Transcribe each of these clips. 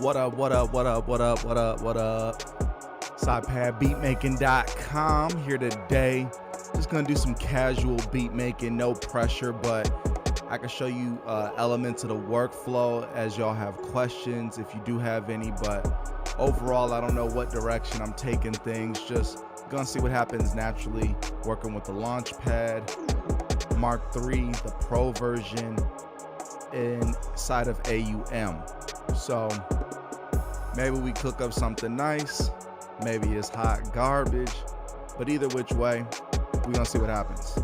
What up, what up, what up, what up, what up, what up? It's iPad BeatMaking.com here today. Just gonna do some casual beat making, no pressure, but I can show you elements of the workflow as y'all have questions, if you do have any. But overall, I don't know what direction I'm taking things. Just gonna see what happens naturally working with the Launchpad Mark III, the Pro version inside of AUM. So maybe we cook up something nice, maybe it's hot garbage, but either which way, we're gonna see what happens.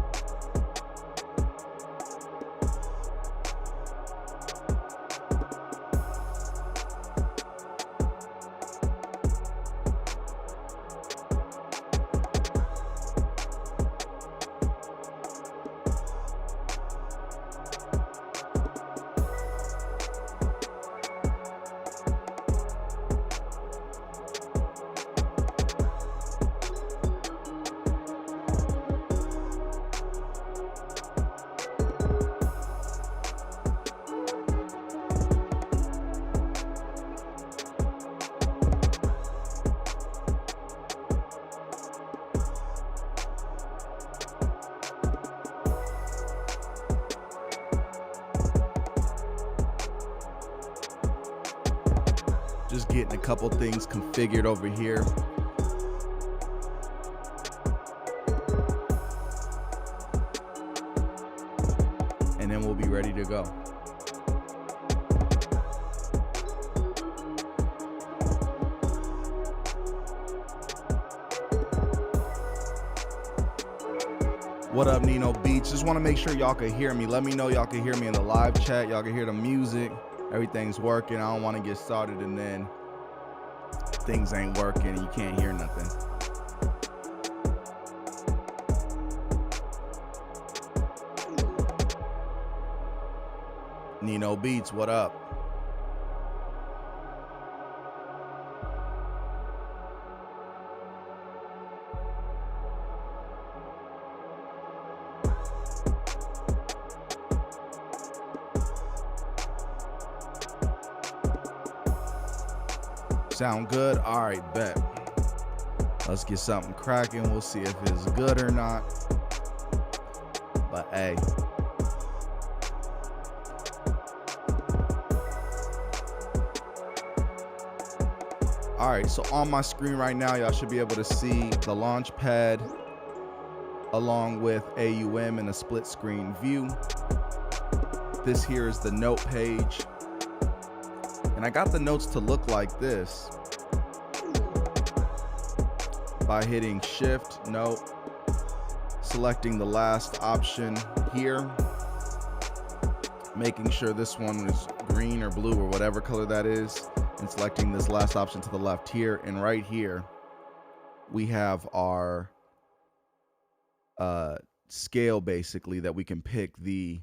Just getting a couple things configured over here. And then we'll be ready to go. What up, Nino Beats? Just want to make sure y'all can hear me. Let me know y'all can hear me in the live chat. Y'all can hear the music. Everything's working. I don't want to get started and then things ain't working and you can't hear nothing. Nino Beats, what up? Sound good? All right, bet. Let's get something cracking. We'll see if it's good or not. But hey. All right, so on my screen right now, y'all should be able to see the Launchpad along with AUM in a split screen view. This here is the note page. And I got the notes to look like this by hitting Shift, Note, selecting the last option here, making sure this one is green or blue or whatever color that is, and selecting this last option to the left here. And right here, we have our scale basically that we can pick. The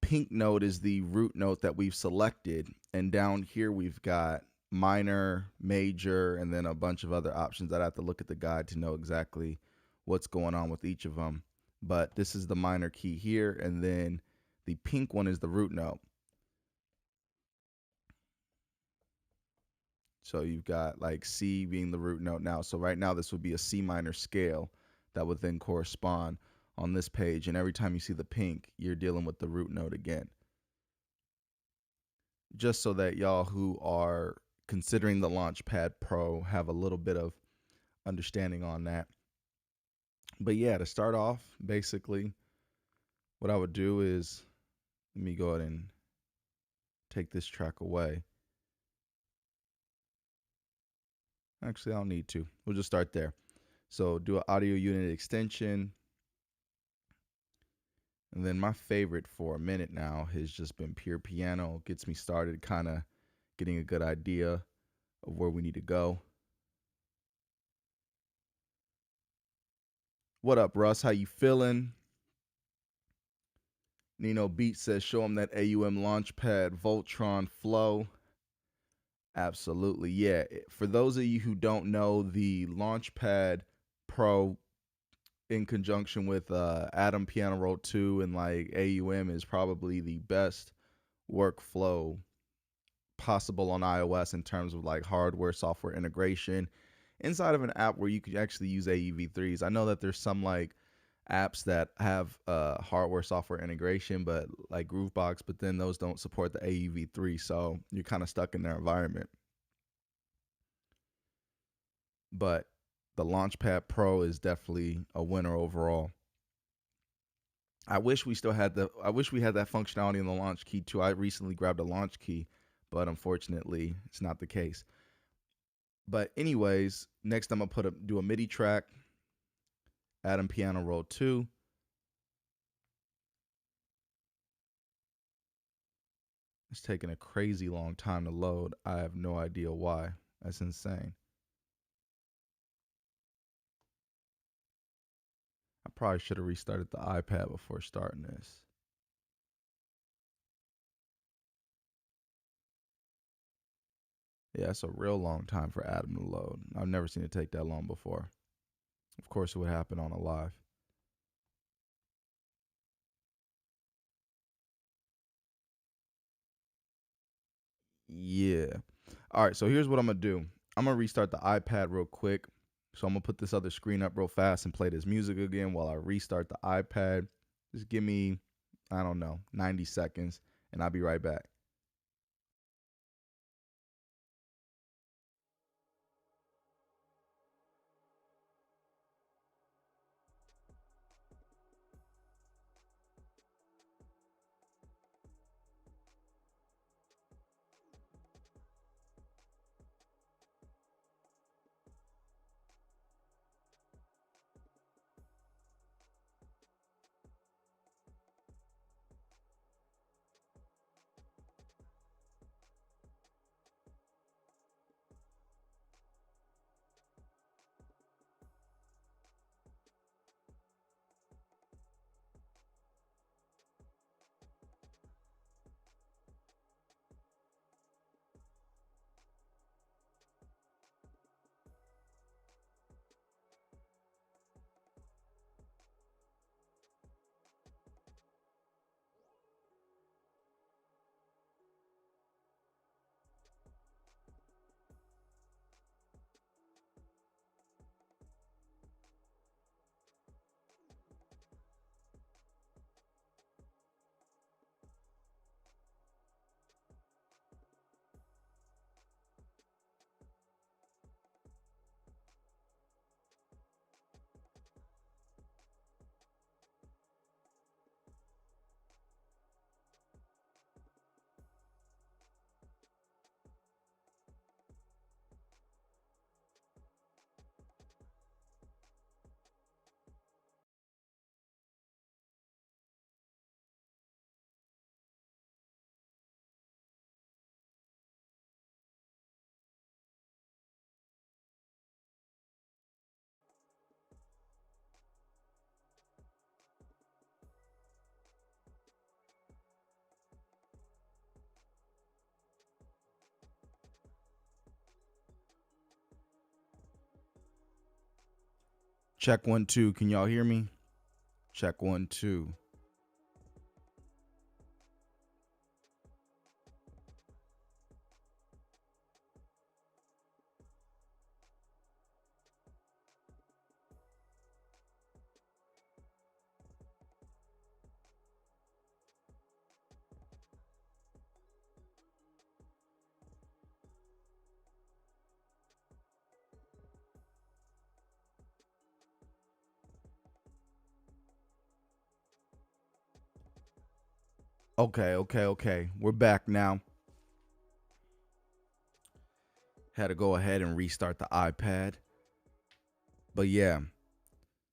pink note is the root note that we've selected, and down here we've got minor, major, and then a bunch of other options that I have to look at the guide to know exactly what's going on with each of them. But this is the minor key here, and then the pink one is the root note. So you've got like C being the root note now. So right now this would be a C minor scale that would then correspond on this page, and every time you see the pink, you're dealing with the root note again. Just so that y'all who are considering the Launchpad Pro have a little bit of understanding on that. But yeah, to start off, basically, what I would do is, let me go ahead and take this track away. Actually, I don't need to. We'll just start there. So do an audio unit extension. And then my favorite for a minute now has just been pure piano. Gets me started, kind of getting a good idea of where we need to go. What up, Russ? How you feeling? Nino Beat says, show them that AUM Launchpad Voltron flow. Absolutely, yeah. For those of you who don't know, the Launchpad Pro in conjunction with Atom Piano Roll 2 and like AUM is probably the best workflow possible on iOS in terms of like hardware software integration inside of an app where you could actually use AEV3s. I know that there's some like apps that have hardware software integration, but like Groovebox, but then those don't support the AEV3, so you're kind of stuck in their environment. But the Launchpad Pro is definitely a winner overall. I wish we had that functionality in the launch key too. I recently grabbed a launch key, but unfortunately, it's not the case. But anyways, next I'm gonna do a MIDI track, Atom Piano Roll 2. It's taking a crazy long time to load. I have no idea why. That's insane. I probably should have restarted the iPad before starting this. Yeah, it's a real long time for Atom to load. I've never seen it take that long before. Of course, it would happen on a live. Yeah. All right, so here's what I'm going to do. I'm going to restart the iPad real quick. So I'm going to put this other screen up real fast and play this music again while I restart the iPad. Just give me, I don't know, 90 seconds, and I'll be right back. Check 1 2. Can y'all hear me? Check 1 2. Okay. We're back now. Had to go ahead and restart the iPad. But yeah.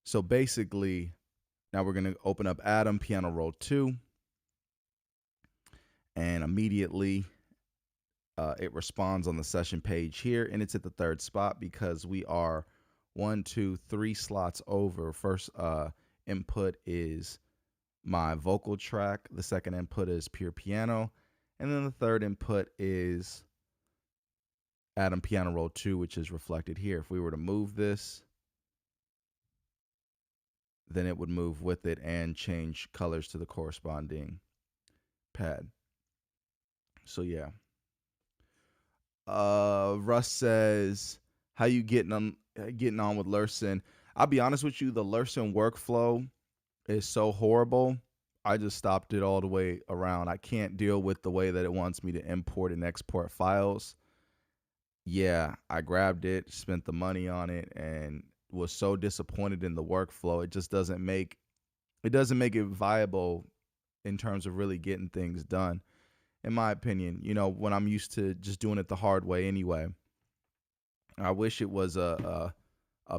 So basically, now we're going to open up Atom Piano Roll 2. And immediately it responds on the session page here. And it's at the third spot because we are 1, 2, 3 slots over. First input is my vocal track. The second input is pure piano. And then the third input is Atom Piano Roll 2, which is reflected here. If we were to move this, then it would move with it and change colors to the corresponding pad. So yeah. Russ says, "How you getting on with Lursen?" I'll be honest with you, the Lursen workflow is so horrible. I just stopped it all the way around. I can't deal with the way that it wants me to import and export files. Yeah, I grabbed it, spent the money on it, and was so disappointed in the workflow. It doesn't make it viable in terms of really getting things done, in my opinion. When I'm used to just doing it the hard way anyway. I wish it was a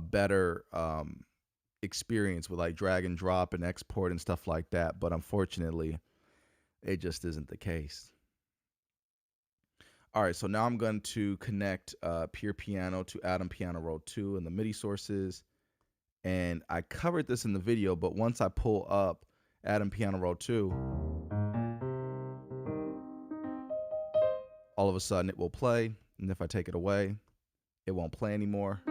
better experience with like drag and drop and export and stuff like that, but unfortunately, it just isn't the case. All right, so now I'm going to connect Pure Piano to Atom Piano Roll 2 and the MIDI sources. And I covered this in the video, but once I pull up Atom Piano Roll 2, all of a sudden it will play. And if I take it away, it won't play anymore.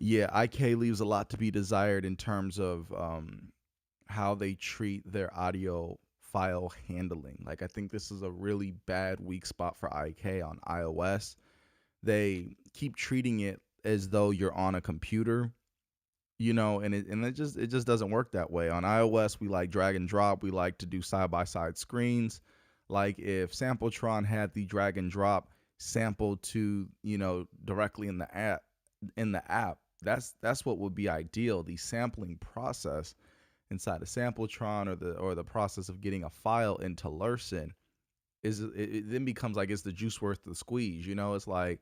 Yeah, IK leaves a lot to be desired in terms of how they treat their audio file handling. Like, I think this is a really bad weak spot for IK on iOS. They keep treating it as though you're on a computer, and it just doesn't work that way. On iOS, we like drag and drop. We like to do side by side screens. Like if SampleTron had the drag and drop sample to directly in the app, that's what would be ideal. The sampling process inside of SampleTron, or the process of getting a file into Lursen, it then becomes like, it's the juice worth the squeeze. It's like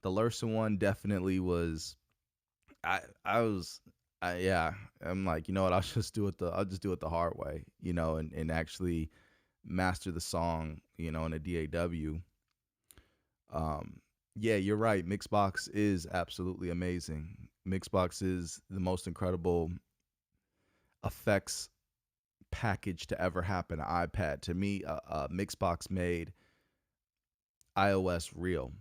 the Lursen one definitely was. Yeah, I'm like, you know what? I'll just do it the hard way, and actually master the song, in a DAW. Yeah, you're right. Mixbox is absolutely amazing. Mixbox is the most incredible effects package to ever happen to iPad. To me, Mixbox made iOS real.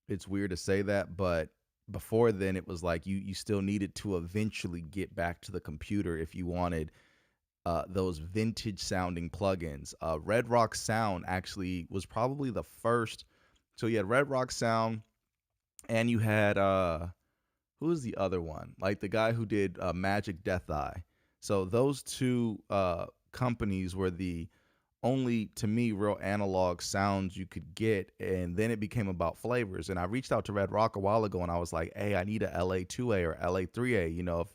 It's weird to say that, but before then it was like you still needed to eventually get back to the computer if you wanted those vintage sounding plugins. Red Rock Sound actually was probably the first. So you had Red Rock Sound, and you had who was the other one? Like the guy who did Magic Death Eye. So those two companies were the only, to me, real analog sounds you could get. And then it became about flavors. And I reached out to Red Rock a while ago, and I was like, hey, I need a LA2A or LA3A.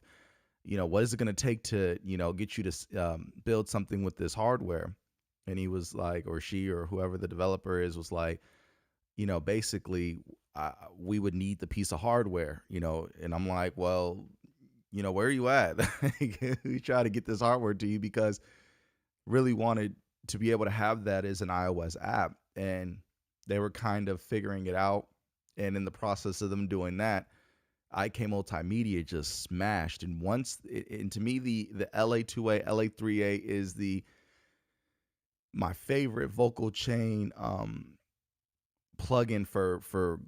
What is it going to take to, get you to build something with this hardware? And he was like, or she, or whoever the developer is, was like, basically, we would need the piece of hardware, and I'm like, well, where are you at? We try to get this hardware to you because really wanted to be able to have that as an iOS app. And they were kind of figuring it out. And in the process of them doing that, IK Multimedia just smashed. And and to me, the LA2A, LA3A is my favorite vocal chain plugin for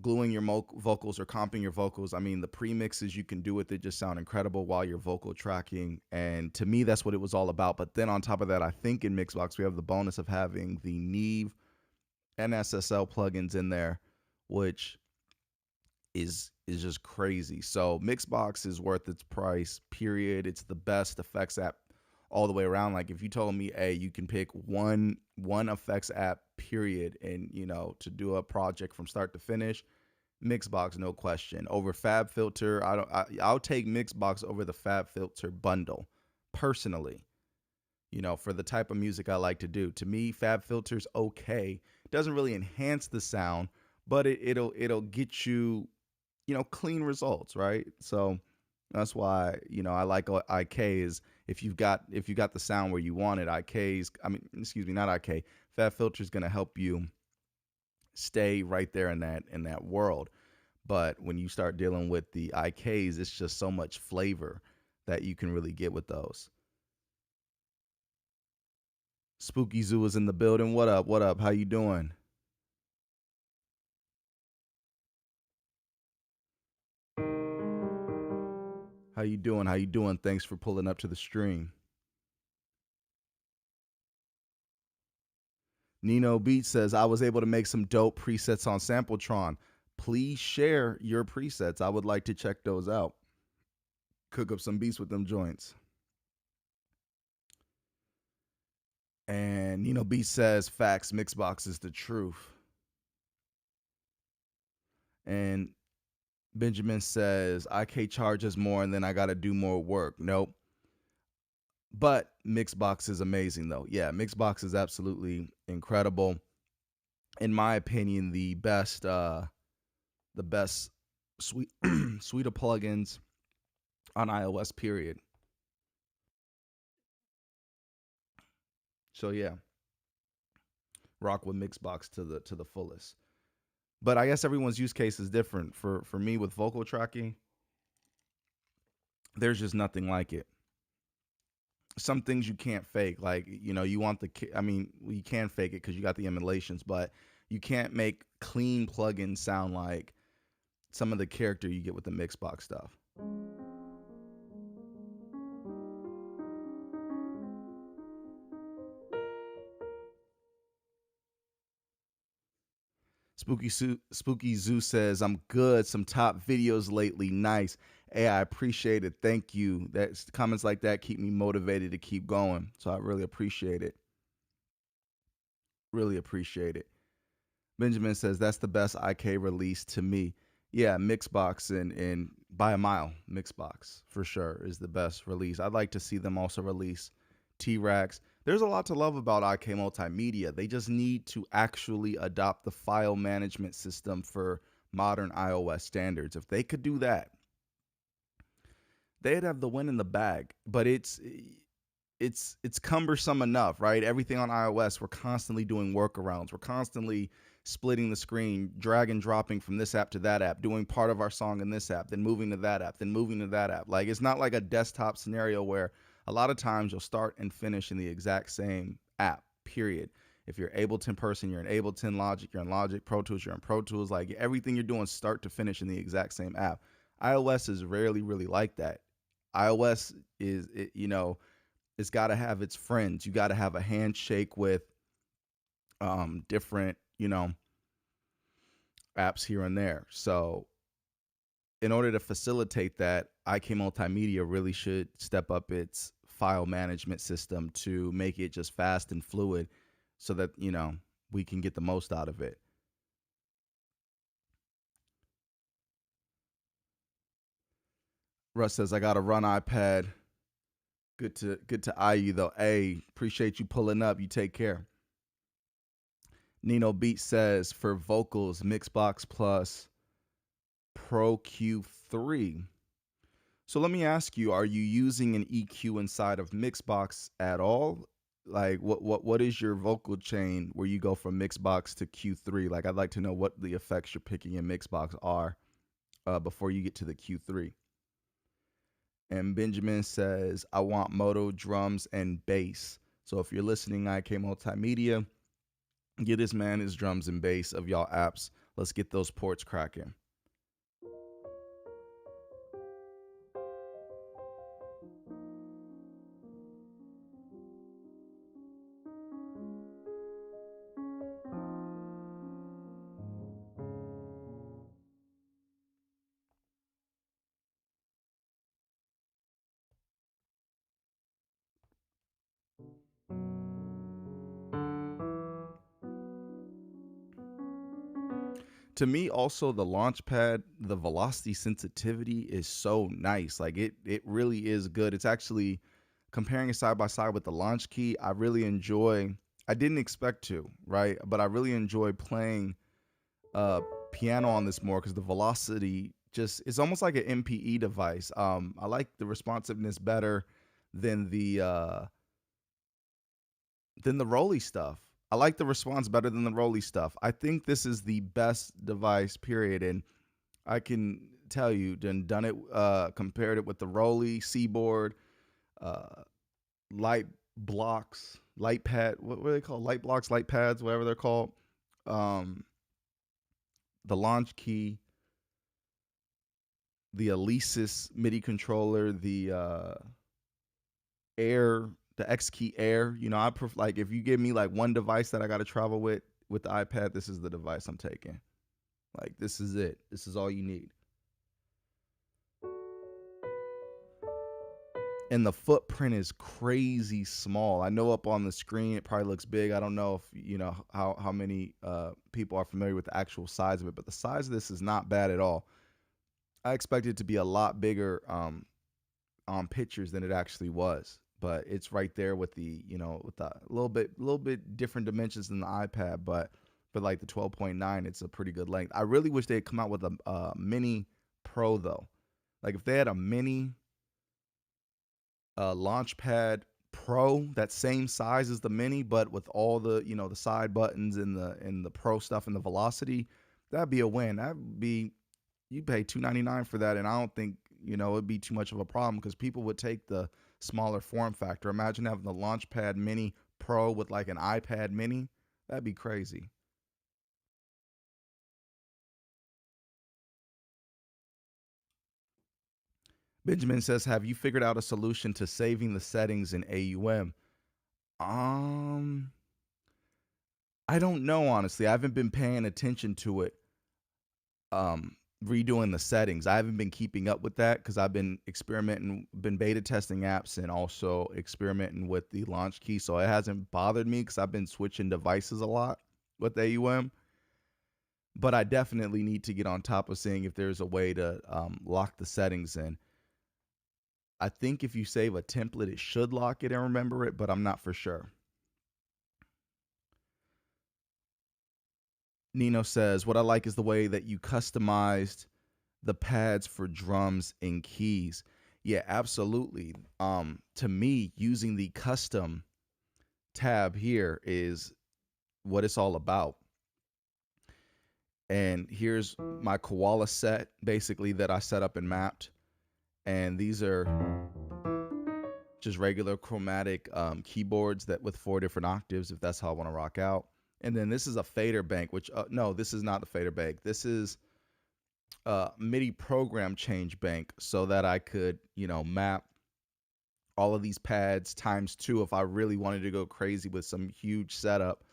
gluing your vocals or comping your vocals. I mean, the premixes you can do with it just sound incredible while you're vocal tracking. And to me, that's what it was all about. But then on top of that, I think in Mixbox, we have the bonus of having the Neve and SSL plugins in there, which is just crazy. So Mixbox is worth its price, period. It's the best effects app all the way around. Like if you told me, hey, you can pick one effects app, period, and to do a project from start to finish, Mixbox, no question. Over FabFilter, I'll take Mixbox over the FabFilter bundle, personally. For the type of music I like to do. To me, FabFilter's okay. It doesn't really enhance the sound, but it'll get you, clean results, right? So that's why, I like IK is, if you got the sound where you want it, not IK, FabFilter is going to help you stay right there in that world. But when you start dealing with the IKs, it's just so much flavor that you can really get with those. Spooky Zoo is in the building. What up? What up? How you doing? How you doing? How you doing? Thanks for pulling up to the stream. Nino Beat says, I was able to make some dope presets on SampleTron. Please share your presets. I would like to check those out. Cook up some beats with them joints. And Nino Beat says, facts, MixBox is the truth. And Benjamin says, IK charges more and then I got to do more work. Nope. But MixBox is amazing though. Yeah, MixBox is absolutely incredible. In my opinion, the best suite suite of plugins on iOS, period. So yeah, rock with MixBox to the fullest. But I guess everyone's use case is different. For me with vocal tracking, there's just nothing like it. Some things you can't fake, like you want I mean, you can fake it because you got the emulations, but you can't make clean plugins sound like some of the character you get with the MixBox stuff. Spooky Zoo says, I'm good. Some top videos lately. Nice. Hey, I appreciate it. Thank you. That's comments like that keep me motivated to keep going. So I really appreciate it. Really appreciate it. Benjamin says that's the best IK release to me. Yeah, Mixbox and by a mile, Mixbox for sure is the best release. I'd like to see them also release T-Rax. There's a lot to love about IK Multimedia. They just need to actually adopt the file management system for modern iOS standards. If they could do that, they'd have the win in the bag. But it's cumbersome enough, right? Everything on iOS, we're constantly doing workarounds. We're constantly splitting the screen, drag and dropping from this app to that app, doing part of our song in this app, then moving to that app, then moving to that app. Like, it's not like a desktop scenario where a lot of times you'll start and finish in the exact same app, period. If you're Ableton person, you're in Ableton. Logic, you're in Logic. Pro Tools, you're in Pro Tools. Like, everything you're doing start to finish in the exact same app. iOS is rarely really like that. iOS is, it's got to have its friends. You got to have a handshake with different, apps here and there. So in order to facilitate that, IK Multimedia really should step up its file management system to make it just fast and fluid so that, we can get the most out of it. Russ says, I got to run iPad. Good to eye you though. Hey, appreciate you pulling up. You take care. Nino Beat says, for vocals, MixBox Plus Pro Q3. So let me ask you, are you using an EQ inside of MixBox at all? Like what is your vocal chain where you go from MixBox to Q3? Like, I'd like to know what the effects you're picking in MixBox are before you get to the Q3. And Benjamin says, I want moto, drums, and bass. So if you're listening, IK Multimedia, get this man his drums and bass of y'all apps. Let's get those ports cracking. To me, also the Launchpad, the velocity sensitivity is so nice. Like it really is good. It's actually comparing it side by side with the Launch Key. I really enjoy. I didn't expect to, right? But I really enjoy playing piano on this more because the velocity just it's almost like an MPE device. I like the responsiveness better than the Roly stuff. I like the response better than the Roly stuff. I think this is the best device, period. And I can tell you, done it, compared it with the Roly, Seaboard, Light blocks, light pad, what are they called? Light blocks, light pads, whatever they're called. Um, the launch key, the Alesis MIDI controller, the Air, the X Key Air. You know, like if you give me like one device that I got to travel with the iPad, this is the device I'm taking. Like this is it. This is all you need. And the footprint is crazy small. I know up on the screen it probably looks big. I don't know if you know how many people are familiar with the actual size of it, but the size of this is not bad at all. I expected it to be a lot bigger on pictures than it actually was, but it's right there with the with the little bit different dimensions than the iPad, but for like the 12.9, it's a pretty good length. I really wish they had come out with a mini Pro though. Like if they had a mini Launchpad Pro, that same size as the mini, but with all the the side buttons and the Pro stuff and the velocity, that'd be a win. That'd be, you pay $299 for that, and I don't think it'd be too much of a problem because people would take the smaller form factor. Imagine having the Launchpad Mini Pro with like an iPad Mini. That'd be crazy. Benjamin says, "Have you figured out a solution to saving the settings in AUM?" Um, I don't know honestly. I haven't been paying attention to it. Redoing the settings. I haven't been keeping up with that because I've been experimenting, been beta testing apps and also experimenting with the launch key. So it hasn't bothered me because I've been switching devices a lot with AUM. But I definitely need to get on top of seeing if there's a way to lock the settings in. I think if you save a template, it should lock it and remember it, but I'm not for sure. Nino says, what I like is the way that you customized the pads for drums and keys. Yeah, absolutely. To me, using the custom tab here is what it's all about. And here's my Koala set, basically, that I set up and mapped. And these are just regular chromatic keyboards that with 4 different octaves, if that's how I want to rock out. And then this is a fader bank, which no, this is not the fader bank. This is MIDI program change bank, so that I could map all of these pads ×2 if I really wanted to go crazy with some huge setup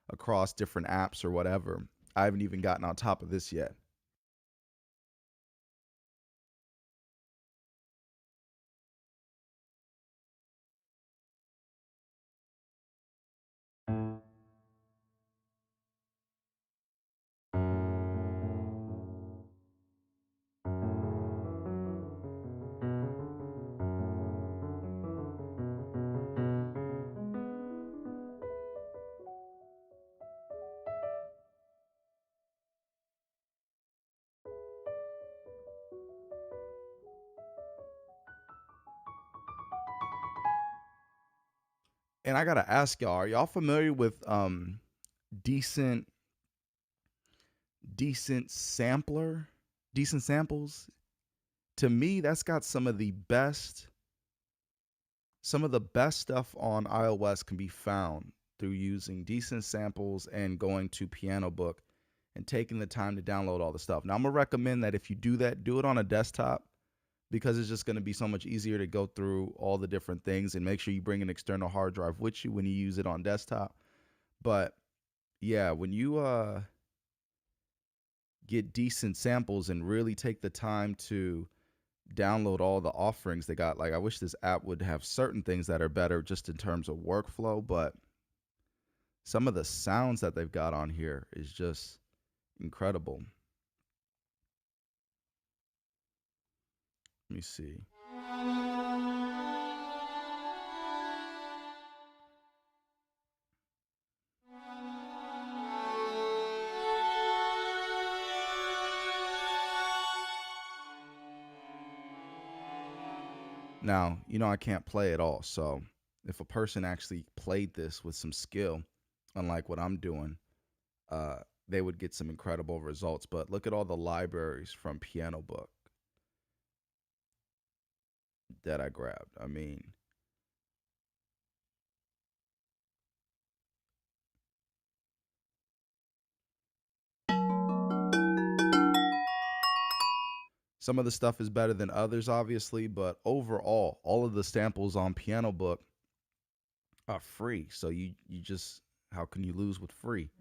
across different apps or whatever. I haven't even gotten on top of this yet. And I gotta ask y'all, are y'all familiar with decent decent sampler, decent samples? To me, that's got some of the best stuff on iOS can be found through using decent samples and going to PianoBook and taking the time to download all the stuff. Now, I'm gonna recommend that if you do that, do it on a desktop because it's just gonna be so much easier to go through all the different things, and make sure you bring an external hard drive with you when you use it on desktop. But yeah, when you get decent samples and really take the time to download all the offerings they got. Like, I wish this app would have certain things that are better just in terms of workflow, but some of the sounds that they've got on here is just incredible. Let me see. Now, I can't play at all. So if a person actually played this with some skill, unlike what I'm doing, they would get some incredible results. But look at all the libraries from PianoBook that I grabbed. I mean, Some of the stuff is better than others, obviously, but overall, all of the samples on PianoBook are free. So you just, how can you lose with free?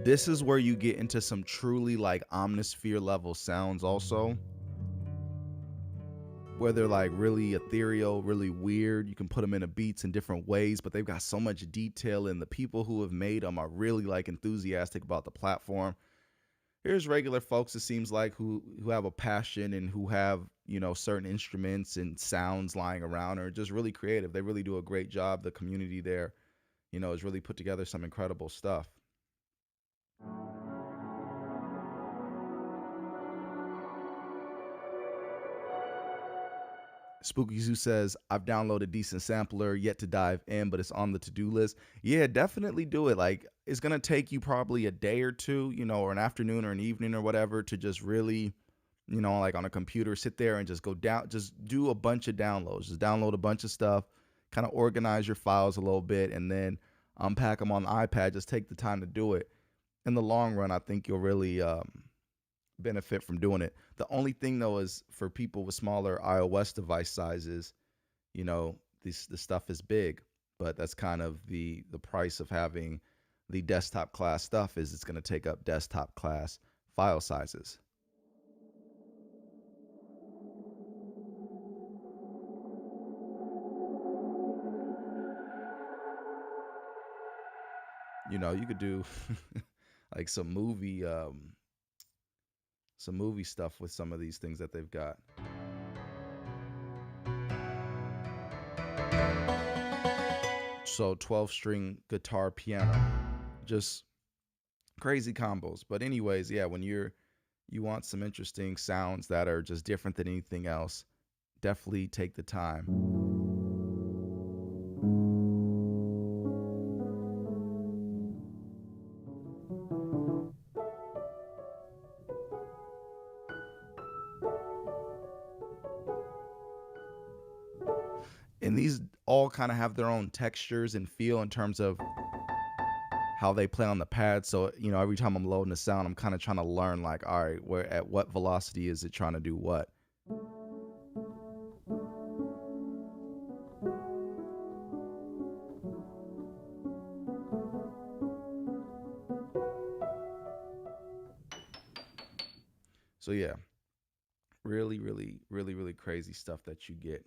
This is where you get into some truly like omnisphere level sounds also, where they're like really ethereal, really weird. You can put them into beats in different ways, but they've got so much detail, and the people who have made them are really like enthusiastic about the platform. Here's regular folks, it seems like, who have a passion and who have, you know, certain instruments and sounds lying around, or just really creative. They really do a great job. The community there, you know, has really put together some incredible stuff. Spooky Zoo says, I've downloaded Decent Sampler, yet to dive in, but it's on the to-do list. Yeah, definitely do it. Like, it's going to take you probably a day or two, you know, or an afternoon or an evening or whatever to just really, you know, like on a computer, sit there and just go down, just do a bunch of downloads, just download a bunch of stuff, kind of organize your files a little bit, and then unpack them on the iPad. Just take the time to do it. In the long run, I think you'll really benefit from doing it. The only thing though is for people with smaller iOS device sizes, you know, the stuff is big, but that's kind of the price of having the desktop class stuff, is it's going to take up desktop class file sizes. You know, you could do like some movie stuff with some of these things that they've got. So 12-string guitar, piano, just crazy combos. But anyways, yeah, when you want some interesting sounds that are just different than anything else, definitely take the time. And these all kind of have their own textures and feel in terms of how they play on the pad. So, you know, every time I'm loading a sound, I'm kind of trying to learn, like, all right, where at what velocity is it trying to do what? So yeah, really, really, really, really crazy stuff that you get.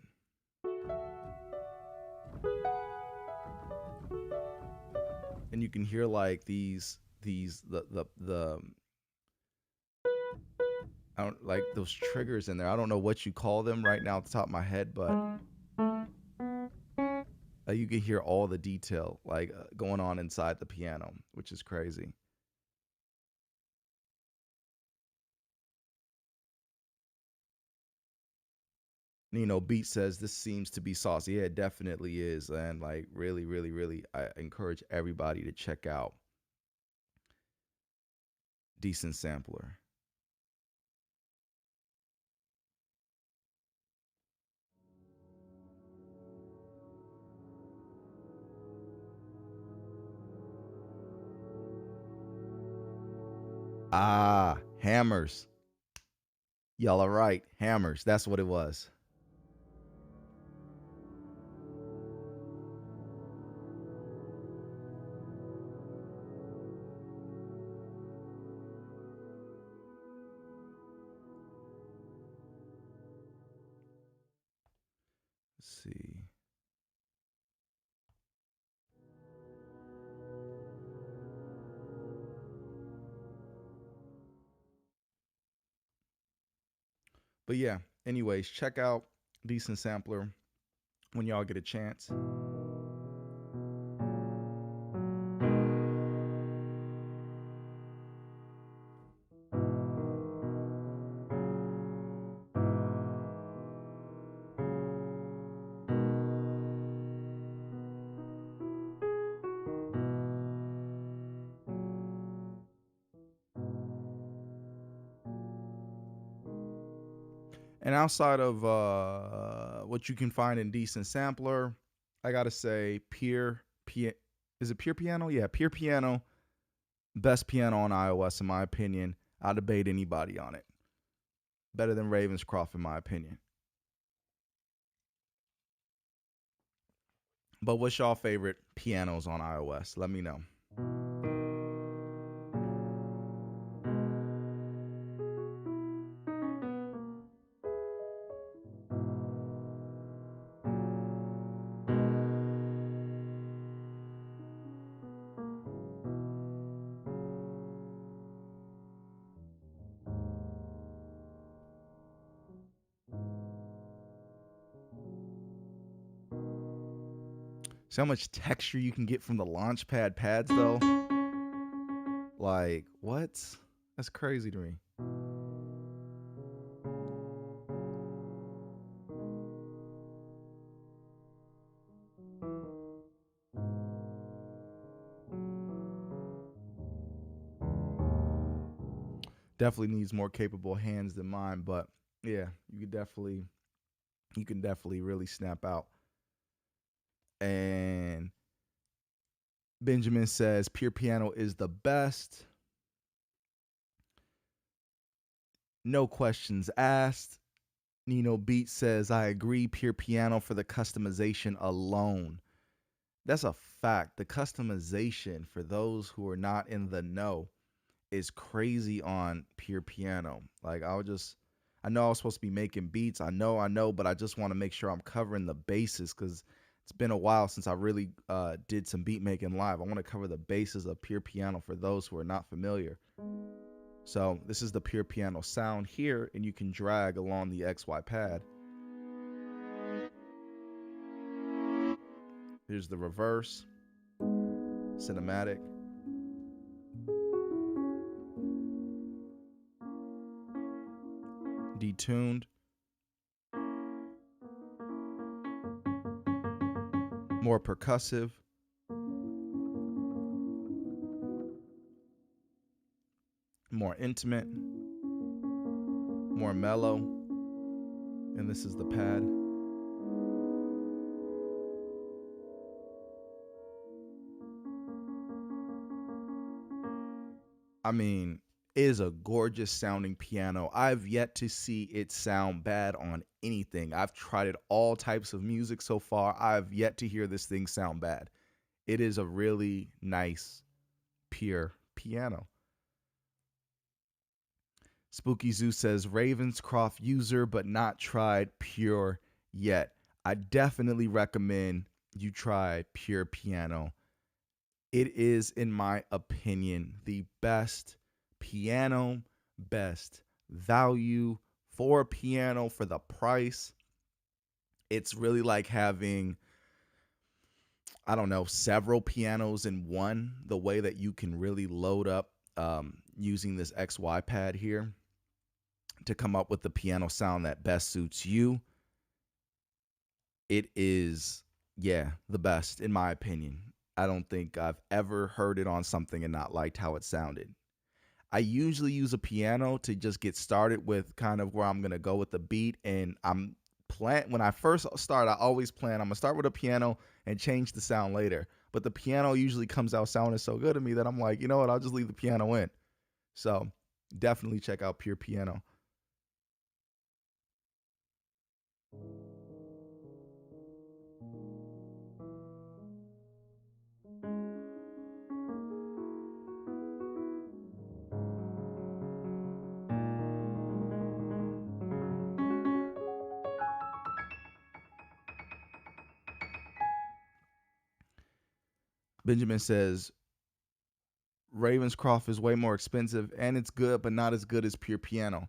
And you can hear like these the I don't like those triggers in there. I don't know what you call them right now off the top of my head, but you can hear all the detail like going on inside the piano, which is crazy. You know, Beat says this seems to be saucy. Yeah, it definitely is. And like really, really, really, I encourage everybody to check out Decent Sampler. Ah, hammers. Y'all are right. Hammers. That's what it was. Let's see. But yeah, anyways, check out Decent Sampler when y'all get a chance. And outside of what you can find in Decent Sampler, I gotta say, is it Pure Piano? Yeah, Pure Piano, best piano on iOS in my opinion. I'll debate anybody on it. Better than Ravenscroft, in my opinion. But what's y'all favorite pianos on iOS? Let me know. See how much texture you can get from the Launchpad pads, though? Like, what? That's crazy to me. Definitely needs more capable hands than mine, but yeah, you can definitely really snap out. And Benjamin says Pure Piano is the best. No questions asked. Nino Beat says, I agree, Pure Piano for the customization alone. That's a fact. The customization, for those who are not in the know, is crazy on Pure Piano. Like, I know I was supposed to be making beats. I know, but I just want to make sure I'm covering the bases because it's been a while since I really did some beat making live. I want to cover the bases of Pure Piano for those who are not familiar. So this is the Pure Piano sound here, and you can drag along the XY pad. Here's the reverse, cinematic. Detuned. More percussive. More intimate. More mellow. And this is the pad. I mean, it is a gorgeous sounding piano. I've yet to see it sound bad on anything. I've tried it all types of music so far. I've yet to hear this thing sound bad. It is a really nice, pure piano. Spooky Zoo says Ravenscroft user, but not tried Pure yet. I definitely recommend you try Pure Piano. It is, in my opinion, the best piano, best value for a piano for the price. It's really like having, I don't know, several pianos in one, the way that you can really load up using this XY pad here to come up with the piano sound that best suits you. It is, yeah, the best in my opinion. I don't think I've ever heard it on something and not liked how it sounded. I usually use a piano to just get started with kind of where I'm going to go with the beat. And when I first start, I always plan, I'm going to start with a piano and change the sound later. But the piano usually comes out sounding so good to me that I'm like, you know what, I'll just leave the piano in. So definitely check out Pure Piano. Benjamin says, Ravenscroft is way more expensive and it's good, but not as good as Pure Piano.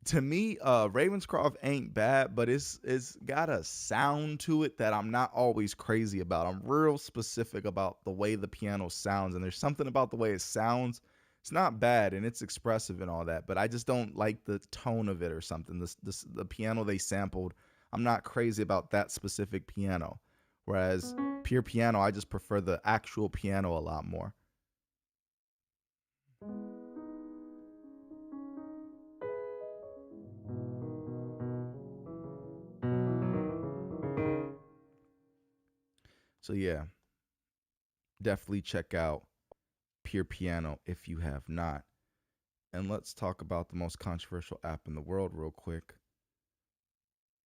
To me, Ravenscroft ain't bad, but it's got a sound to it that I'm not always crazy about. I'm real specific about the way the piano sounds, and there's something about the way it sounds. It's not bad and it's expressive and all that, but I just don't like the tone of it or something. The piano they sampled, I'm not crazy about that specific piano. Whereas Pure Piano, I just prefer the actual piano a lot more. So yeah, definitely check out Pure Piano if you have not. And let's talk about the most controversial app in the world real quick,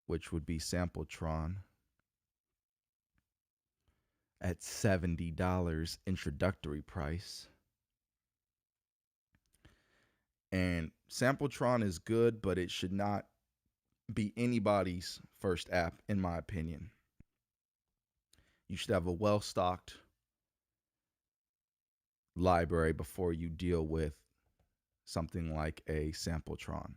which would be SampleTron at $70 introductory price. And SampleTron is good, but it should not be anybody's first app, in my opinion. You should have a well-stocked library before you deal with something like a SampleTron.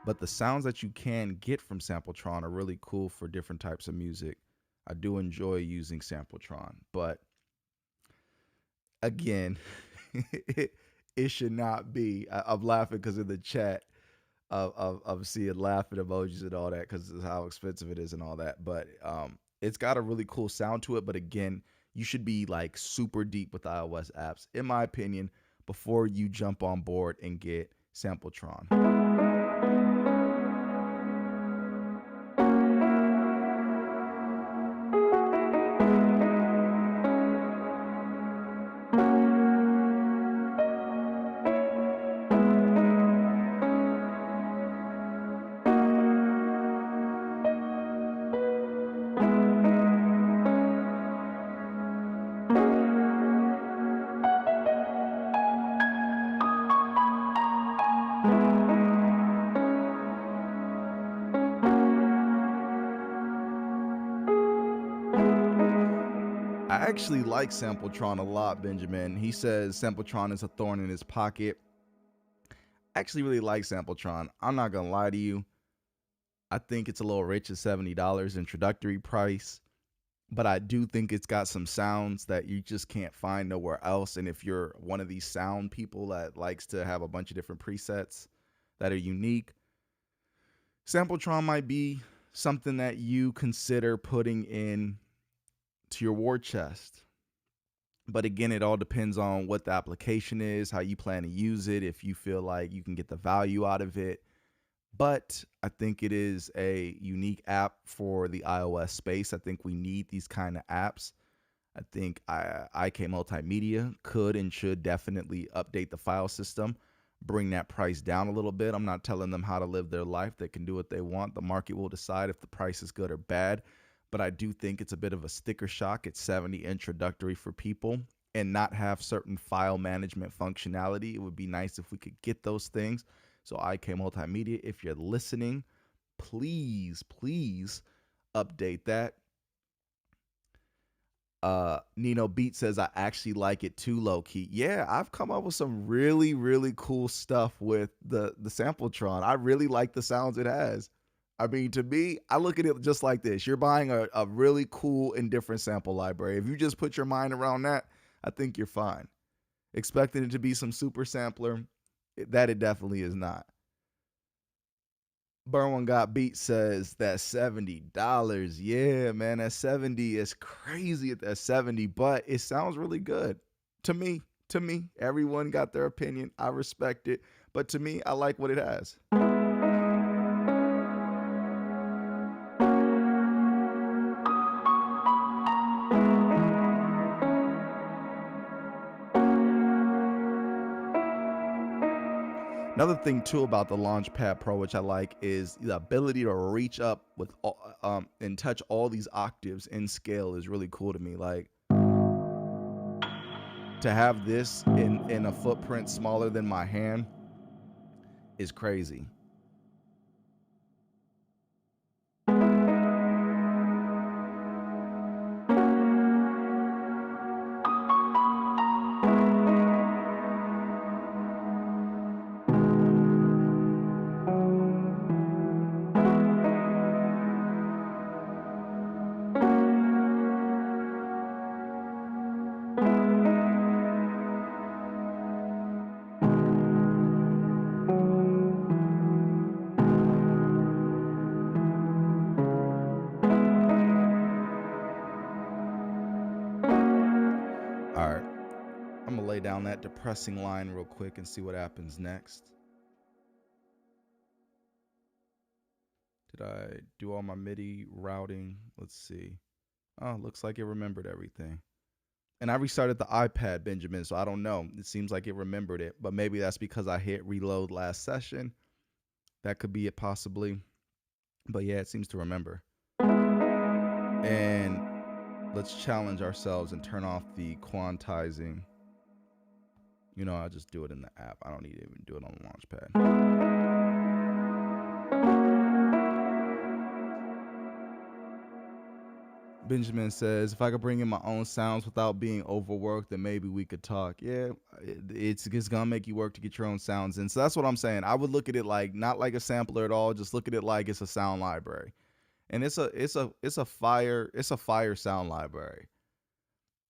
But the sounds that you can get from SampleTron are really cool for different types of music. I do enjoy using SampleTron, but again, it should not be. I'm laughing because in the chat of seeing laughing emojis and all that because of how expensive it is and all that. But it's got a really cool sound to it. But again, you should be like super deep with iOS apps, in my opinion, before you jump on board and get SampleTron. I actually like SampleTron a lot, Benjamin. He says SampleTron is a thorn in his pocket. I actually really like SampleTron. I'm not going to lie to you. I think it's a little rich at $70 introductory price, but I do think it's got some sounds that you just can't find nowhere else. And if you're one of these sound people that likes to have a bunch of different presets that are unique, SampleTron might be something that you consider putting in to your war chest. But again, it all depends on what the application is, how you plan to use it, if you feel like you can get the value out of it. But I think it is a unique app for the iOS space. I think we need these kind of apps. I think IK Multimedia could and should definitely update the file system, bring that price down a little bit. I'm not telling them how to live their life. They can do what they want. The market will decide if the price is good or bad. But I do think it's a bit of a sticker shock at $70 introductory for people and not have certain file management functionality. It would be nice if we could get those things. So IK Multimedia, if you're listening, please update that. Nino Beat says, I actually like it too, low key. Yeah, I've come up with some really cool stuff with the SampleTron. I really like the sounds it has. I mean, to me, I look at it just like this. You're buying a really cool and different sample library. If you just put your mind around that, I think you're fine. Expecting it to be some super sampler, that it definitely is not. Burn Got Beat says that $70. Yeah, man, that 70 is crazy at that 70, but it sounds really good. To me, everyone got their opinion. I respect it. But to me, I like what it has. Another thing too about the Launchpad Pro, which I like, is the ability to reach up with and touch all these octaves in scale is really cool to me. Like to have this in a footprint smaller than my hand is crazy. All right, I'm gonna lay down that depressing line real quick and see what happens next. Did I do all my MIDI routing? Let's see. Oh, looks like it remembered everything. And I restarted the iPad, Benjamin, so I don't know. It seems like it remembered it, but maybe that's because I hit reload last session. That could be it possibly. But yeah, it seems to remember. And let's challenge ourselves and turn off the quantizing. You know, I'll just do it in the app. I don't need to even do it on the Launchpad. Benjamin says, if I could bring in my own sounds without being overworked, then maybe we could talk. Yeah, it's gonna make you work to get your own sounds in. So that's what I'm saying. I would look at it like not like a sampler at all. Just look at it like it's a sound library, and it's a fire sound library.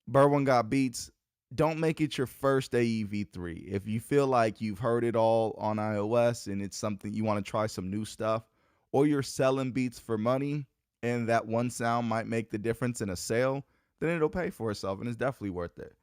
Berwin got beats. Don't make it your first AEV3. If you feel like you've heard it all on iOS and it's something you want to try some new stuff, or you're selling beats for money and that one sound might make the difference in a sale, then it'll pay for itself and it's definitely worth it.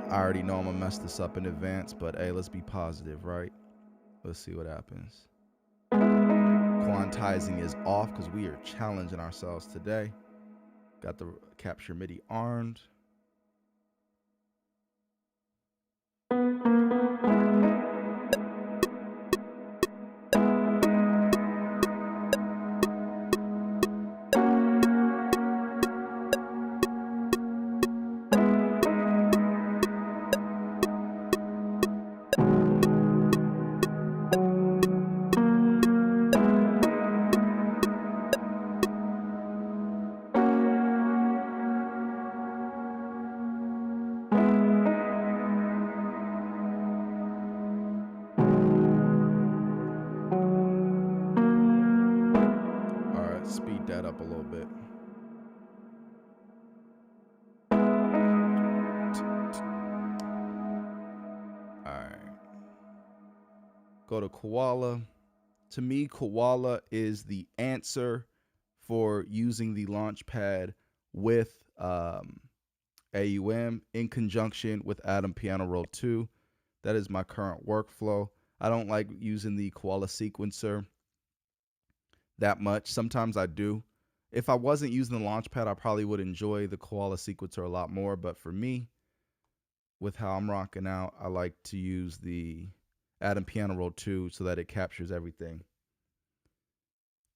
I already know I'm gonna mess this up in advance, but hey, let's be positive, right? Let's see what happens. Quantizing is off because we are challenging ourselves today. Got the capture MIDI armed. Speed that up a little bit. All right. Go to Koala. To me, Koala is the answer for using the Launchpad with AUM in conjunction with Atom Piano Roll 2. That is my current workflow. I don't like using the Koala sequencer that much. Sometimes I do. If I wasn't using the Launchpad, I probably would enjoy the Koala sequencer a lot more. But for me, with how I'm rocking out, I like to use the Atom Piano Roll 2 so that it captures everything.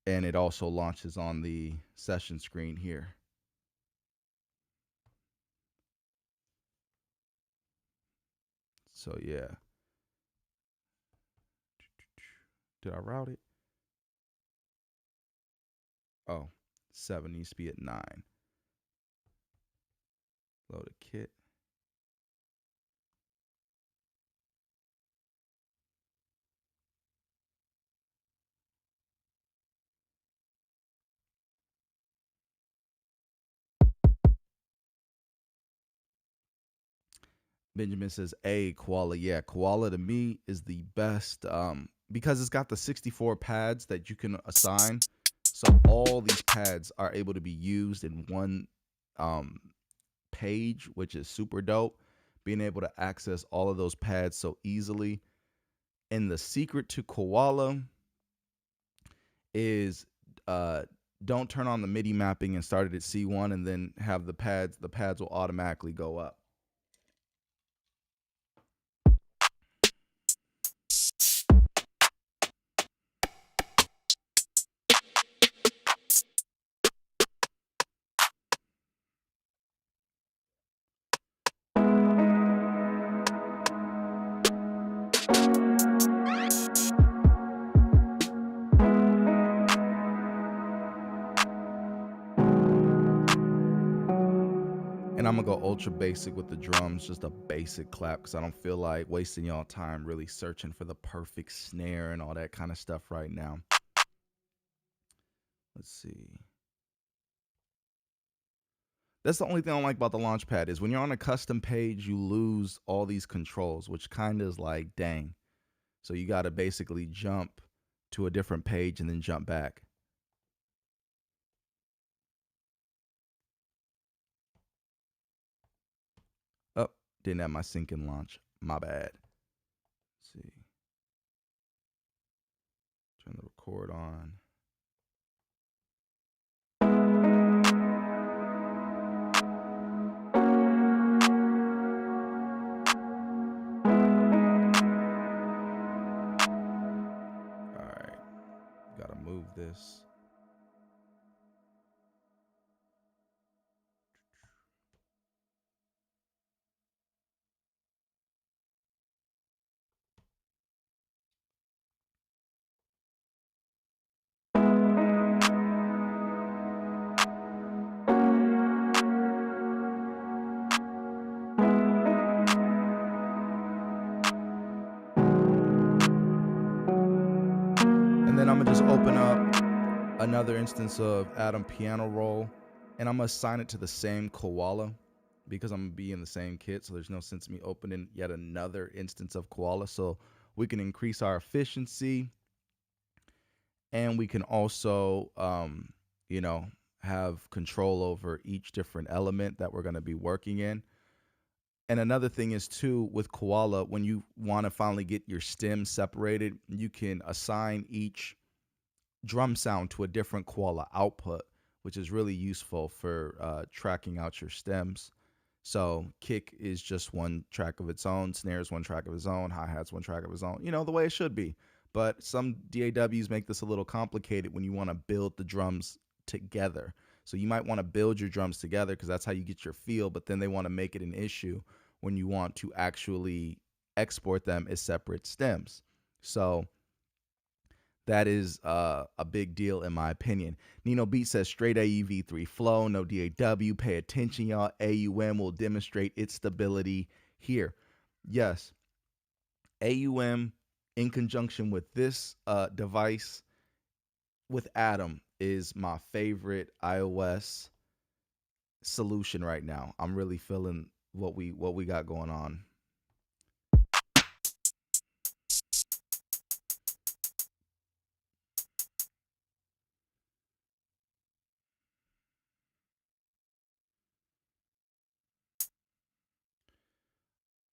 And it also launches on the session screen here. So yeah. Did I route it? Oh, 7 needs to be at 9. Load a kit. Benjamin says, "A Koala, yeah, Koala to me is the best because it's got the 64 pads that you can assign. So all these pads are able to be used in one page, which is super dope. Being able to access all of those pads so easily. And the secret to Koala is don't turn on the MIDI mapping and start it at C1 and then have the pads will automatically go up. And I'm gonna go ultra basic with the drums, just a basic clap, because I don't feel like wasting y'all time really searching for the perfect snare and all that kind of stuff right now. Let's see. That's the only thing I don't like about the Launchpad is when you're on a custom page, you lose all these controls, which kind of is like, dang. So you got to basically jump to a different page and then jump back. Oh, didn't have my sync and launch. My bad. Let's see. Turn the record on. All right. Gotta move this. And then I'm gonna just open up another instance of Atom piano roll, and I'm gonna assign it to the same Koala because I'm gonna be in the same kit. So there's no sense in me opening yet another instance of Koala. So we can increase our efficiency, and we can also, you know, have control over each different element that we're gonna be working in. And another thing is too, with Koala, when you want to finally get your stems separated, you can assign each drum sound to a different Koala output, which is really useful for tracking out your stems. So kick is just one track of its own, snare is one track of its own, hi-hat's one track of its own, you know, the way it should be. But some DAWs make this a little complicated when you want to build the drums together. So you might want to build your drums together because that's how you get your feel, but then they want to make it an issue when you want to actually export them as separate stems. So that is a big deal in my opinion. Nino Beat says straight AUV3 flow, no DAW. Pay attention, y'all. AUM will demonstrate its stability here. Yes, AUM in conjunction with this device with Atom is my favorite iOS solution right now. I'm really feeling what we got going on.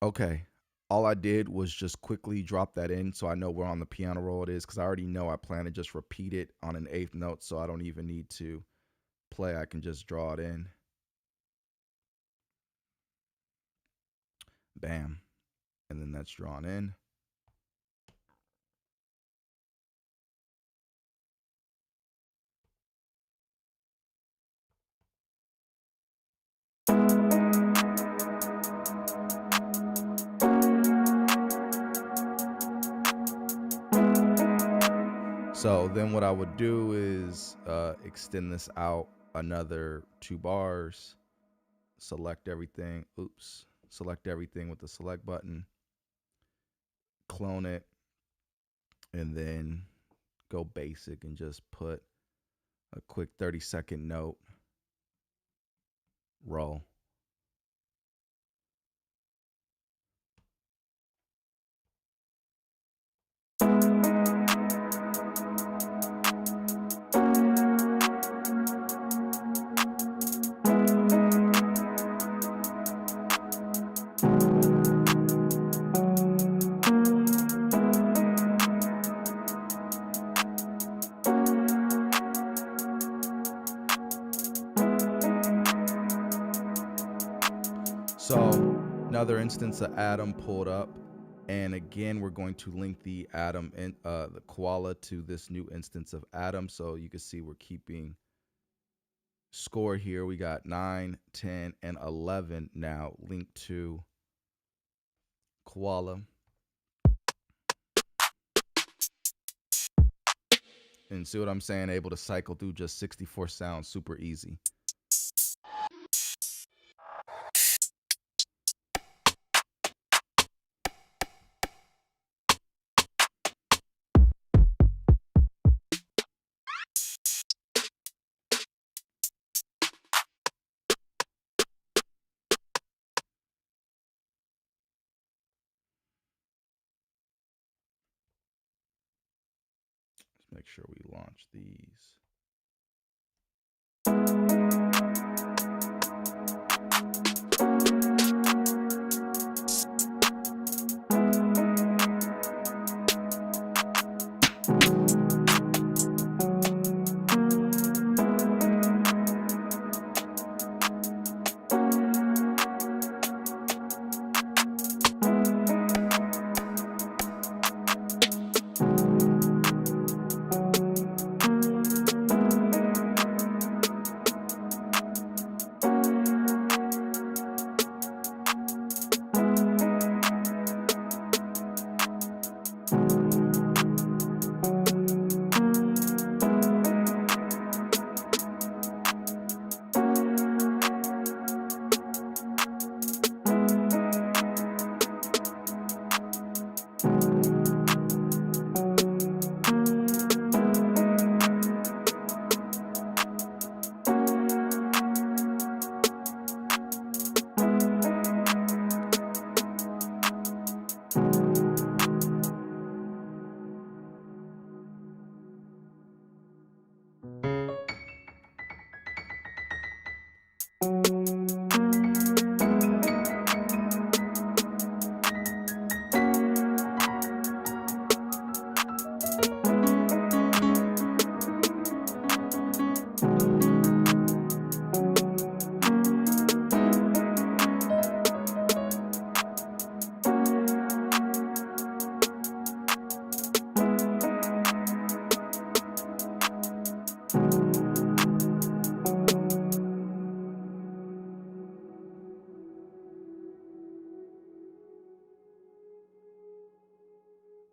Okay. All I did was just quickly drop that in so I know where on the piano roll it is, because I already know I plan to just repeat it on an eighth note, so I don't even need to play. I can just draw it in. Bam. And then that's drawn in. So then what I would do is extend this out another 2 bars, select everything. Oops. Select everything with the select button, clone it, and then go basic and just put a quick 30-second note, roll. So another instance of Atom pulled up, and again we're going to link the Atom and the Koala to this new instance of Atom, so you can see we're keeping score here. We got 9, 10, and 11 now linked to Koala. And see what I'm saying? Able to cycle through just 64 sounds super easy. Let's make sure we launch these.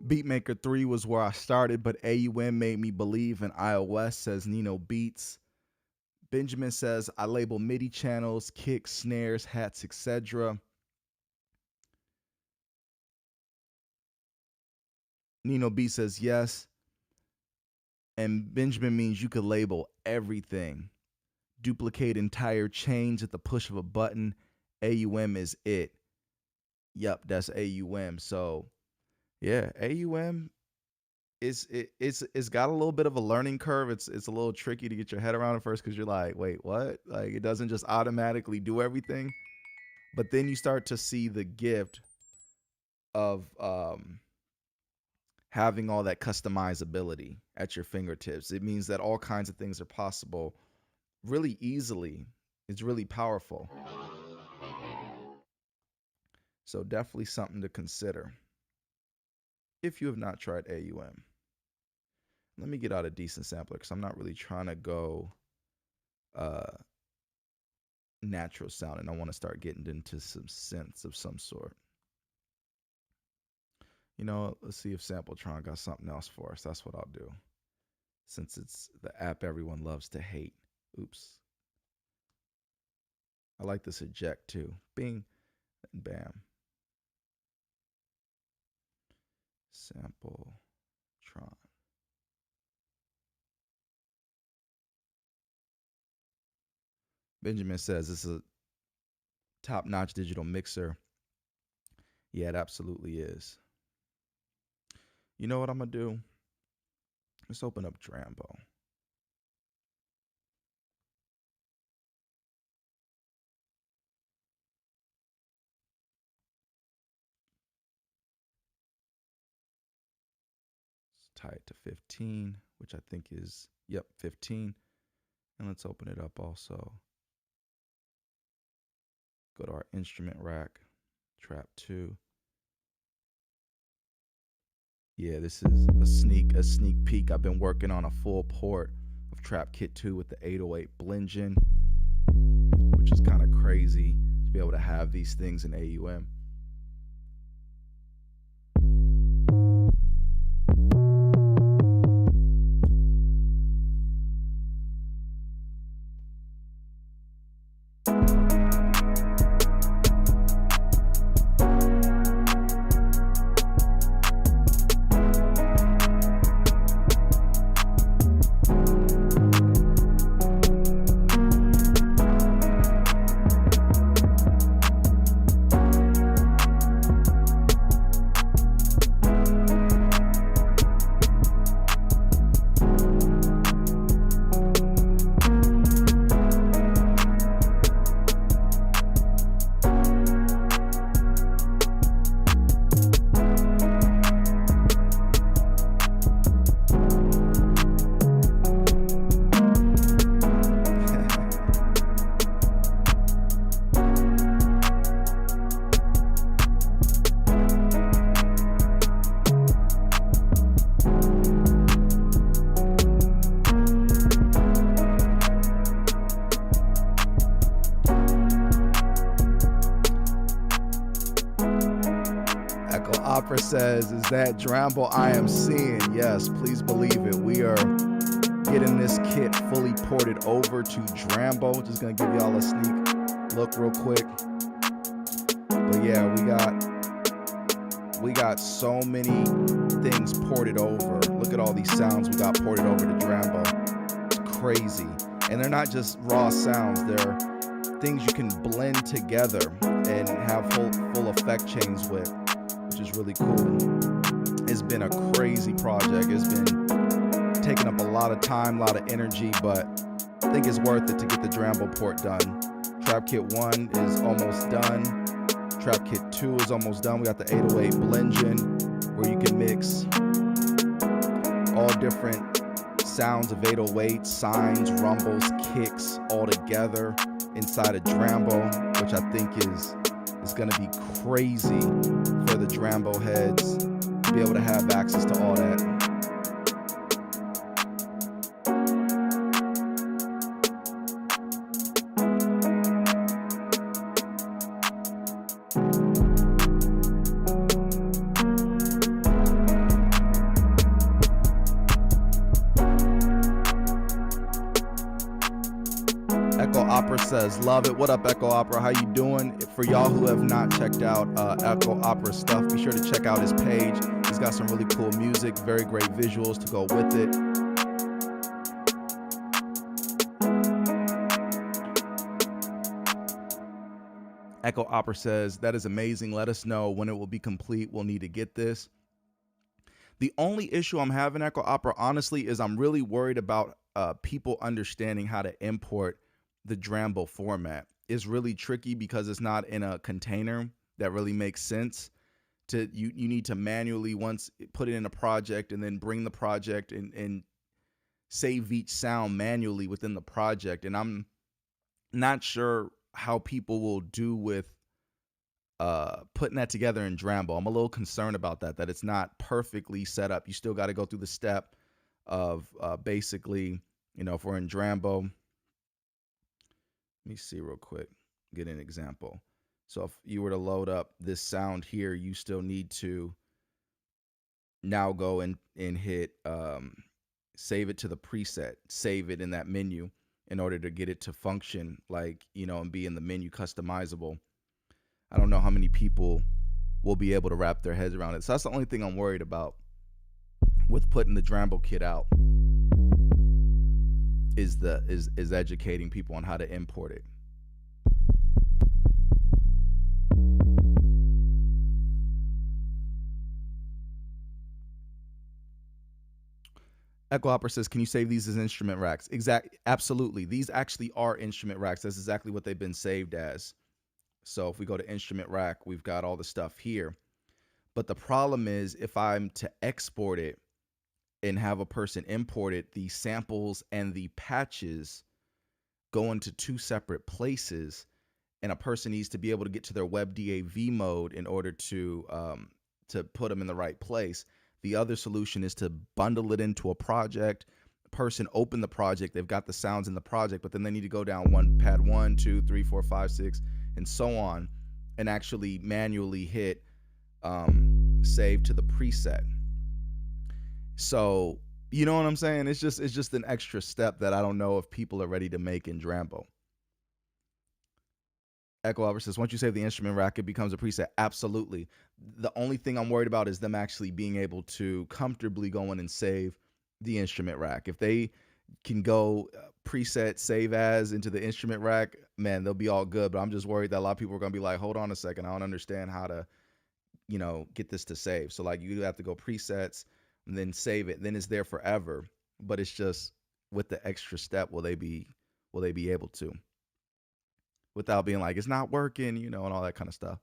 Beatmaker 3 was where I started, but AUM made me believe in iOS, says Nino Beats. Benjamin says, I label MIDI channels, kicks, snares, hats, etc. Nino B says yes. And Benjamin means you could label everything. Duplicate entire chains at the push of a button. AUM is it. Yep, that's AUM. So yeah, AUM it's got a little bit of a learning curve. It's a little tricky to get your head around at first because you're like, wait, what? Like, it doesn't just automatically do everything. But then you start to see the gift of having all that customizability at your fingertips. It means that all kinds of things are possible really easily. It's really powerful. So definitely something to consider if you have not tried AUM. Let me get out a decent sampler because I'm not really trying to go natural sound, and I want to start getting into some synths of some sort. You know, let's see if SampleTron got something else for us. That's what I'll do, since it's the app everyone loves to hate. Oops. I like this eject too. Bing and bam. SampleTron. Benjamin says this is a top-notch digital mixer. Yeah, it absolutely is. You know what I'm going to do? Let's open up Drambo. Let's tie it to 15, which I think is, yep, 15. And let's open it up also. Go to our instrument rack, trap 2. Yeah, this is a sneak peek. I've been working on a full port of Trap Kit 2 with the 808 Blingen, which is kind of crazy to be able to have these things in AUM. Opera says, is that Drambo I am seeing? Yes, please believe it. We are getting this kit fully ported over to Drambo. Just gonna give y'all a sneak look real quick. But yeah, we got so many things ported over. Look at all these sounds we got ported over to Drambo. It's crazy. And they're not just raw sounds, they're things you can blend together and have full effect chains with, which is really cool. It's been a crazy project. It's been taking up a lot of time, a lot of energy, but I think it's worth it to get the Drambo port done. Trap Kit 1 is almost done. Trap Kit 2 is almost done. We got the 808 Blendgen, where you can mix all different sounds of 808, sines, rumbles, kicks all together inside of Drambo, which I think is going to be crazy for the Drambo heads to be able to have access to all that. Opera says, love it. What up, Echo Opera? How you doing? For y'all who have not checked out Echo Opera stuff, be sure to check out his page. He's got some really cool music, very great visuals to go with it. Echo Opera says, that is amazing. Let us know when it will be complete. We'll need to get this. The only issue I'm having, Echo Opera, honestly, is I'm really worried about people understanding how to import the Drambo format. Is really tricky because it's not in a container that really makes sense. You need to manually once put it in a project and then bring the project and save each sound manually within the project. And I'm not sure how people will do with putting that together in Drambo. I'm a little concerned about that it's not perfectly set up. You still got to go through the step of basically, you know, if we're in Drambo, let me see real quick, get an example. So if you were to load up this sound here, you still need to now go and hit save it to the preset, save it in that menu in order to get it to function like, you know, and be in the menu customizable. I don't know how many people will be able to wrap their heads around it. So that's the only thing I'm worried about with putting the Drambo kit out. Is educating people on how to import it. Echo Opera says, can you save these as instrument racks? Absolutely. These actually are instrument racks. That's exactly what they've been saved as. So if we go to instrument rack, we've got all the stuff here. But the problem is if I'm to export it and have a person import it, the samples and the patches go into two separate places, and a person needs to be able to get to their web DAV mode in order to put them in the right place. The other solution is to bundle it into a project. Person open the project, they've got the sounds in the project, but then they need to go down pad 1, 2, 3, 4, 5, 6, and so on, and actually manually hit save to the preset. So, you know what I'm saying? It's just an extra step that I don't know if people are ready to make in Drambo. Echo Albert says, once you save the instrument rack, it becomes a preset. Absolutely. The only thing I'm worried about is them actually being able to comfortably go in and save the instrument rack. If they can go preset save as into the instrument rack, man, they'll be all good. But I'm just worried that a lot of people are going to be like, hold on a second, I don't understand how to, you know, get this to save. So like you have to go presets and then save it, then it's there forever. But it's just with the extra step, will they be able to, without being like, it's not working, you know, and all that kind of stuff.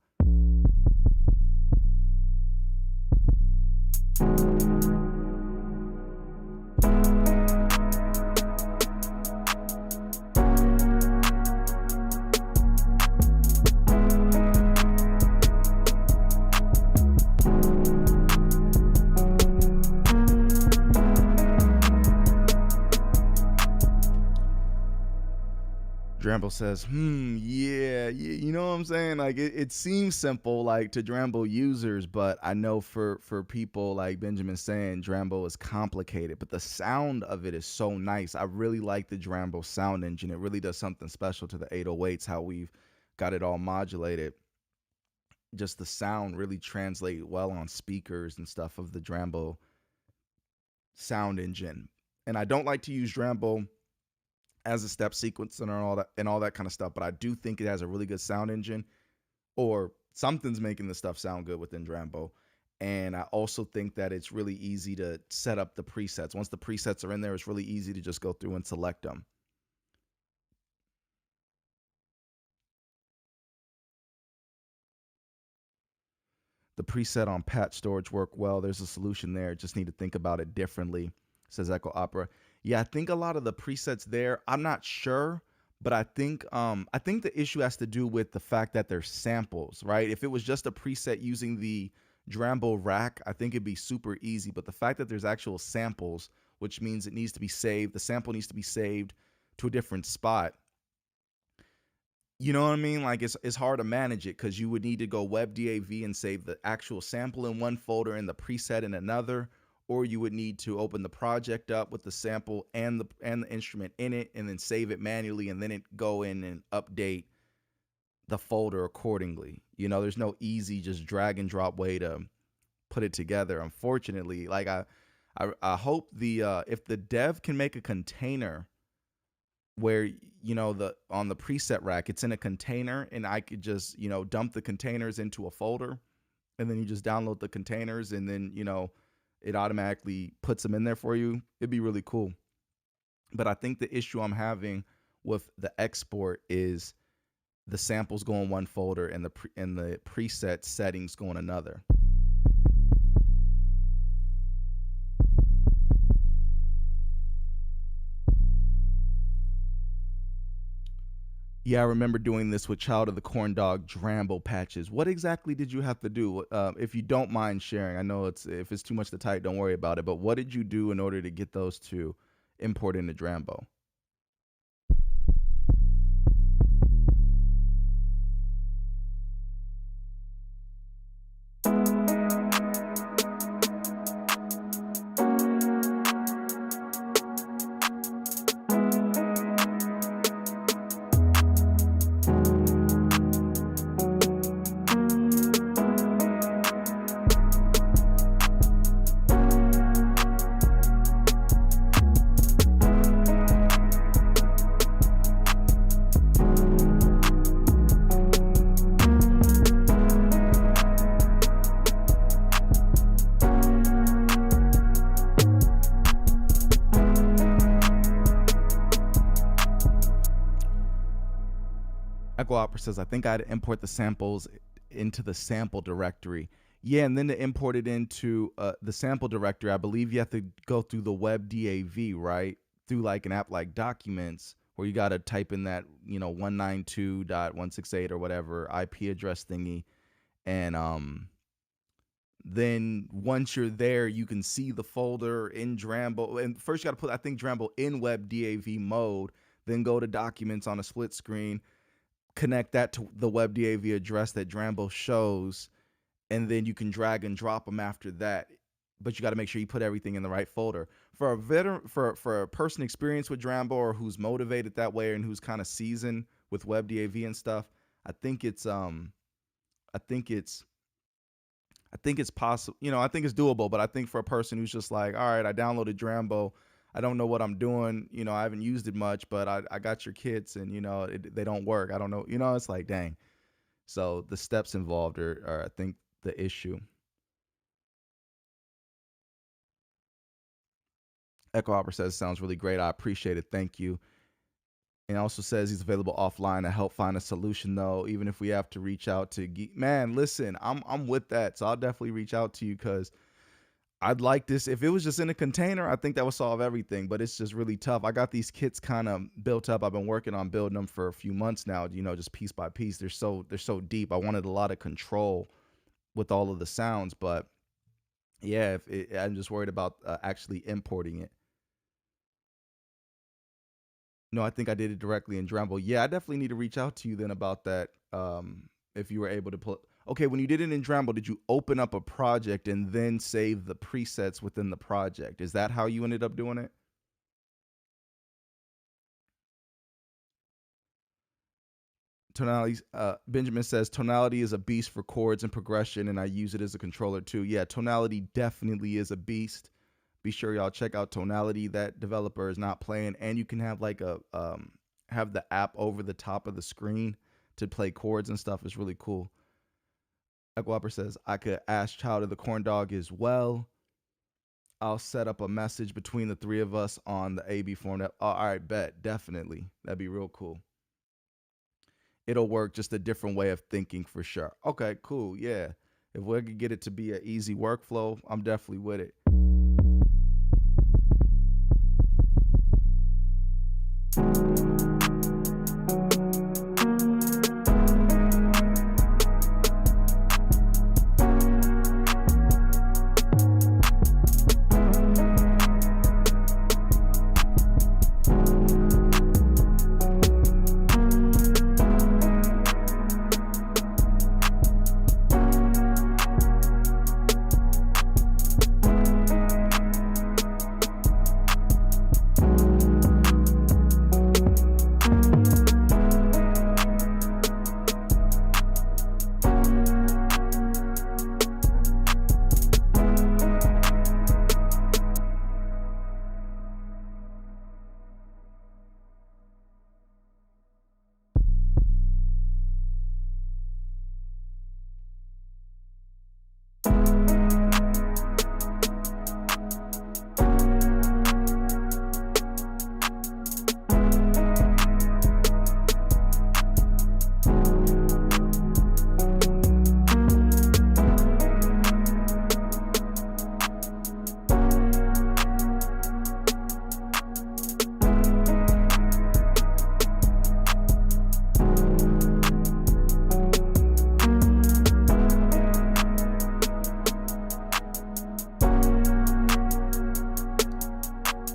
Drambo says, yeah, you know what I'm saying? Like it seems simple, like to Drambo users, but I know for people like Benjamin saying, Drambo is complicated, but the sound of it is so nice. I really like the Drambo sound engine. It really does something special to the 808s, how we've got it all modulated. Just the sound really translate well on speakers and stuff of the Drambo sound engine. And I don't like to use Drambo as a step sequence and all that kind of stuff, but I do think it has a really good sound engine, or something's making the stuff sound good within Drambo. And I also think that it's really easy to set up the presets. Once the presets are in there, it's really easy to just go through and select them. The preset on patch storage work well. There's a solution there. Just need to think about it differently, says Echo Opera. Yeah, I think a lot of the presets there, I'm not sure, but I think the issue has to do with the fact that they're samples, right? If it was just a preset using the Drambo rack, I think it'd be super easy. But the fact that there's actual samples, which means it needs to be saved, the sample needs to be saved to a different spot. You know what I mean? Like it's hard to manage it because you would need to go WebDAV and save the actual sample in one folder and the preset in another, or you would need to open the project up with the sample and the instrument in it, and then save it manually, and then it go in and update the folder accordingly. You know, there's no easy just drag and drop way to put it together. Unfortunately, like I hope the if the dev can make a container where, you know, the on the preset rack it's in a container, and I could just, you know, dump the containers into a folder, and then you just download the containers, and then, you know, it automatically puts them in there for you. It'd be really cool. But I think the issue I'm having with the export is the samples go in one folder and the preset settings go in another. Yeah, I remember doing this with Child of the Corn Dog Drambo patches. What exactly did you have to do? If you don't mind sharing, I know if it's too much to type, don't worry about it. But what did you do in order to get those to import into Drambo? Echo Opera says, I think I had to import the samples into the sample directory. Yeah, and then to import it into the sample directory, I believe you have to go through the WebDAV, right? Through like an app like Documents, where you got to type in that, you know, 192.168 or whatever IP address thingy. And then once you're there, you can see the folder in Drambo. And first you got to put, I think, Drambo in WebDAV mode, then go to Documents on a split screen, connect that to the WebDAV address that Drambo shows, and then you can drag and drop them after that. But you got to make sure you put everything in the right folder. For a veteran, for a person experienced with Drambo, or who's motivated that way and who's kind of seasoned with WebDAV and stuff, I think it's I think it's I think it's possible. You know, I think it's doable. But I think for a person who's just like, all right, I downloaded Drambo, I don't know what I'm doing. You know, I haven't used it much, but I got your kits, and, you know, they don't work. I don't know. You know, it's like, dang. So the steps involved are I think, the issue. Echo Opera says, sounds really great. I appreciate it. Thank you. And also says he's available offline to help find a solution, though, even if we have to reach out to man, listen, I'm with that. So I'll definitely reach out to you, because I'd like this. If it was just in a container, I think that would solve everything, but it's just really tough. I got these kits kind of built up. I've been working on building them for a few months now, you know, just piece by piece. They're so deep. I wanted a lot of control with all of the sounds, but yeah, I'm just worried about actually importing it. No, I think I did it directly in Drambo. Yeah, I definitely need to reach out to you then about that. If you were able to put, okay, when you did it in Drambo, did you open up a project and then save the presets within the project? Is that how you ended up doing it? Tonalities. Benjamin says tonality is a beast for chords and progression, and I use it as a controller too. Yeah, tonality definitely is a beast. Be sure y'all check out tonality. That developer is not playing, and you can have like a have the app over the top of the screen to play chords and stuff. It's really cool. Equapper says I could ask Child of the Corn Dog as well. I'll set up a message between the three of us on the AB form. That all right, bet definitely that'd be real cool. It'll work just a different way of thinking for sure. Okay, cool. Yeah. If we could get it to be an easy workflow, I'm definitely with it.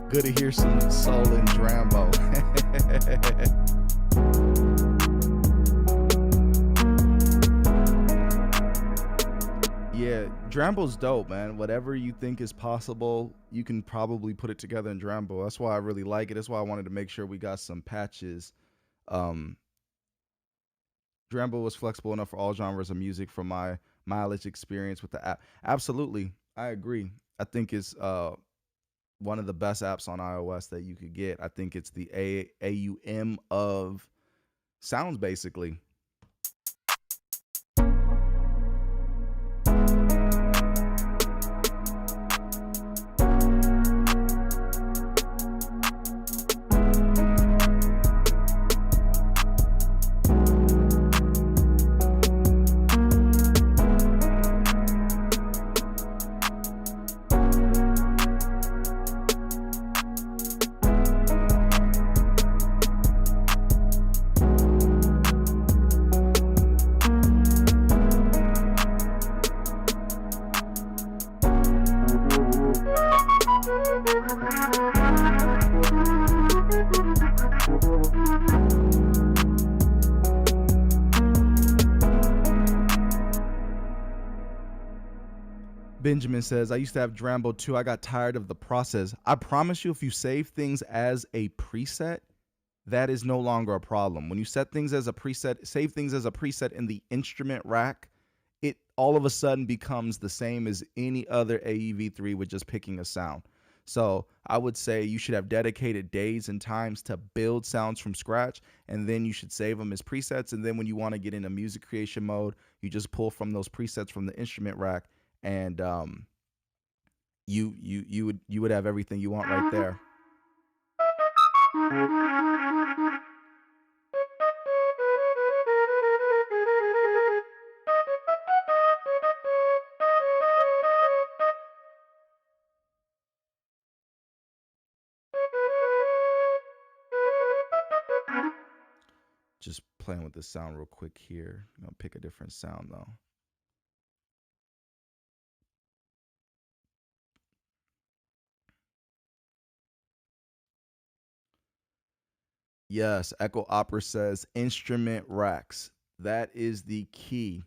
Good to hear some soul in Drambo. Yeah, Drambo's dope, man. Whatever you think is possible, you can probably put it together in Drambo. That's why I really like it. That's why I wanted to make sure we got some patches. Um, Drambo was flexible enough for all genres of music from my mileage experience with the app. Absolutely. I agree. I think it's one of the best apps on iOS that you could get. I think it's the AUM of sounds, basically. Benjamin says, I used to have Drambo too. I got tired of the process. I promise you, if you save things as a preset, that is no longer a problem. When you set things as a preset, save things as a preset in the instrument rack, it all of a sudden becomes the same as any other AEV3 with just picking a sound. So I would say you should have dedicated days and times to build sounds from scratch, and then you should save them as presets. And then when you want to get into music creation mode, you just pull from those presets from the instrument rack, and you would have everything you want right there. Just playing with this sound real quick here. I'm gonna pick a different sound though. Yes, Echo Opera says instrument racks. That is the key.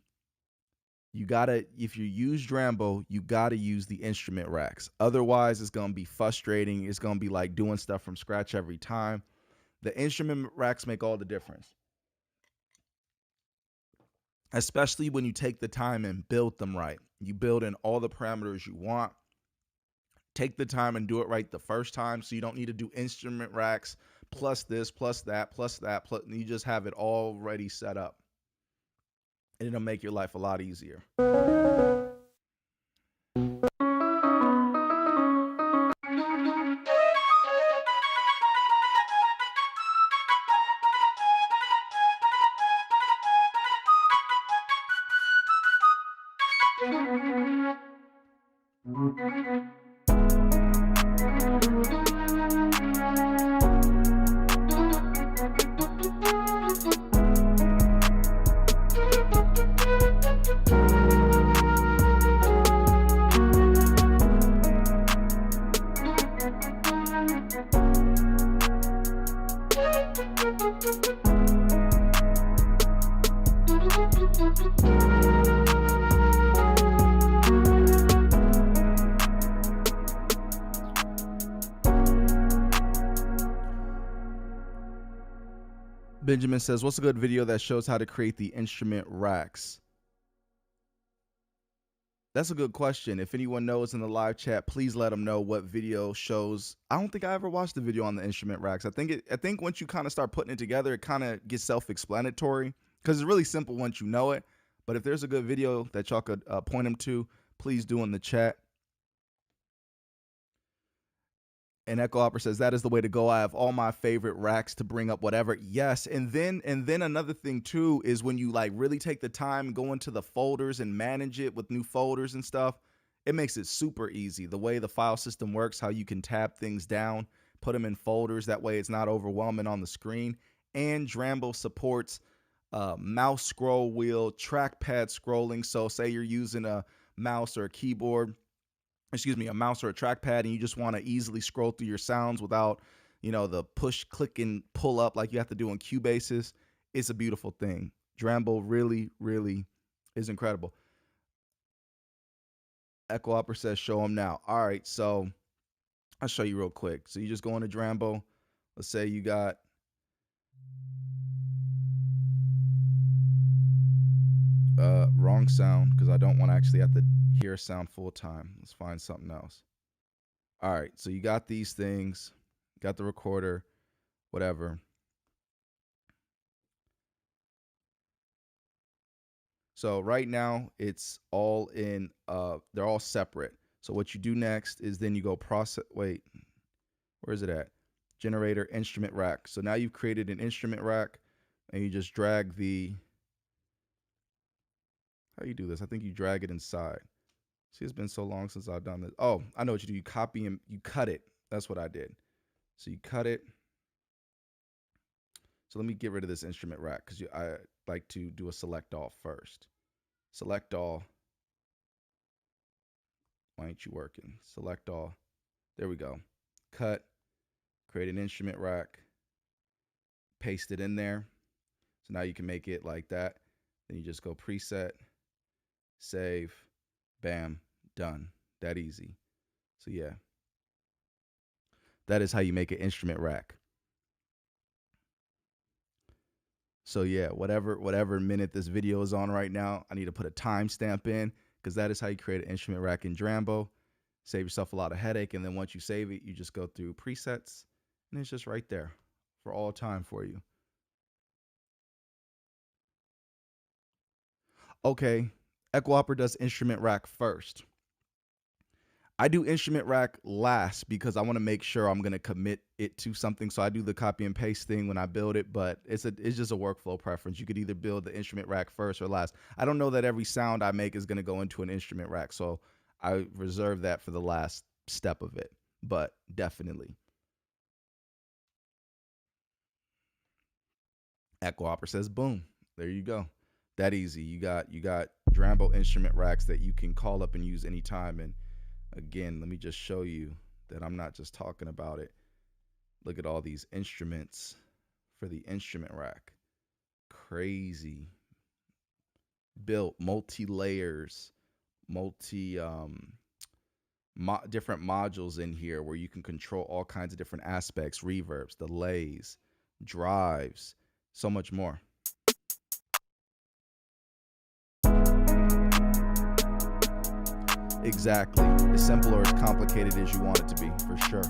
You gotta, if you use Drambo, you gotta use the instrument racks. Otherwise, it's gonna be frustrating. It's gonna be like doing stuff from scratch every time. The instrument racks make all the difference, especially when you take the time and build them right. You build in all the parameters you want. Take the time and do it right the first time, so you don't need to do instrument racks plus this, plus that, plus that, plus, you just have it already set up. And it'll make your life a lot easier. Benjamin says, what's a good video that shows how to create the instrument racks? That's a good question. If anyone knows in the live chat, please let them know what video shows. I don't think I ever watched the video on the instrument racks. I think once you kind of start putting it together, it kind of gets self-explanatory because it's really simple once you know it. But if there's a good video that y'all could point them to, please do in the chat. And Echo Opera says, that is the way to go. I have all my favorite racks to bring up whatever. Yes. And then another thing too is when you like really take the time and go into the folders and manage it with new folders and stuff, it makes it super easy. The way the file system works, how you can tab things down, put them in folders. That way it's not overwhelming on the screen. And Drambo supports mouse scroll wheel, trackpad scrolling. So say you're using a mouse or a keyboard, a mouse or a trackpad, and you just want to easily scroll through your sounds without, the push, click, and pull up like you have to do on Cubases. It's a beautiful thing. Drambo really, really is incredible. Echo Opera says, show them now. All right, so I'll show you real quick. So you just go into Drambo. Let's say you got wrong sound because I don't want to actually have to hear a sound full time. Let's find something else. All right, so you got these things, got the recorder, whatever. So right now it's all in, they're all separate. So what you do next is then you go process, wait, where is it at? Generator instrument rack. So now you've created an instrument rack and you just drag the, how do you do this? I think you drag it inside. See, it's been so long since I've done this. Oh, I know what you do. You copy and you cut it. That's what I did. So you cut it. So let me get rid of this instrument rack because I like to do a select all first. Select all. Why ain't you working? Select all. There we go. Cut. Create an instrument rack. Paste it in there. So now you can make it like that. Then you just go preset. Save. Bam. Done. That easy. So yeah. That is how you make an instrument rack. So yeah, whatever minute this video is on right now, I need to put a timestamp in because that is how you create an instrument rack in Drambo. Save yourself a lot of headache, and then once you save it, you just go through presets, and it's just right there for all time for you. Okay, Echo Opera does instrument rack first. I do instrument rack last because I want to make sure I'm going to commit it to something. So I do the copy and paste thing when I build it, but it's just a workflow preference. You could either build the instrument rack first or last. I don't know that every sound I make is going to go into an instrument rack, so I reserve that for the last step of it, but definitely. Echo Opera says, boom, there you go. That easy. You got Drambo instrument racks that you can call up and use anytime. And again, let me just show you that I'm not just talking about it. Look at all these instruments for the instrument rack. Crazy. Built multi layers, different modules in here where you can control all kinds of different aspects, reverbs, delays, drives, so much more. Exactly. As simple or as complicated as you want it to be, for sure.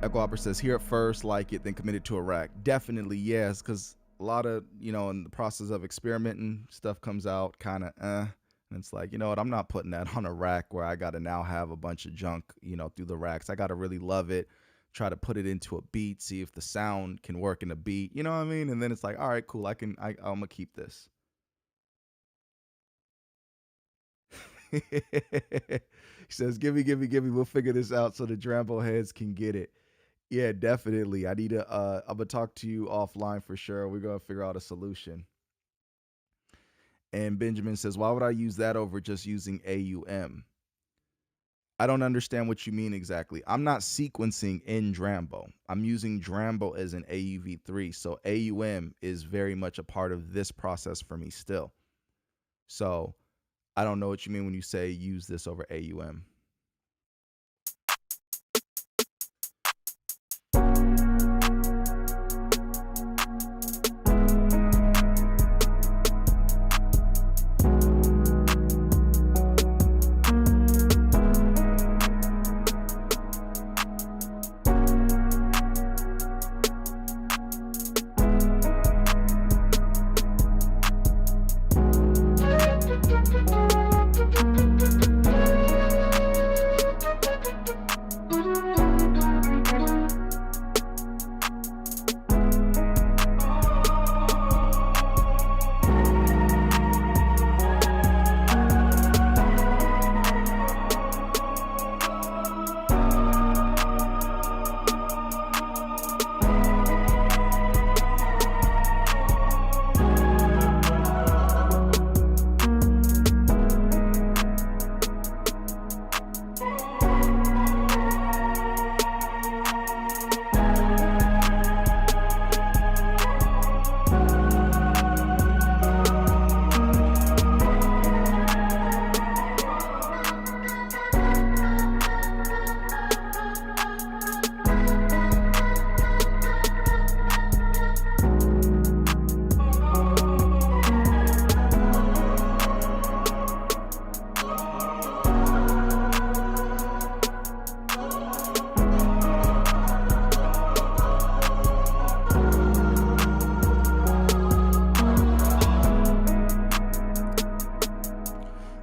Echo Opera says, here at first, like it, then committed to a rack. Definitely, yes, because a lot of, in the process of experimenting, stuff comes out kind of, and it's like, you know what, I'm not putting that on a rack where I got to now have a bunch of junk, through the racks. I got to really love it, try to put it into a beat, see if the sound can work in a beat, you know what I mean? And then it's like, all right, cool, I'm going to keep this. He says, give me, we'll figure this out so the Drambo heads can get it. Yeah, definitely. I need to, I'm gonna talk to you offline for sure. We're gonna figure out a solution. And Benjamin says, why would I use that over just using AUM? I don't understand what you mean exactly. I'm not sequencing in Drambo. I'm using Drambo as an AUV3. So AUM is very much a part of this process for me still. So I don't know what you mean when you say use this over AUM.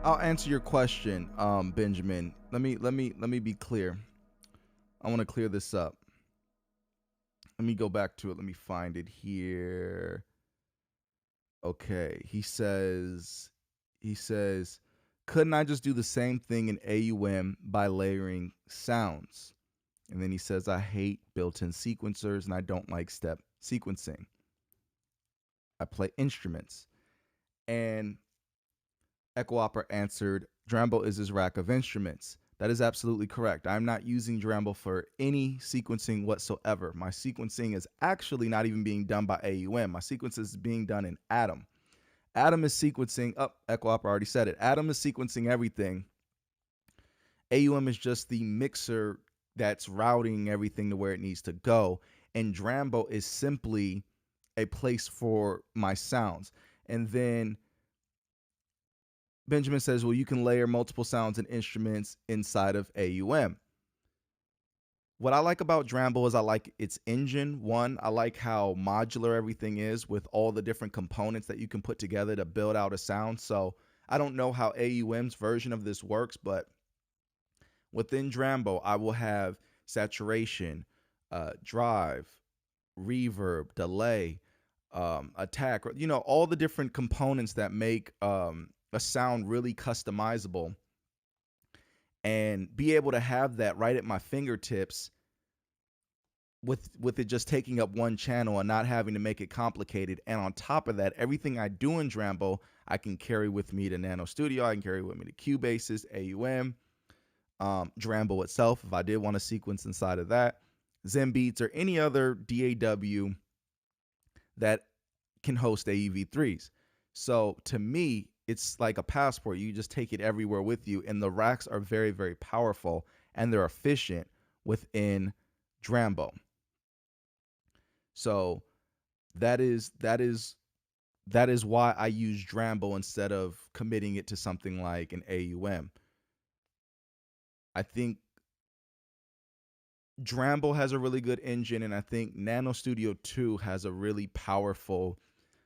I'll answer your question, Benjamin. Let me be clear. I want to clear this up. Let me go back to it. Let me find it here. Okay, he says, couldn't I just do the same thing in AUM by layering sounds? And then he says, I hate built-in sequencers and I don't like step sequencing. I play instruments. And Echo Opera answered, Drambo is his rack of instruments. That is absolutely correct. I'm not using Drambo for any sequencing whatsoever. My sequencing is actually not even being done by AUM. My sequence is being done in Atom. Atom is sequencing, Echo Opera already said it. Atom is sequencing everything. AUM is just the mixer that's routing everything to where it needs to go. And Drambo is simply a place for my sounds. And then Benjamin says, well, you can layer multiple sounds and instruments inside of AUM. What I like about Drambo is I like its engine. One, I like how modular everything is with all the different components that you can put together to build out a sound. So I don't know how AUM's version of this works, but within Drambo, I will have saturation, drive, reverb, delay, attack, all the different components that make a sound really customizable and be able to have that right at my fingertips with it just taking up one channel and not having to make it complicated. And on top of that, everything I do in Drambo, I can carry with me to Nano Studio. I can carry with me to Cubase's, AUM, Drambo itself, if I did want to sequence inside of that, Zen Beats, or any other DAW that can host AEV3s. So to me, it's like a passport. You just take it everywhere with you, and the racks are very, very powerful, and they're efficient within Drambo. So that is why I use Drambo instead of committing it to something like an AUM. I think Drambo has a really good engine, and I think Nano Studio 2 has a really powerful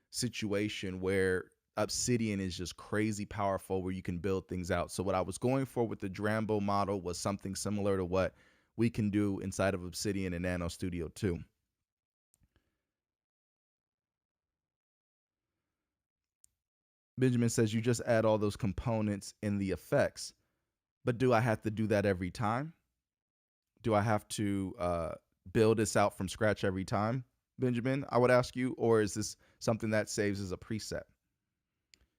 situation where Obsidian is just crazy powerful, where you can build things out. So what I was going for with the Drambo model was something similar to what we can do inside of Obsidian and Nano Studio 2. Benjamin says, you just add all those components in the effects, but do I have to do that every time? Do I have to build this out from scratch every time, Benjamin, I would ask you, or is this something that saves as a preset?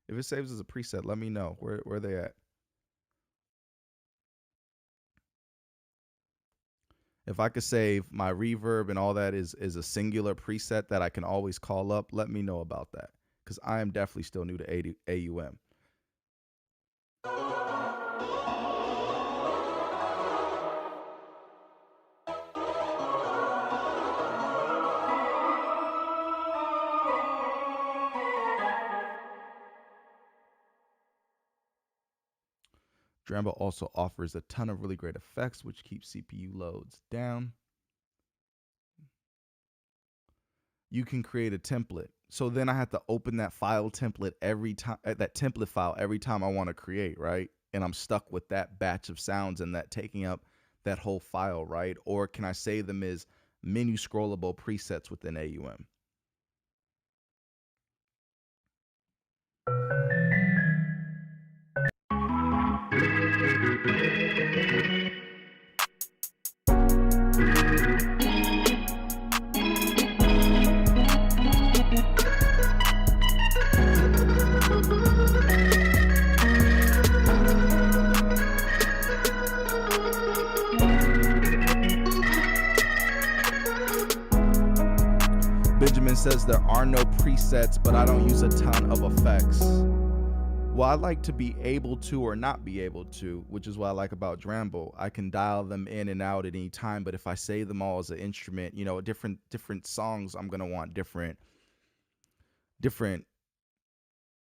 If it saves as a preset, let me know. Where are they at? If I could save my reverb and all that is a singular preset that I can always call up, let me know about that, because I am definitely still new to AUM. Drambo also offers a ton of really great effects, which keeps CPU loads down. You can create a template. So then I have to open that file template every time, that template file every time I want to create, right? And I'm stuck with that batch of sounds and that taking up that whole file, right? Or can I save them as menu scrollable presets within AUM? Benjamin says there are no presets, but I don't use a ton of effects. Well, I like to be able to or not be able to, which is what I like about Drambo. I can dial them in and out at any time, but if I save them all as an instrument, you know, different songs, I'm gonna want different,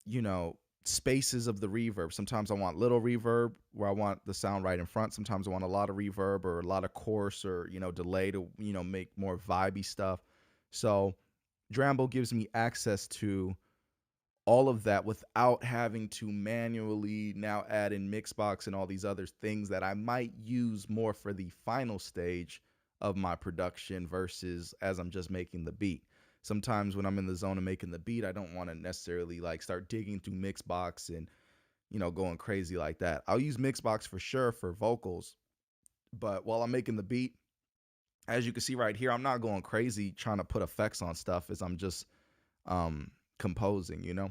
you know, spaces of the reverb. Sometimes I want little reverb where I want the sound right in front. Sometimes I want a lot of reverb or a lot of chorus or, you know, delay to, you know, make more vibey stuff. So Drambo gives me access to all of that without having to manually now add in MixBox and all these other things that I might use more for the final stage of my production versus as I'm just making the beat. Sometimes when I'm in the zone of making the beat, I don't want to necessarily like start digging through MixBox and, you know, going crazy like that. I'll use MixBox for sure for vocals, but while I'm making the beat, as you can see right here, I'm not going crazy trying to put effects on stuff as I'm just composing, you know.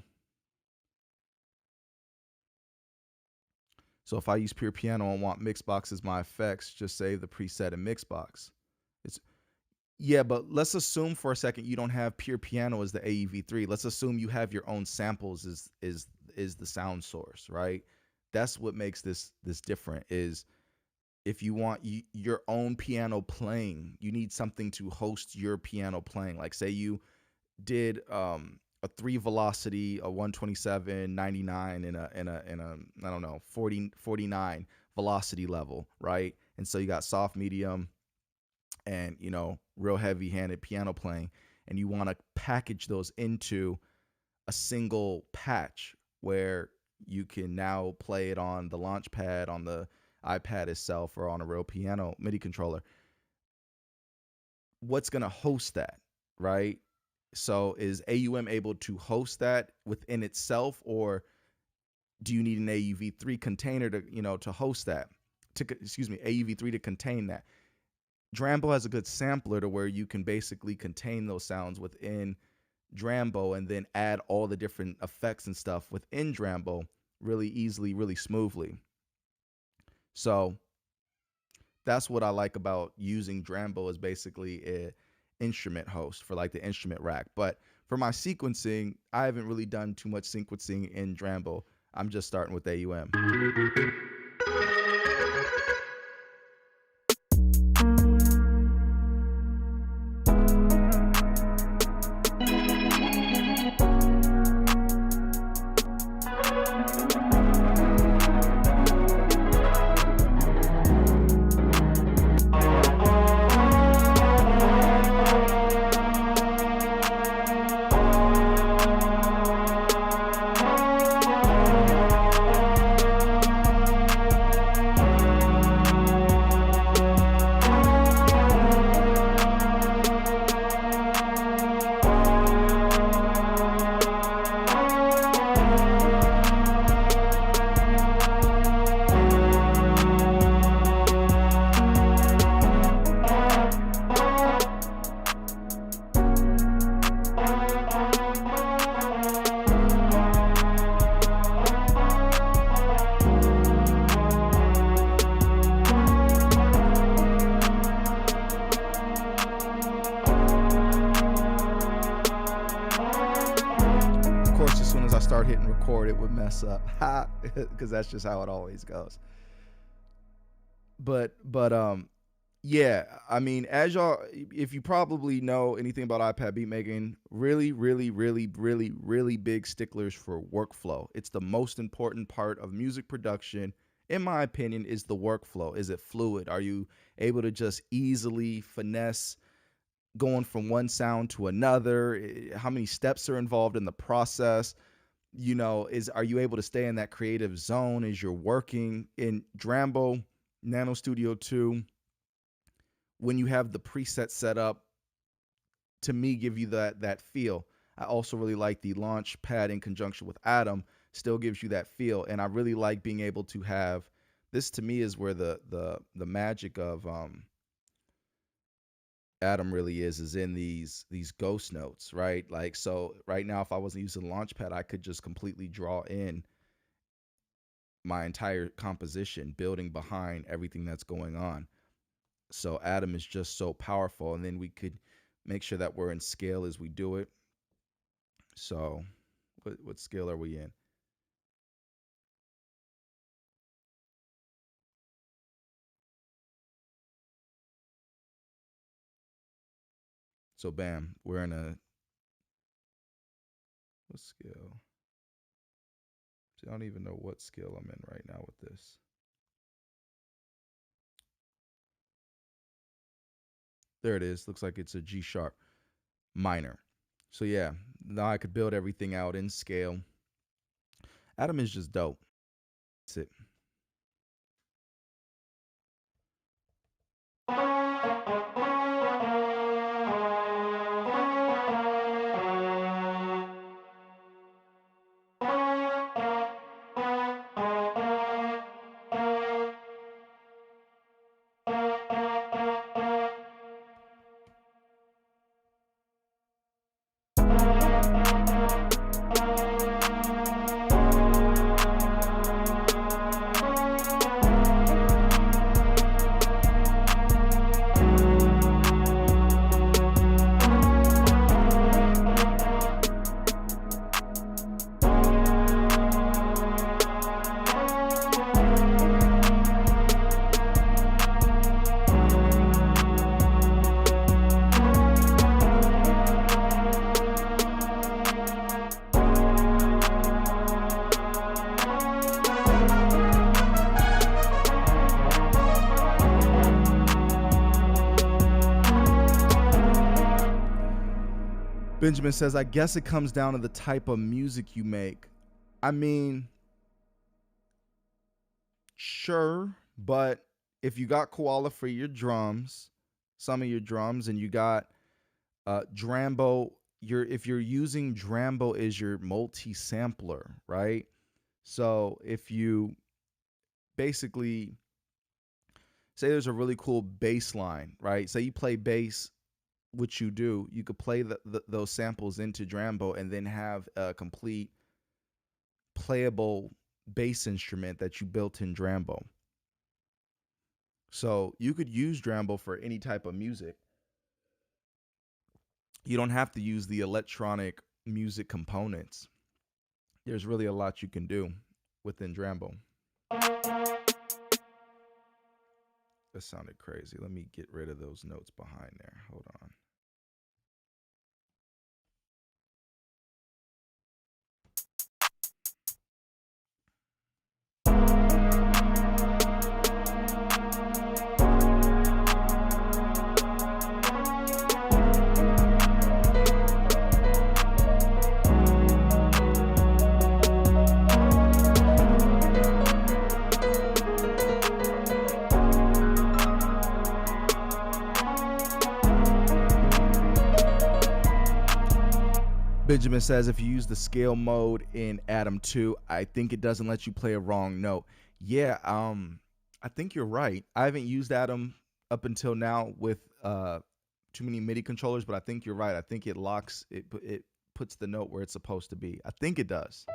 So if I use pure piano and want MixBox as my effects, just save the preset in MixBox. It's Yeah, but let's assume for a second you don't have pure piano as the AEV3. Let's assume you have your own samples is the sound source, right? That's what makes this different. Is if you want your own piano playing, you need something to host your piano playing. Like say you did a 3 velocity, a 127, 99, and a I don't know 49 velocity level, right? And so you got soft, medium, and you know real heavy-handed piano playing, and you want to package those into a single patch where you can now play it on the Launchpad, on the iPad itself, or on a real piano MIDI controller. What's going to host that, right? So is AUM able to host that within itself, or do you need an AUV3 container to, to host that? AUV3 to contain that. Drambo has a good sampler to where you can basically contain those sounds within Drambo and then add all the different effects and stuff within Drambo really easily, really smoothly. So that's what I like about using Drambo as basically an instrument host for like the instrument rack. But for my sequencing, I haven't really done too much sequencing in Drambo. I'm just starting with AUM. Start hitting record, it would mess up because that's just how it always goes. But yeah, I mean, as y'all, if you probably know anything about iPad beat making, really big sticklers for workflow. It's the most important part of music production, in my opinion, is the workflow. Is it fluid? Are you able to just easily finesse going from one sound to another? How many steps are involved in the process? Are you able to stay in that creative zone as you're working in Drambo, Nano Studio 2? When you have the preset set up, to me, give you that feel. I also really like the Launchpad in conjunction with Atom, still gives you that feel. And I really like being able to have this. To me, is where the magic of Atom really is in these ghost notes, right? Like, so right now, if I wasn't using Launchpad, I could just completely draw in my entire composition, building behind everything that's going on. So Atom is just so powerful, and then we could make sure that we're in scale as we do it. So what scale are we in? So bam, we're in a, what scale? See, I don't even know what scale I'm in right now with this. There it is. Looks like it's a G sharp minor. So yeah, now I could build everything out in scale. Atom is just dope. That's it. Benjamin says, I guess it comes down to the type of music you make. I mean, sure, but if you got Koala for your drums, some of your drums, and you got Drambo, if you're using Drambo as your multi-sampler, right? So if you basically say there's a really cool bass line, right? Say you play bass, which you do, you could play those samples into Drambo and then have a complete playable bass instrument that you built in Drambo. So you could use Drambo for any type of music. You don't have to use the electronic music components. There's really a lot you can do within Drambo. That sounded crazy. Let me get rid of those notes behind there. Hold on. Benjamin says if you use the scale mode in Atom 2, I think it doesn't let you play a wrong note. Yeah, I think you're right. I haven't used Atom up until now with too many MIDI controllers, but I think you're right. I think it locks it puts the note where it's supposed to be. I think it does.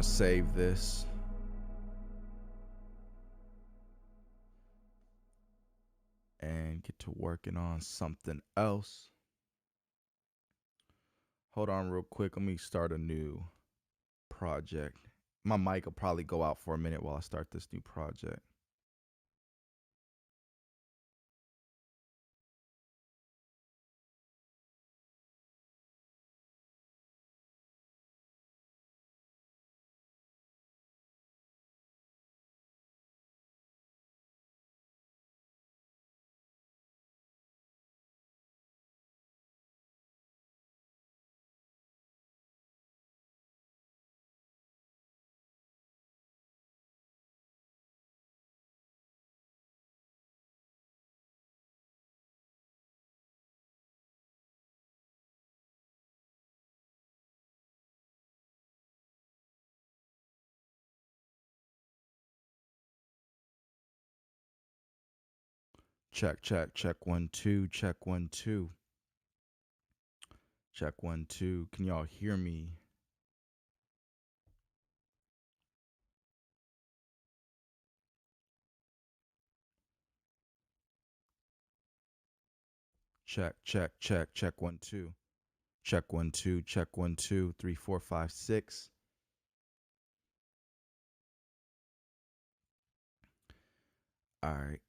Save this. And get to working on something else. Hold on real quick. Let me start a new project. My mic will probably go out for a minute while I start this new project. Check, check, check 1 2, check 1 2. Check 1 2. Can y'all hear me? Check, check, check, check 1 2. Check 1 2, check 1 2, 3 4 5 6. All right.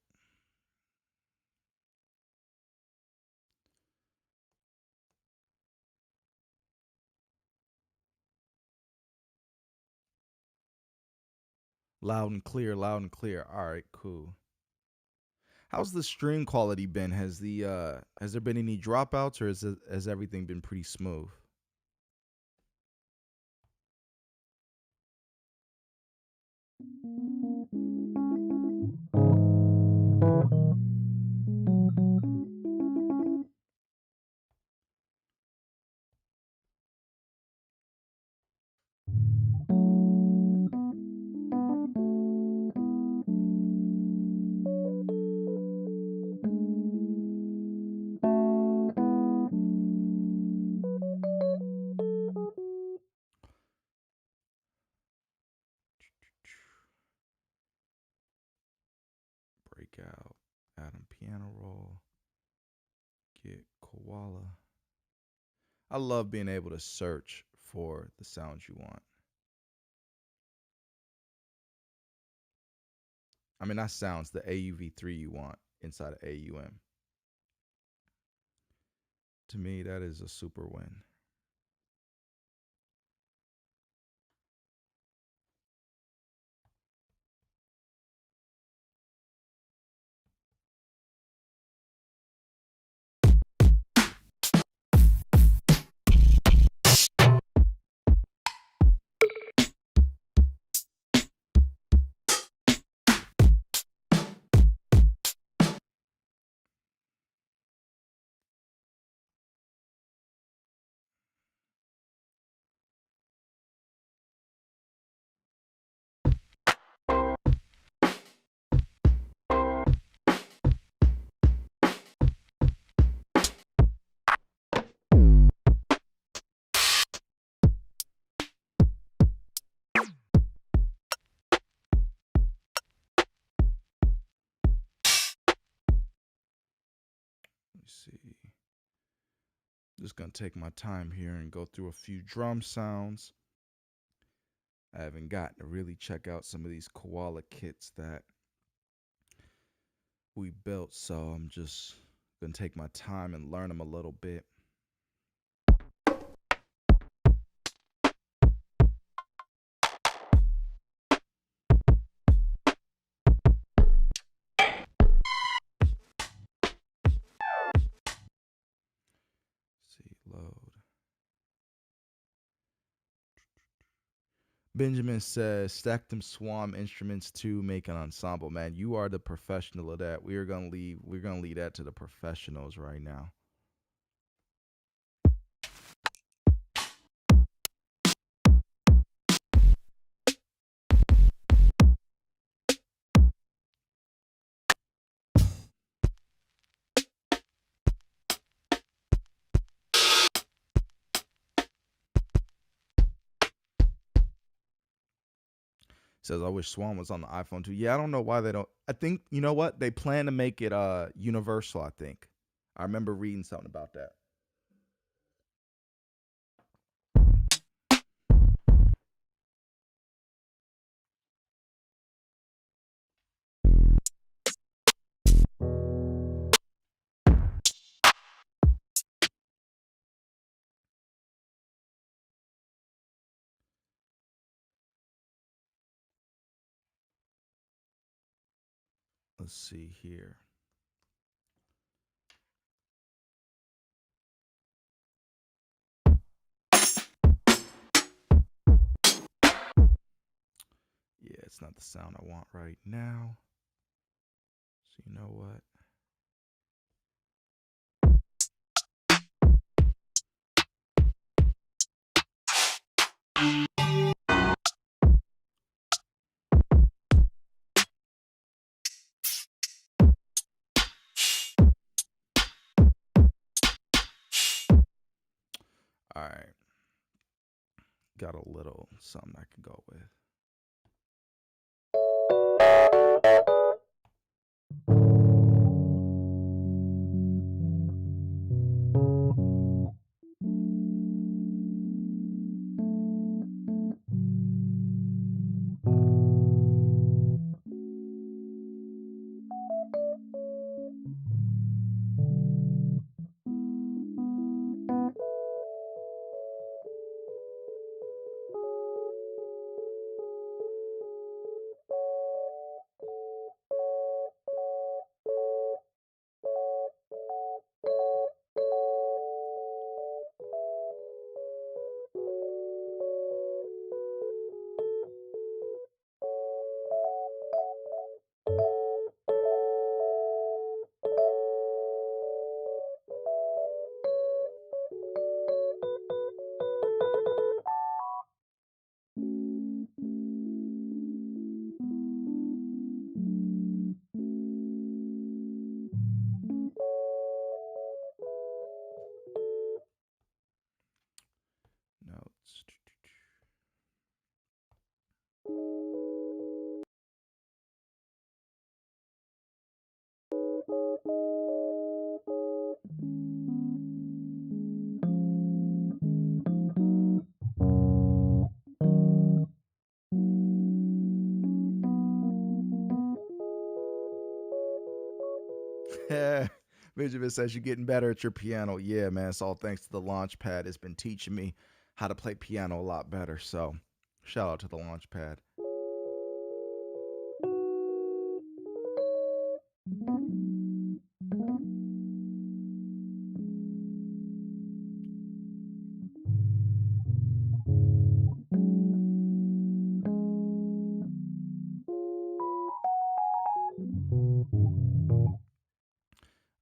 Loud and clear, loud and clear. All right, cool. How's the stream quality been? Has there been any dropouts, or has everything been pretty smooth? Breakout, Atom piano roll, get Koala. I love being able to search for the sounds you want. I mean, that sounds the AUV3 you want inside of AUM. To me, that is a super win. see. Just gonna take my time here and go through a few drum sounds. I haven't gotten to really check out some of these Koala kits that we built, so I'm just gonna take my time and learn them a little bit. See, load. Benjamin says, stack them Swam instruments to make an ensemble. Man, you are the professional of that. We're gonna leave that to the professionals right now. Says, I wish Swan was on the iPhone too. Yeah, I don't know why they don't. I think, you know what? They plan to make it universal, I think. I remember reading something about that. Let's see here. Yeah, it's not the sound I want right now. So you know what? All right. Got a little something I can go with. Notes. Benjamin says you're getting better at your piano. Yeah, man, it's all thanks to the Launchpad. It's been teaching me how to play piano a lot better. So shout out to the Launchpad.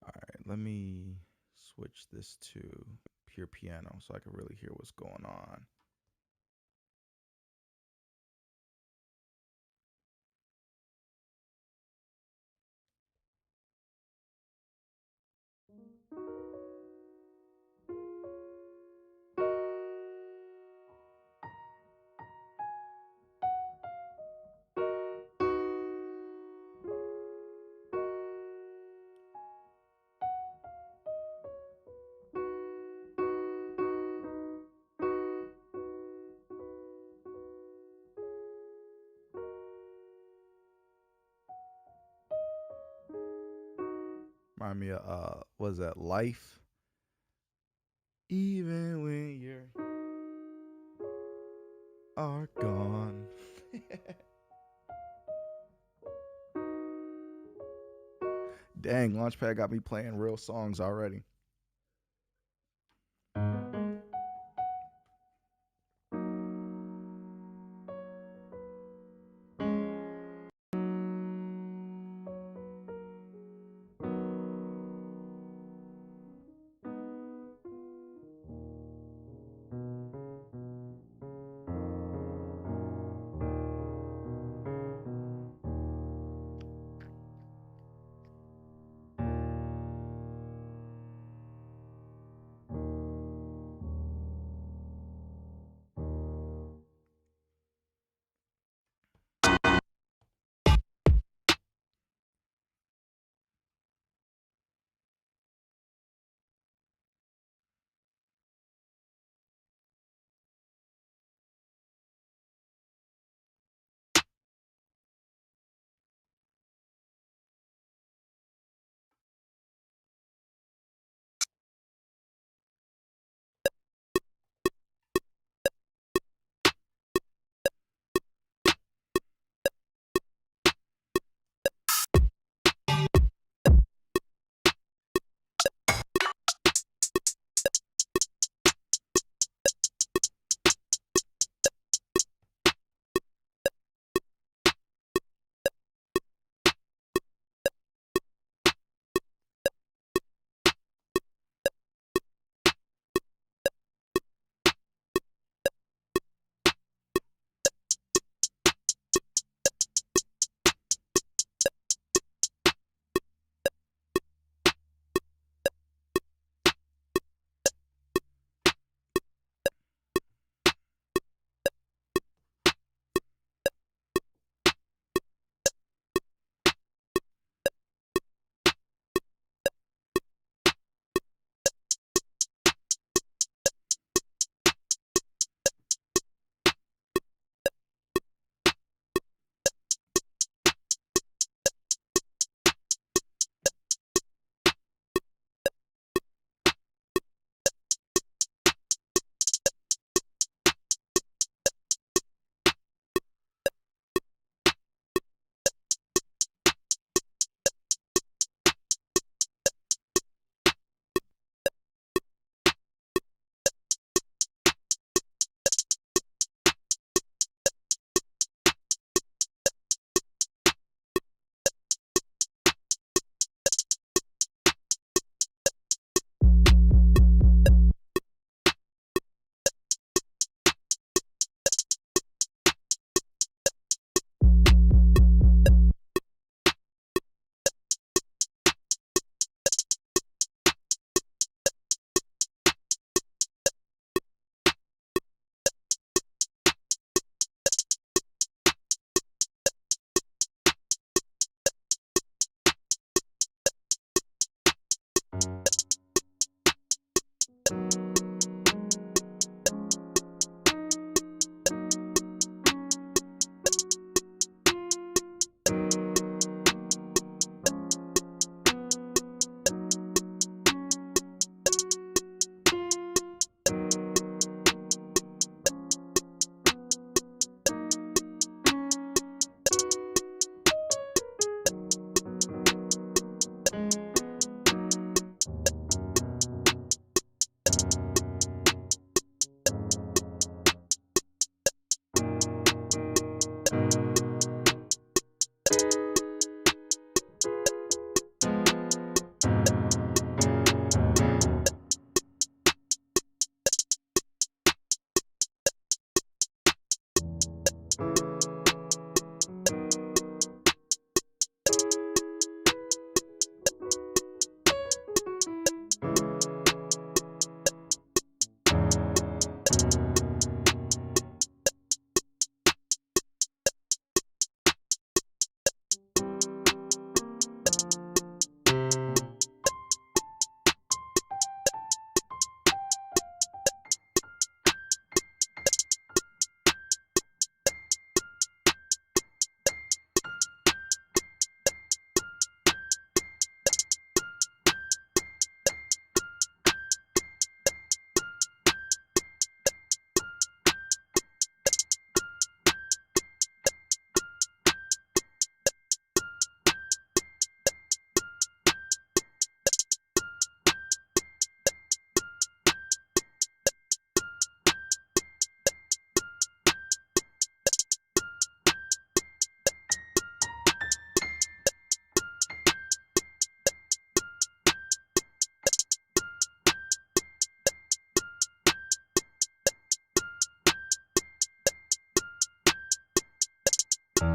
All right, let me switch this to pure piano so I can really hear what's going on. Remind me of what is that? Life. Even when you are gone. Dang, Launchpad got me playing real songs already. Do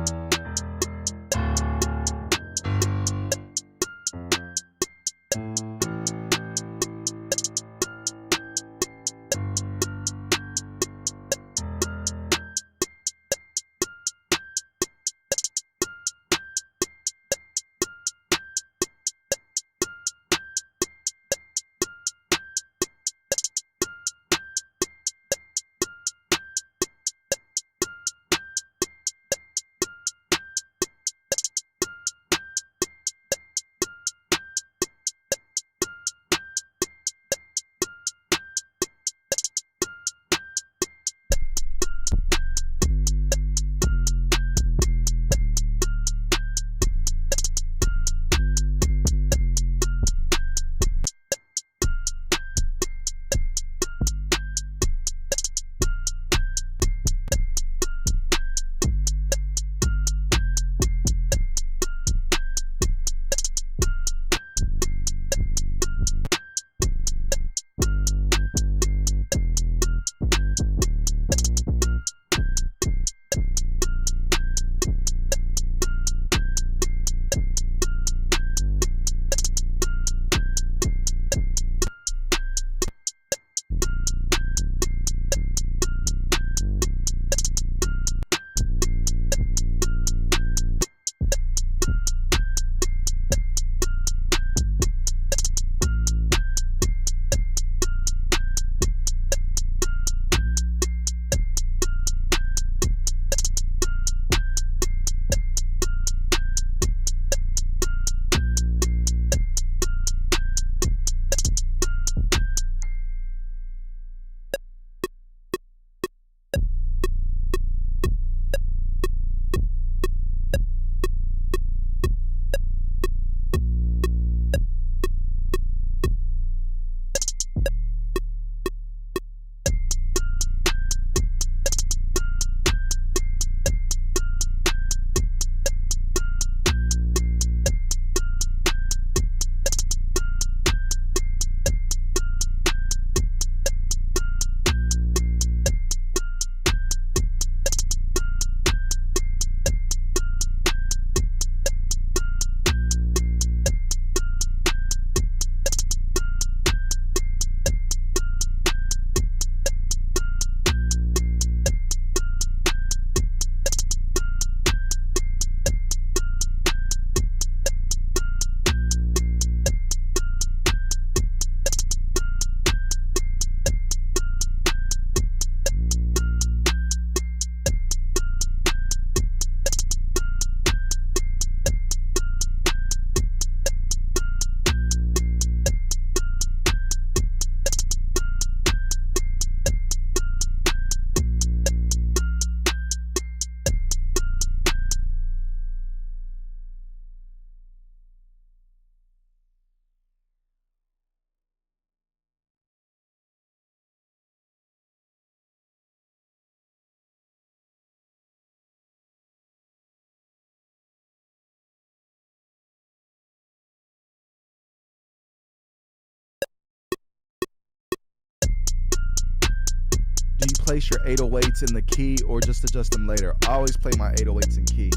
you place your 808s in the key or just adjust them later? I always play my 808s in key.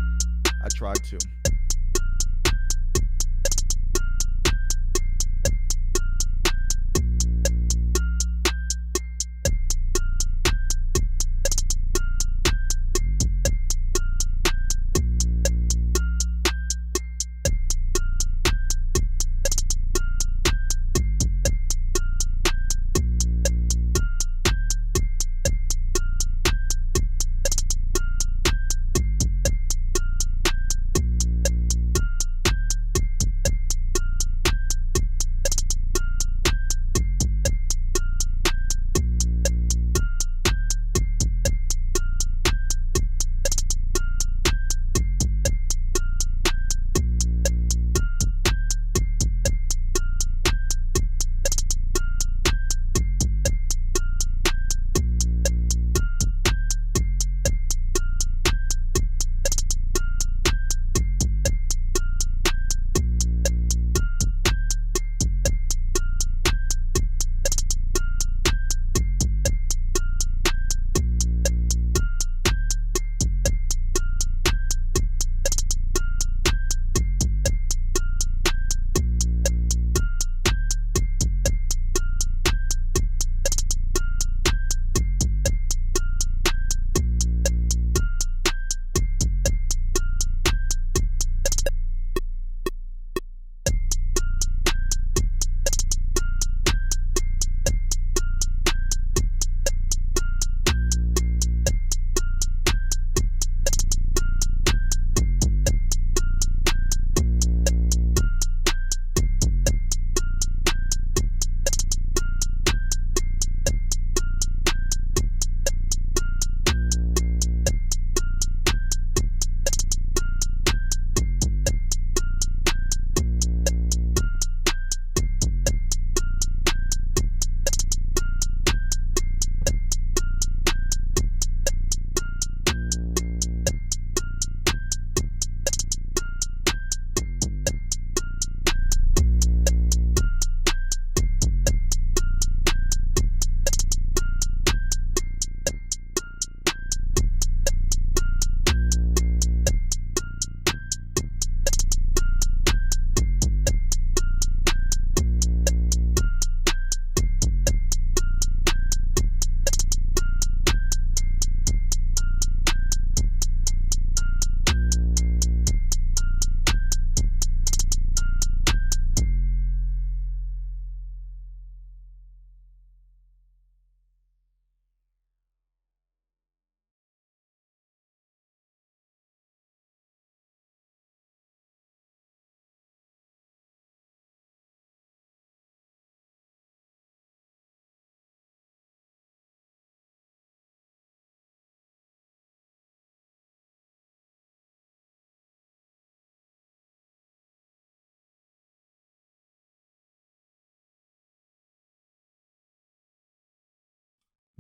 I try to.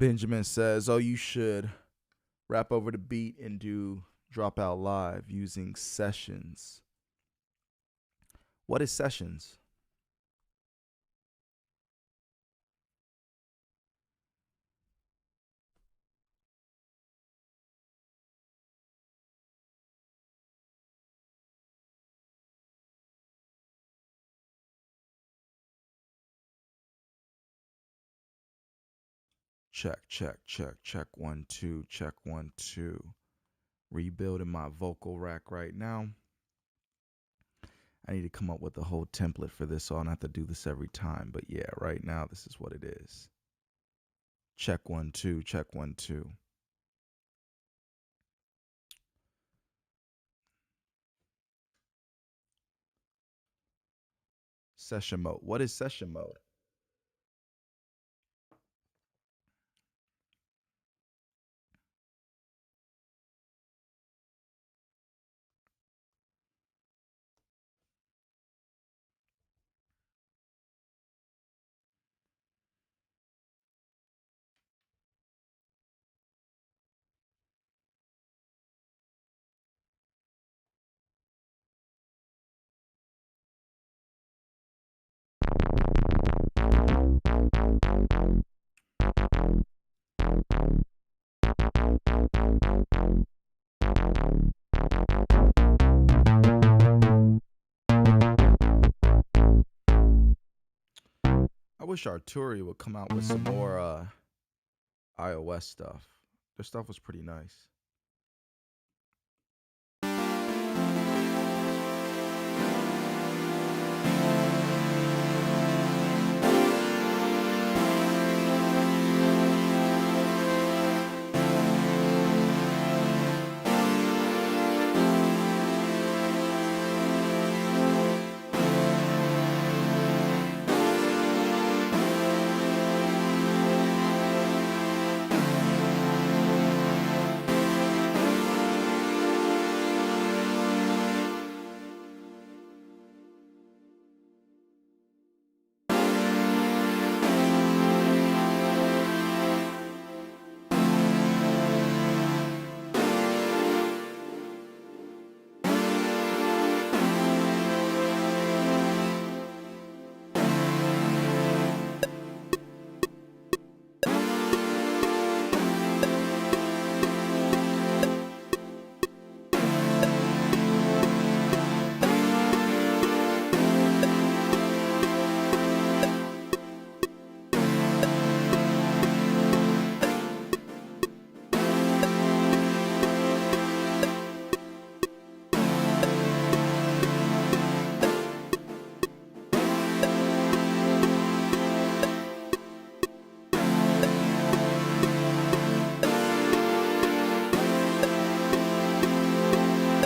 Benjamin says, oh, you should rap over the beat and do Dropout Live using sessions. What is sessions? Check, check, check, check, 1, 2, check, 1, 2. Rebuilding my vocal rack right now. I need to come up with a whole template for this, so I don't have to do this every time. But yeah, right now, this is what it is. Check, 1, 2, check, 1, 2. Session mode. What is session mode? I wish Arturi would come out with some more iOS stuff. Their stuff was pretty nice.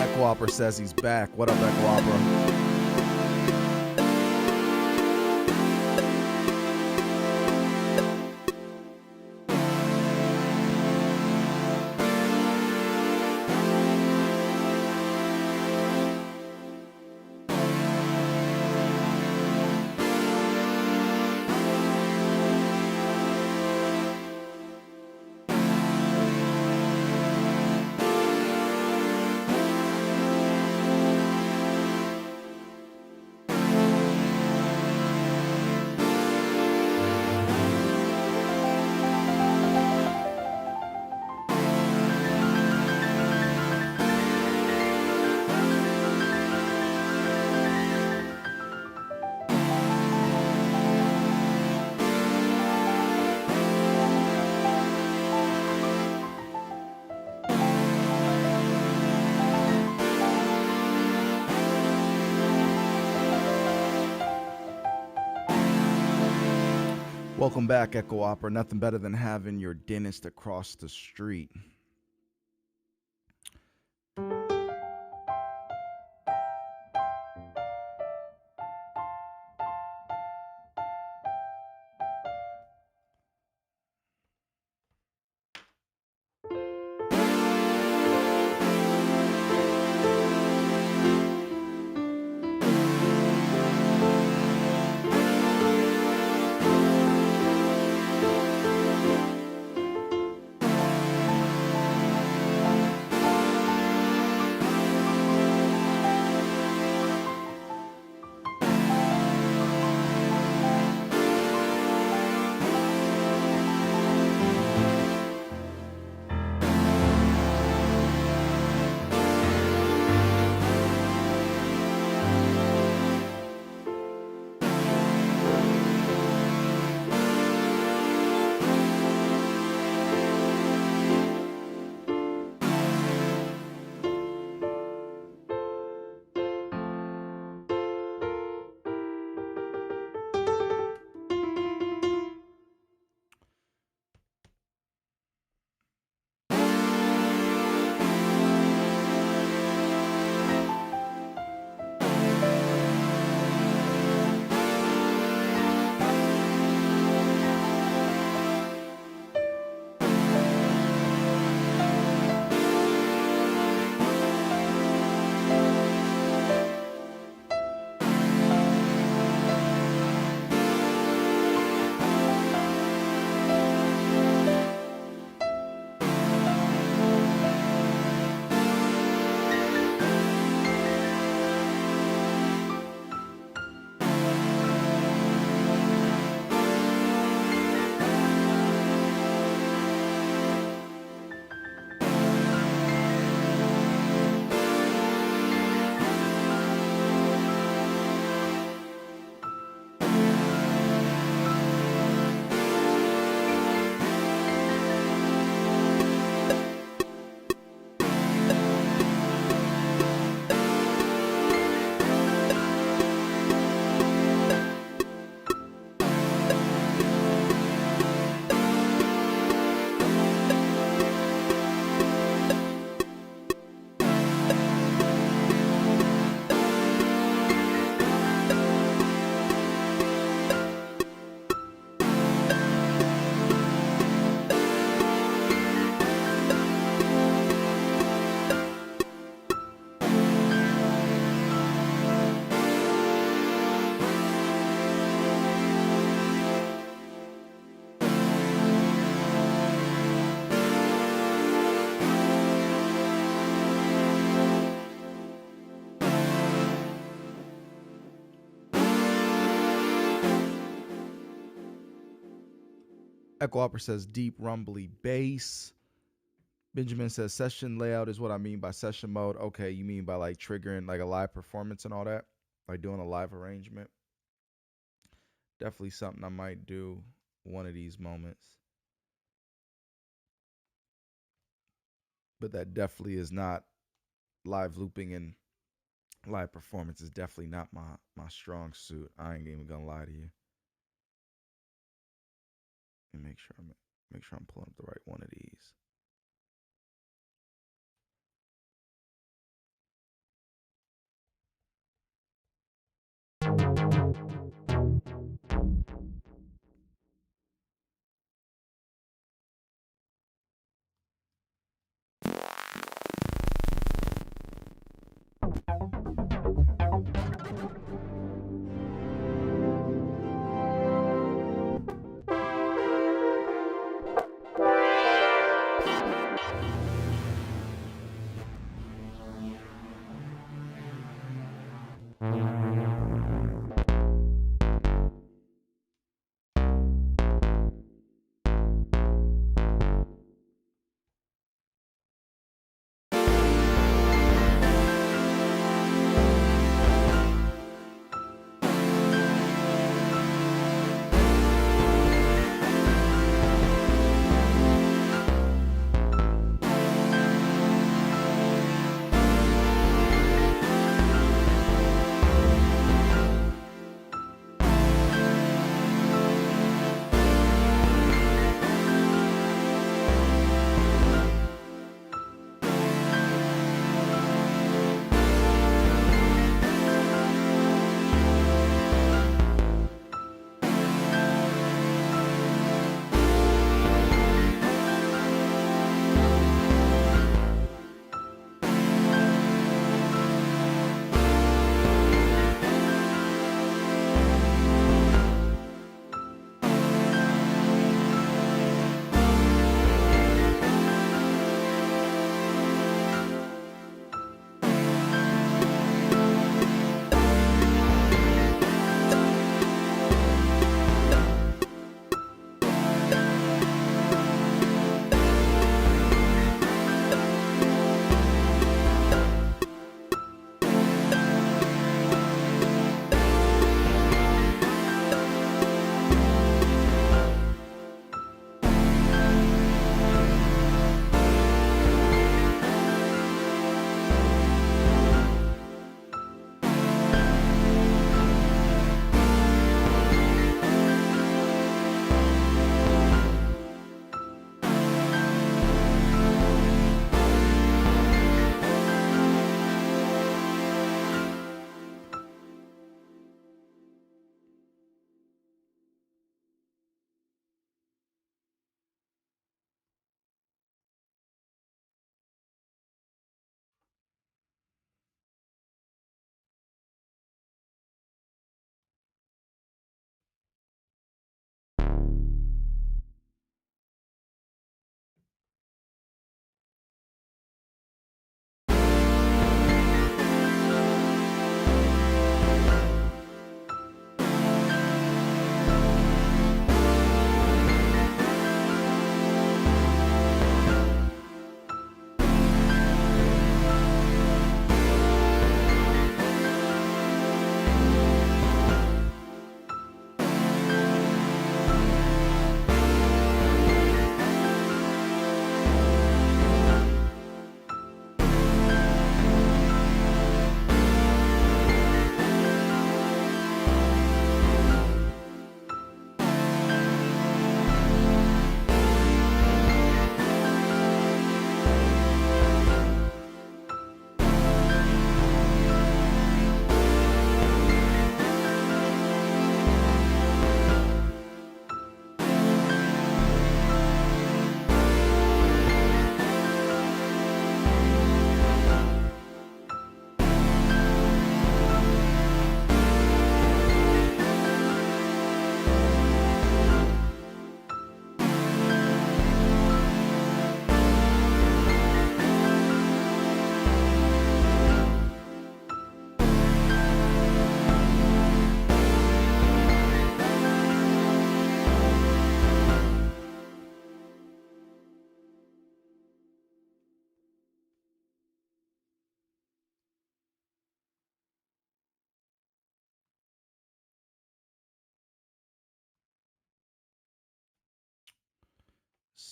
Echo Opera says he's back. What up, Echo Opera? Welcome back, Echo Opera. Nothing better than having your dentist across the street. Echo Opera says deep rumbly bass. Benjamin says session layout is what I mean by session mode. Okay, you mean by like triggering like a live performance and all that? Like doing a live arrangement? Definitely something I might do one of these moments. But that definitely is not live looping, and live performance is definitely not my strong suit. I ain't even gonna lie to you. Let me make sure I'm pulling up the right one of these.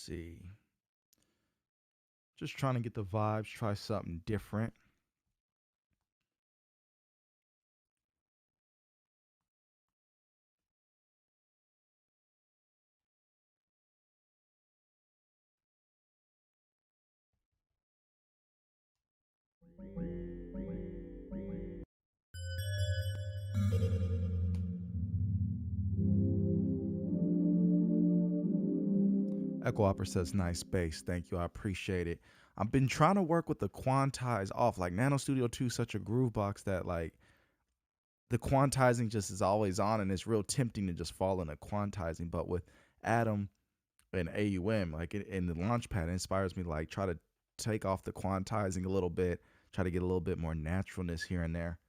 see. Just trying to get the vibes, try something different. Echo Opera says, nice bass. Thank you. I appreciate it. I've been trying to work with the quantize off. Like Nano Studio 2 is such a groove box that like the quantizing just is always on, and it's real tempting to just fall into quantizing. But with Atom and AUM, like in the Launchpad, it inspires me to like try to take off the quantizing a little bit, try to get a little bit more naturalness here and there.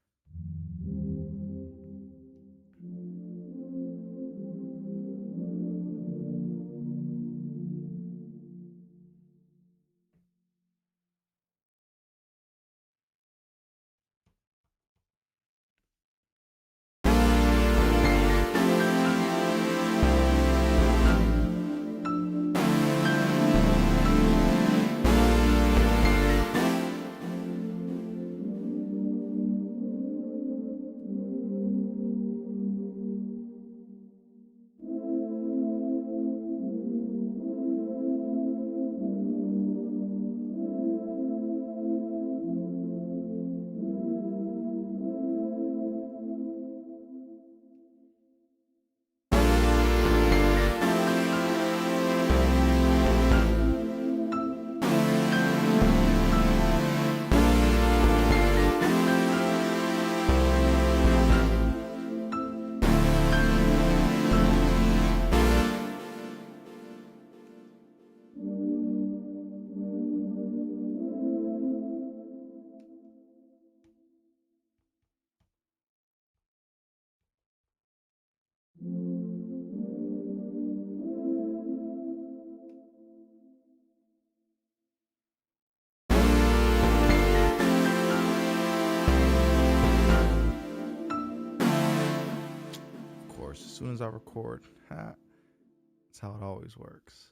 As soon as I record, that's how it always works.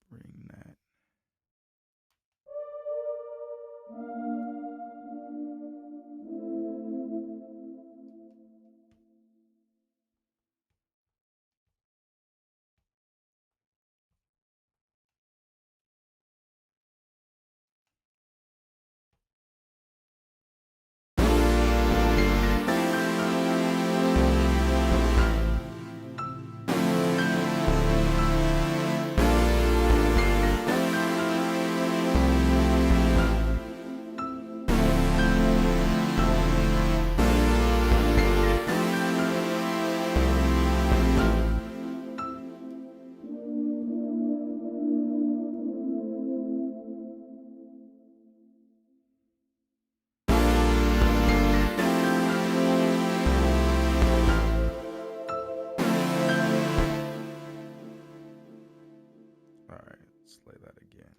Bring that. All right, let's play that again.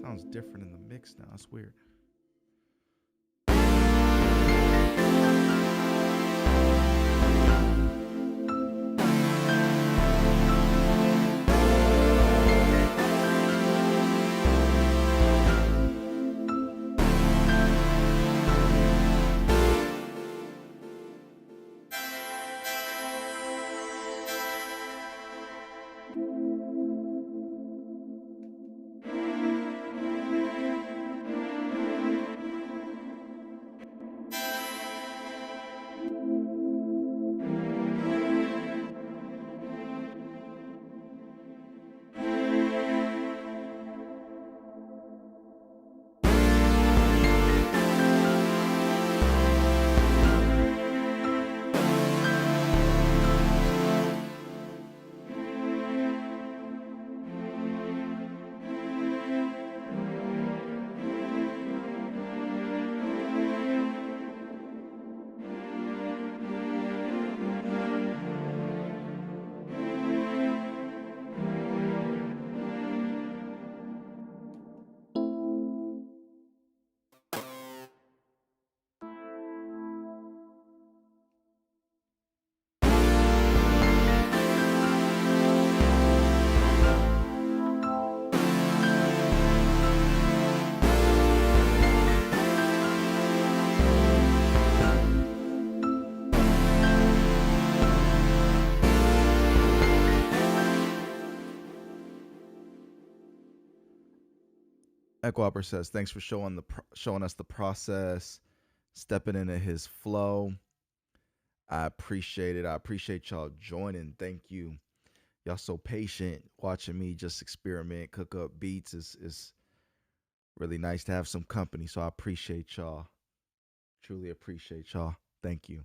Sounds different in the mix now. It's weird. Equopper says, thanks for showing us the process, stepping into his flow. I appreciate it. I appreciate y'all joining. Thank you. Y'all so patient watching me just experiment, cook up beats. Is really nice to have some company. So I appreciate y'all. Truly appreciate y'all. Thank you.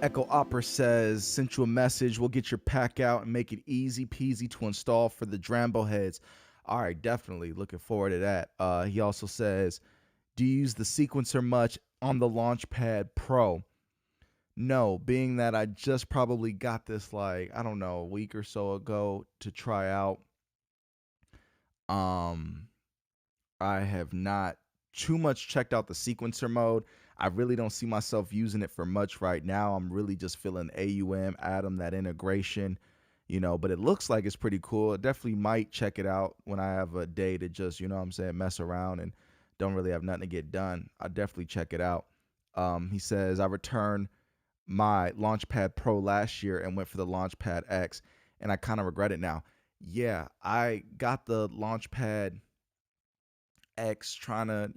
Echo Opera says, sent you a message. We'll get your pack out and make it easy peasy to install for the Drambo heads. All right, definitely looking forward to that. He also says, do you use the sequencer much on the Launchpad Pro? No, being that I just probably got this like, I don't know, a week or so ago to try out. I have not too much checked out the sequencer mode. I really don't see myself using it for much right now. I'm really just feeling AUM, Atom, that integration, but it looks like it's pretty cool. I definitely might check it out when I have a day to just, mess around and don't really have nothing to get done. I'll definitely check it out. He says, I returned my Launchpad Pro last year and went for the Launchpad X, and I kind of regret it now. Yeah, I got the Launchpad X trying to,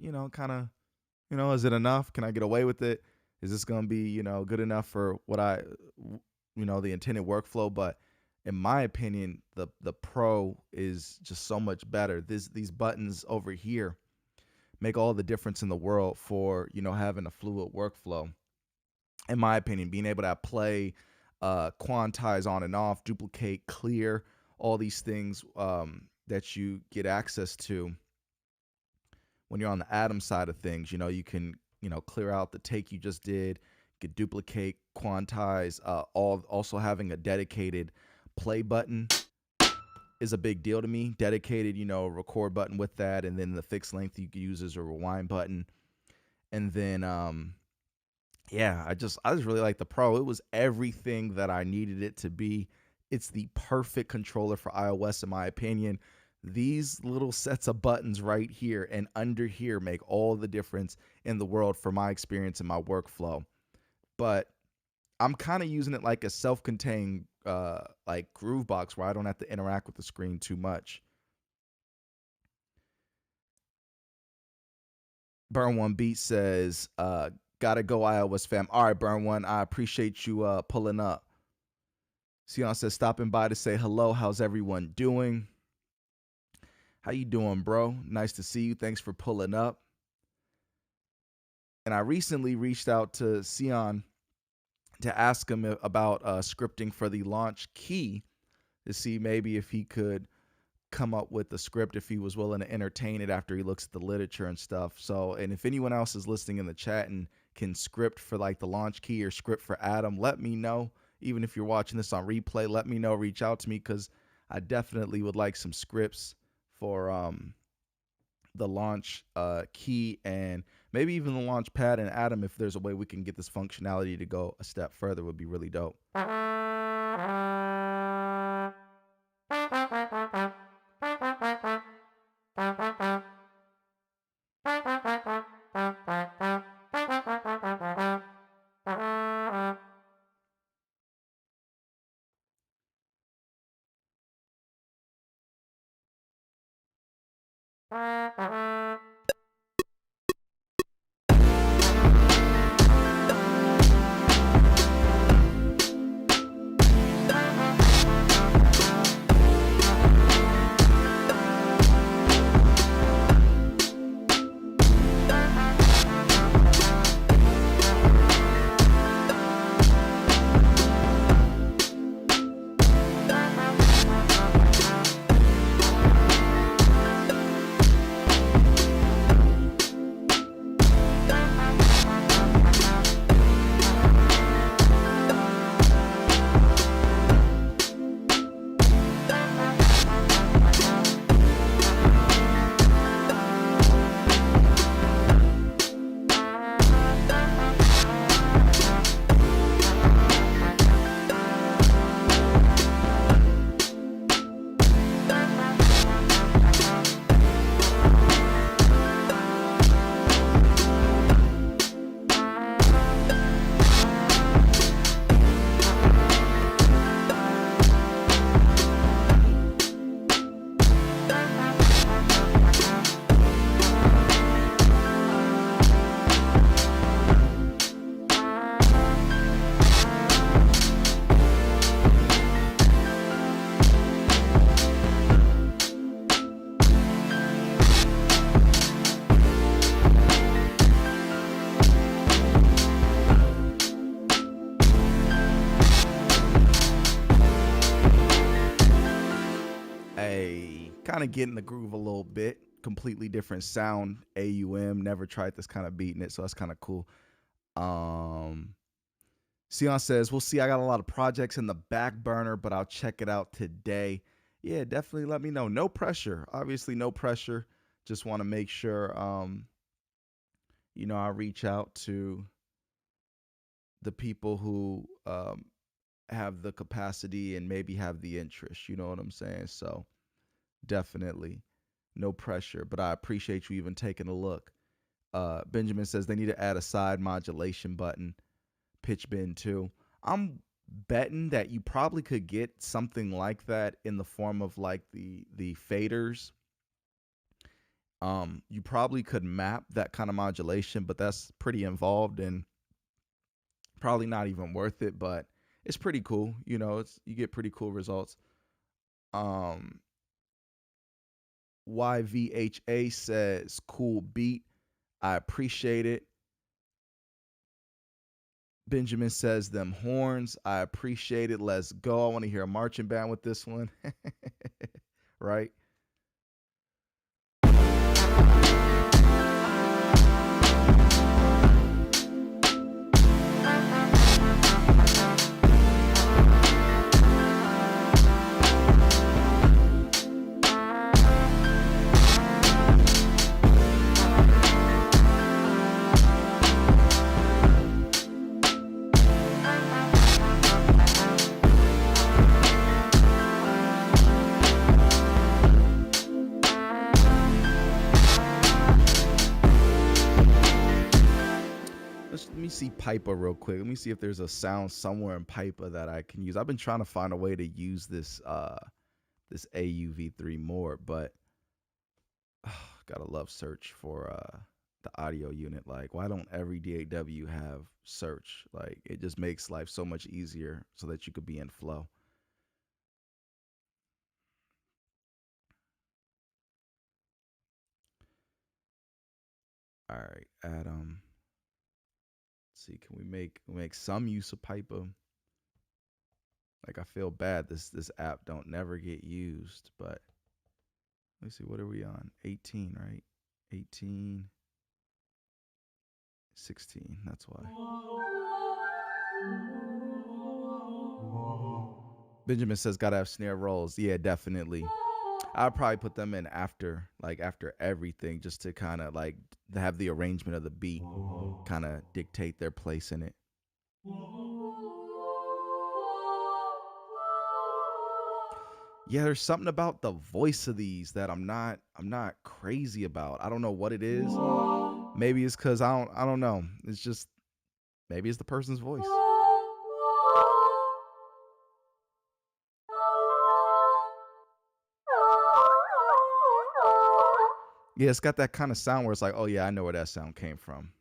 is it enough? Can I get away with it? Is this going to be, good enough for what the intended workflow? But in my opinion, the Pro is just so much better. These buttons over here make all the difference in the world for, having a fluid workflow. In my opinion, being able to play, quantize on and off, duplicate, clear, all these things that you get access to when you're on the Atom side of things. You can, clear out the take you just did, you could duplicate, quantize, also having a dedicated play button is a big deal to me. Dedicated, record button with that, and then the fixed length you can use as a rewind button. And then yeah, I just really like the Pro. It was everything that I needed it to be. It's the perfect controller for iOS in my opinion. These little sets of buttons right here and under here make all the difference in the world for my experience and my workflow. But I'm kind of using it like a self-contained like groove box where I don't have to interact with the screen too much. Burn One Beat says, gotta go iOS fam. All right, Burn One, I appreciate you pulling up. Sion says, stopping by to say hello. How's everyone doing? How you doing, bro? Nice to see you. Thanks for pulling up. And I recently reached out to Sion to ask him about scripting for the launch key to see maybe if he could come up with the script, if he was willing to entertain it after he looks at the literature and stuff. So, and if anyone else is listening in the chat and can script for like the launch key or script for Atom, let me know. Even if you're watching this on replay, let me know. Reach out to me because I definitely would like some scripts for the launch key and maybe even the Launchpad and Atom. If there's a way we can get this functionality to go a step further, would be really dope. kind of get in the groove a little bit. Completely different sound. AUM, never tried this kind of beat in it, so that's kind of cool. Sion says, we'll see. I got a lot of projects in the back burner, but I'll check it out today. Yeah, definitely let me know. No pressure. Obviously, no pressure. Just want to make sure, I reach out to the people who have the capacity and maybe have the interest. You know what I'm saying? So definitely no pressure, but I appreciate you even taking a look. Benjamin says they need to add a side modulation button. Pitch bend too. I'm betting that you probably could get something like that in the form of like the faders. You probably could map that kind of modulation, but that's pretty involved and probably not even worth it, but it's pretty cool. You get pretty cool results. YVHA says cool beat. I appreciate it. Benjamin says them horns. I appreciate it. Let's go. I want to hear a marching band with this one. Right? Let me see Pipa real quick. Let me see if there's a sound somewhere in Pipa that I can use. I've been trying to find a way to use this this AUV3 more, but gotta love search for the audio unit. Like, why don't every DAW have search? Like, it just makes life so much easier so that you could be in flow. All right, Adam. See, can we make some use of Pipa? Like, I feel bad this app don't never get used, but let's see, what are we on? 18, right? 18, 16, that's why. Benjamin says gotta have snare rolls. Yeah, definitely. I'll probably put them in after everything, just to kind of like have the arrangement of the beat kind of dictate their place in it. Yeah, there's something about the voice of these that I'm not crazy about. I don't know what it is. Maybe it's because I don't know. It's just, maybe it's the person's voice. Yeah, it's got that kind of sound where it's like, oh yeah, I know where that sound came from.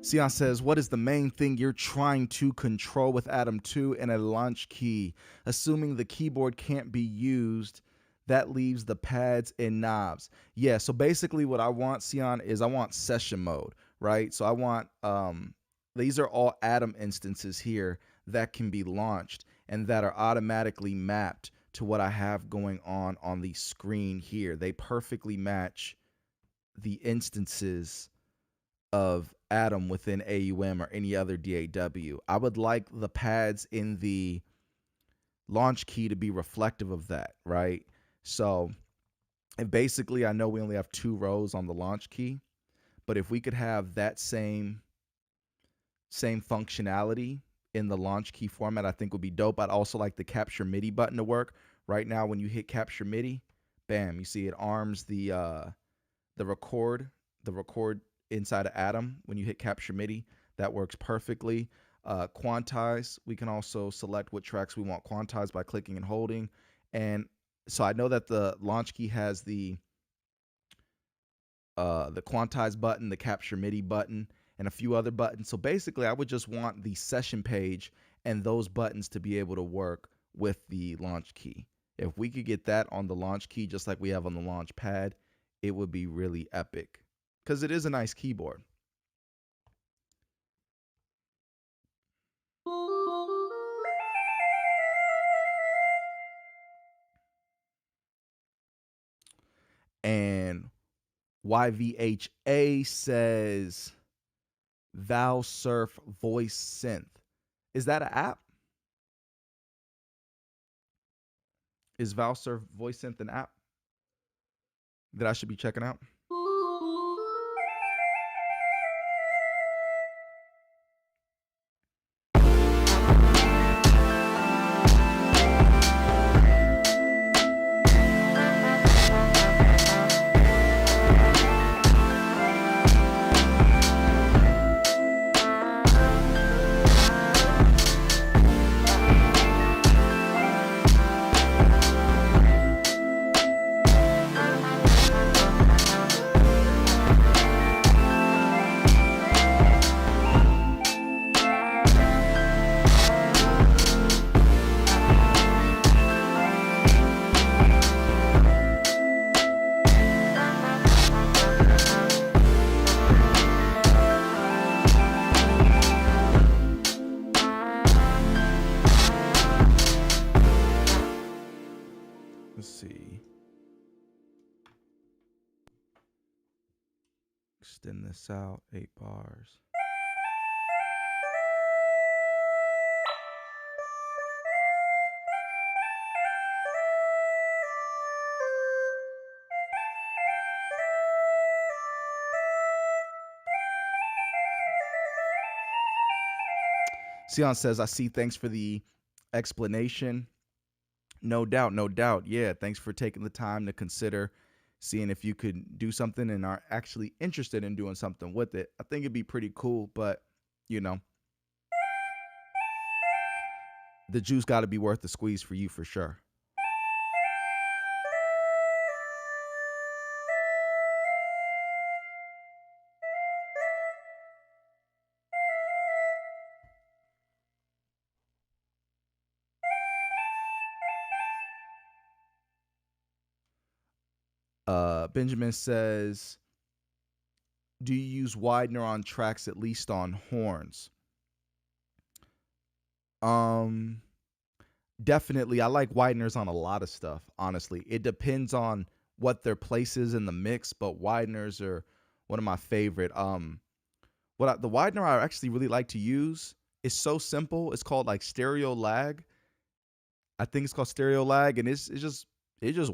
Sion says, what is the main thing you're trying to control with Atom 2 and a launch key? Assuming the keyboard can't be used, that leaves the pads and knobs. Yeah, so basically what I want, Sion, is I want session mode, right? So I want, these are all Atom instances here that can be launched and that are automatically mapped to what I have going on the screen here. They perfectly match the instances of Atom within AUM or any other DAW. I would like the pads in the launch key to be reflective of that, right? So, and basically I know we only have 2 rows on the launch key, but if we could have that same functionality in the launch key format, I think would be dope. I'd also like the capture MIDI button to work. Right now, when you hit capture MIDI, bam, you see it arms the record inside of Atom. When you hit capture MIDI, that works perfectly. Quantize, we can also select what tracks we want quantized by clicking and holding. And so I know that the launch key has the quantize button, the capture MIDI button, and a few other buttons. So basically, I would just want the session page and those buttons to be able to work with the launch key. If we could get that on the launch key, just like we have on the launch pad, it would be really epic because it is a nice keyboard. And YVHA says ValSurf Voice Synth. Is that an app? Is ValSurf Voice Synth an app that I should be checking out? Let's see. Extend this out 8 bars. Sion says, I see, thanks for the explanation. No doubt, no doubt. Yeah, thanks for taking the time to consider seeing if you could do something and are actually interested in doing something with it. I think it'd be pretty cool, but, you know, the juice got to be worth the squeeze for you for sure. Benjamin says, do you use widener on tracks, at least on horns? Definitely. I like wideners on a lot of stuff, honestly. It depends on what their place is in the mix, but wideners are one of my favorite. The widener I actually really like to use is so simple. It's called like stereo lag. I think it's called stereo lag, and it just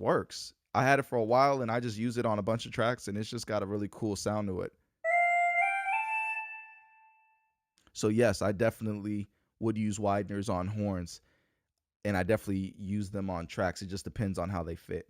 works. I had it for a while, and I just use it on a bunch of tracks, and it's just got a really cool sound to it. So yes, I definitely would use wideners on horns, and I definitely use them on tracks. It just depends on how they fit.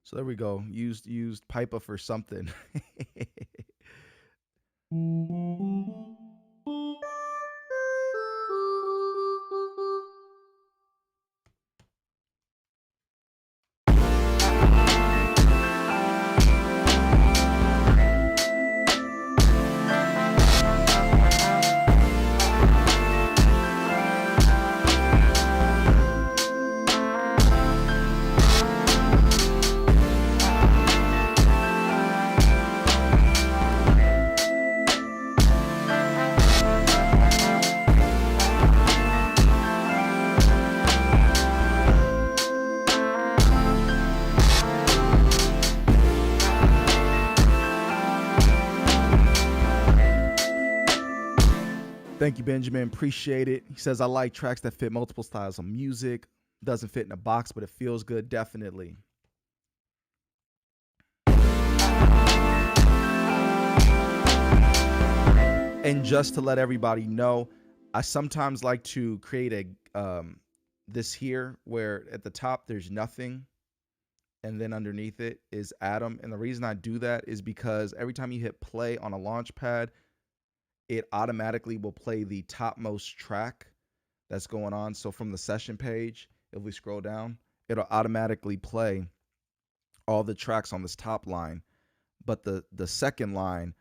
So there we go. Used Piper for something. Thank you, Benjamin. Appreciate it. He says, I like tracks that fit multiple styles of music. Doesn't fit in a box, but it feels good. Definitely. And just to let everybody know, I sometimes like to create a this here where at the top there's nothing, and then underneath it is Atom. And the reason I do that is because every time you hit play on a Launchpad, it automatically will play the topmost track that's going on. So from the session page, if we scroll down, it'll automatically play all the tracks on this top line. But the second line,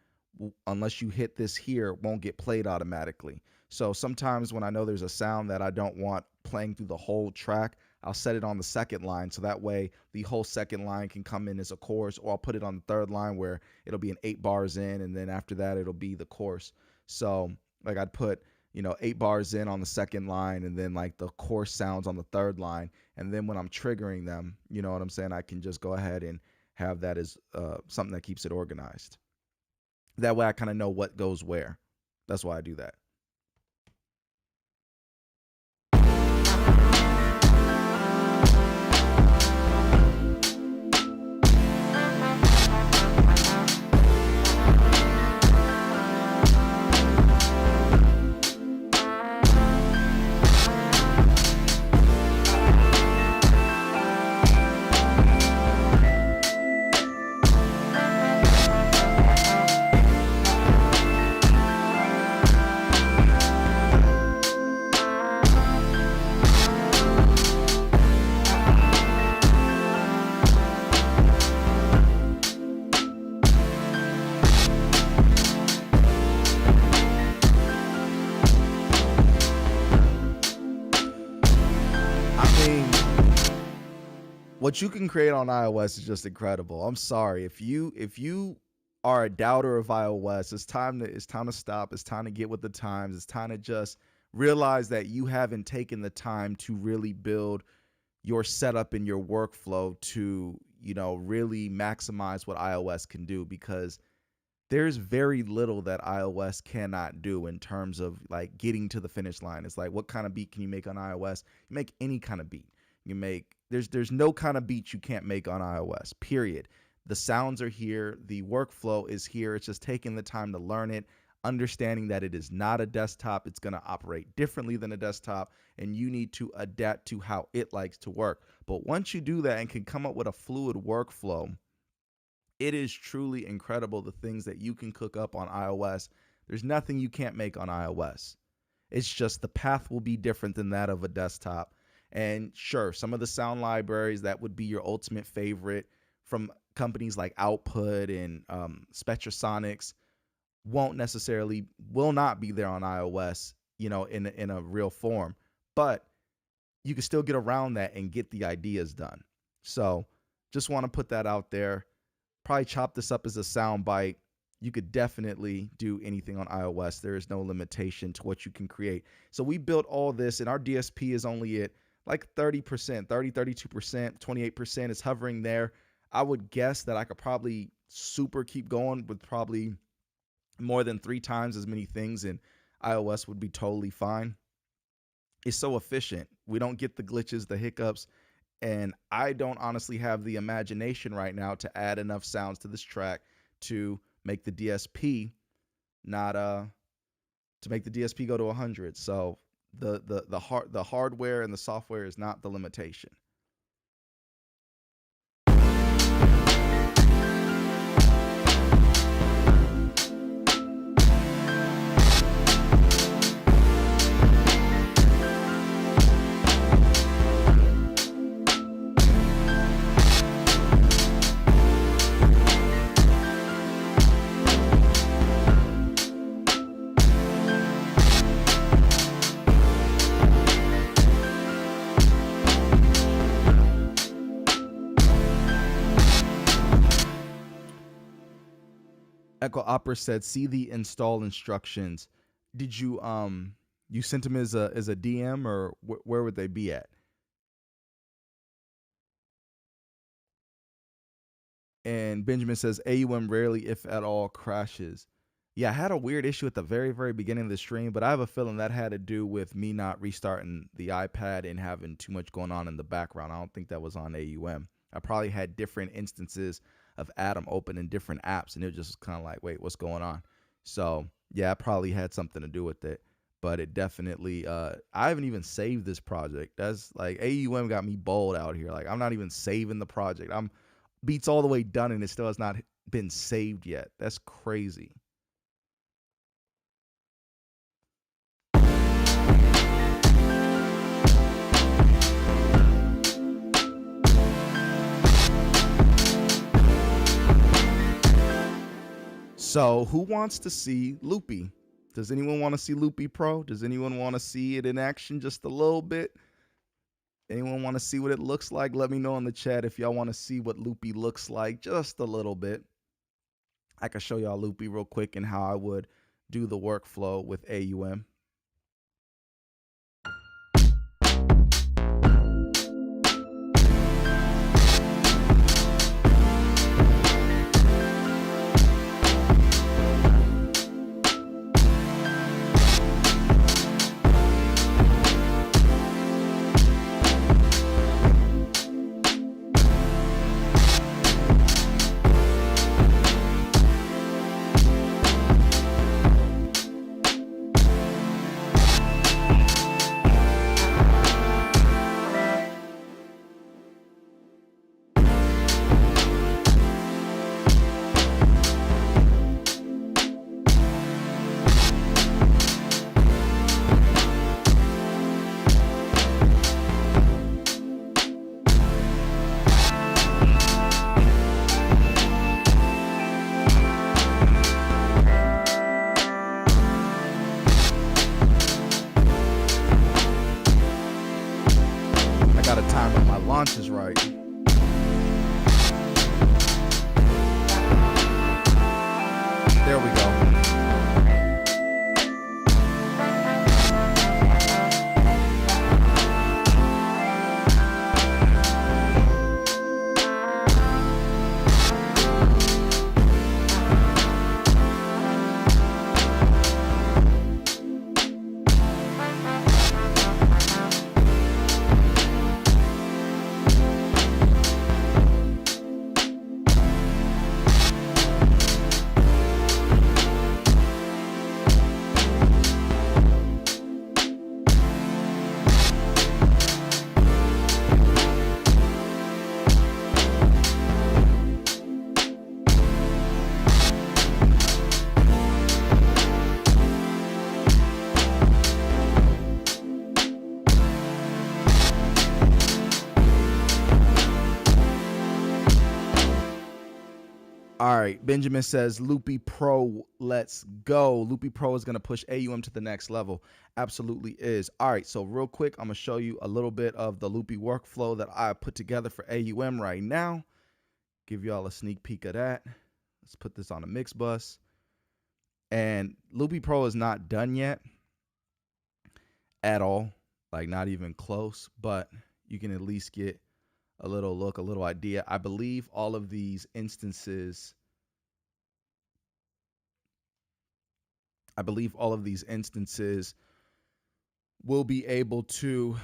unless you hit this here, won't get played automatically. So sometimes when I know there's a sound that I don't want playing through the whole track, I'll set it on the second line, so that way the whole second line can come in as a chorus, or I'll put it on the third line where it'll be an 8 bars in, and then after that it'll be the chorus. So like I'd put, 8 bars in on the second line, and then like the chorus sounds on the third line, and then when I'm triggering them, you know what I'm saying, I can just go ahead and have that as something that keeps it organized. That way I kind of know what goes where. That's why I do that. What you can create on iOS is just incredible. I'm sorry if you are a doubter of iOS, it's time to stop. It's time to get with the times. It's time to just realize that you haven't taken the time to really build your setup and your workflow to, really maximize what iOS can do, because there's very little that iOS cannot do in terms of like getting to the finish line. It's like, what kind of beat can you make on iOS? You make any kind of beat. You make, there's no kind of beat you can't make on iOS, period. The sounds are here. The workflow is here. It's just taking the time to learn it, understanding that it is not a desktop. It's going to operate differently than a desktop, and you need to adapt to how it likes to work. But once you do that and can come up with a fluid workflow, it is truly incredible the things that you can cook up on iOS. There's nothing you can't make on iOS. It's just the path will be different than that of a desktop. And sure, some of the sound libraries that would be your ultimate favorite from companies like Output and Spectrasonics will not be there on iOS, in a real form. But you can still get around that and get the ideas done. So just want to put that out there. Probably chop this up as a sound bite. You could definitely do anything on iOS. There is no limitation to what you can create. So we built all this, and our DSP is only at like 30%, 30, 32%, 28%. It's hovering there. I would guess that I could probably super keep going with probably more than 3 times as many things, and iOS would be totally fine. It's so efficient. We don't get the glitches, the hiccups, and I don't honestly have the imagination right now to add enough sounds to this track to make the DSP to make the DSP go to 100. So the hardware and the software is not the limitation. Echo Opera said, see the install instructions. Did you you sent them as a DM, or where would they be at? And Benjamin says AUM rarely, if at all, crashes. Yeah, I had a weird issue at the very, very beginning of the stream, but I have a feeling that had to do with me not restarting the iPad and having too much going on in the background. I don't think that was on AUM. I probably had different instances of Atom open in different apps, and it just kind of like, wait, what's going on? So yeah, I probably had something to do with it, but it definitely, I haven't even saved this project. That's like, AUM got me bold out here. Like, I'm not even saving the project. Beats all the way done and it still has not been saved yet. That's crazy. So who wants to see Loopy? Does anyone want to see Loopy Pro? Does anyone want to see it in action just a little bit? Anyone want to see what it looks like? Let me know in the chat if y'all want to see what Loopy looks like just a little bit. I can show y'all Loopy real quick and how I would do the workflow with AUM. Got to time my launches right. There we go. All right, Benjamin says Loopy Pro, let's go. Loopy Pro is going to push AUM to the next level. Absolutely is. All right, so real quick, I'm going to show you a little bit of the Loopy workflow that I put together for AUM right now. Give y'all a sneak peek of that. Let's put this on a mix bus. And Loopy Pro is not done yet at all, like not even close, but you can at least get a little look, a little idea. I believe all of these instances, will be able to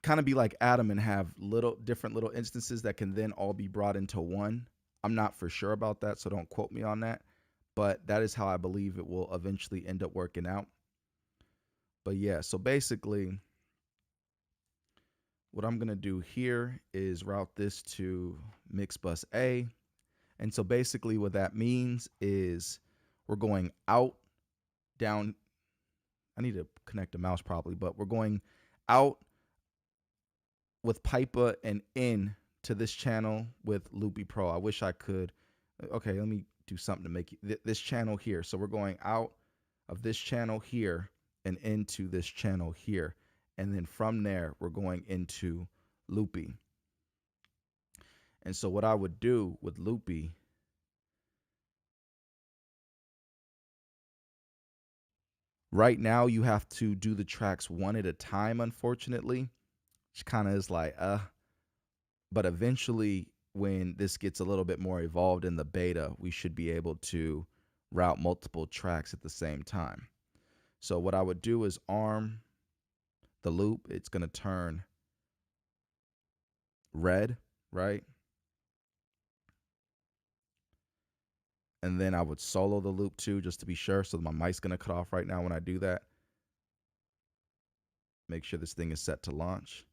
kind of be like Atom and have different little instances that can then all be brought into one. I'm not for sure about that, so don't quote me on that. But that is how I believe it will eventually end up working out. But yeah, so basically, what I'm going to do here is route this to mix bus A. And so basically what that means is we're going out, down. I need to connect the mouse probably, but we're going out with Pipa and in to this channel with Loopy Pro. I wish I could. Okay, let me do something to make this channel here. So we're going out of this channel here and into this channel here. And then from there, we're going into Loopy. And so what I would do with Loopy Right now, you have to do the tracks one at a time, unfortunately, which kind of is like, but eventually, when this gets a little bit more evolved in the beta, we should be able to route multiple tracks at the same time. So what I would do is arm the loop. It's going to turn red, right? And then I would solo the loop too, just to be sure. So my mic's going to cut off right now when I do that. Make sure this thing is set to launch.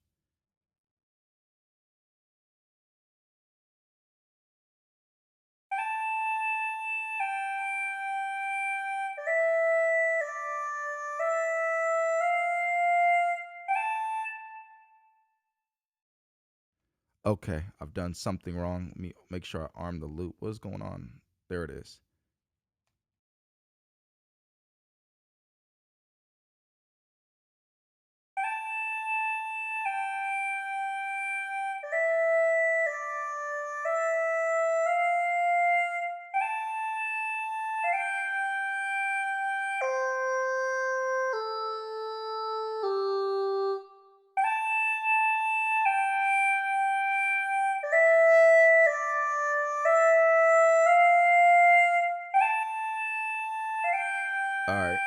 Okay, I've done something wrong. Let me make sure I arm the loop. What's going on? There it is. All right.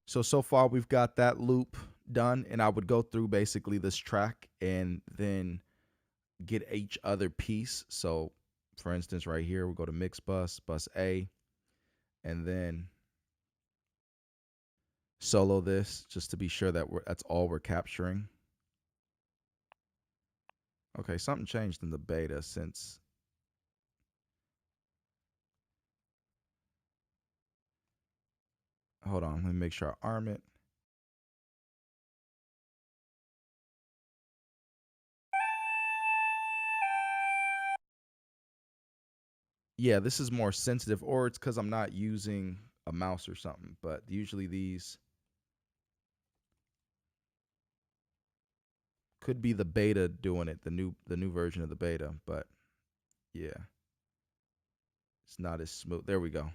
So far we've got that loop done, and I would go through basically this track and then get each other piece. So for instance, right here, we'll go to mix bus A, and then solo this just to be sure that that's all we're capturing. Okay, something changed in the beta since. Hold on, let me make sure I arm it. Yeah, this is more sensitive, or it's because I'm not using a mouse or something, but usually these could be the beta doing it, the new version of the beta, but yeah, it's not as smooth. There we go.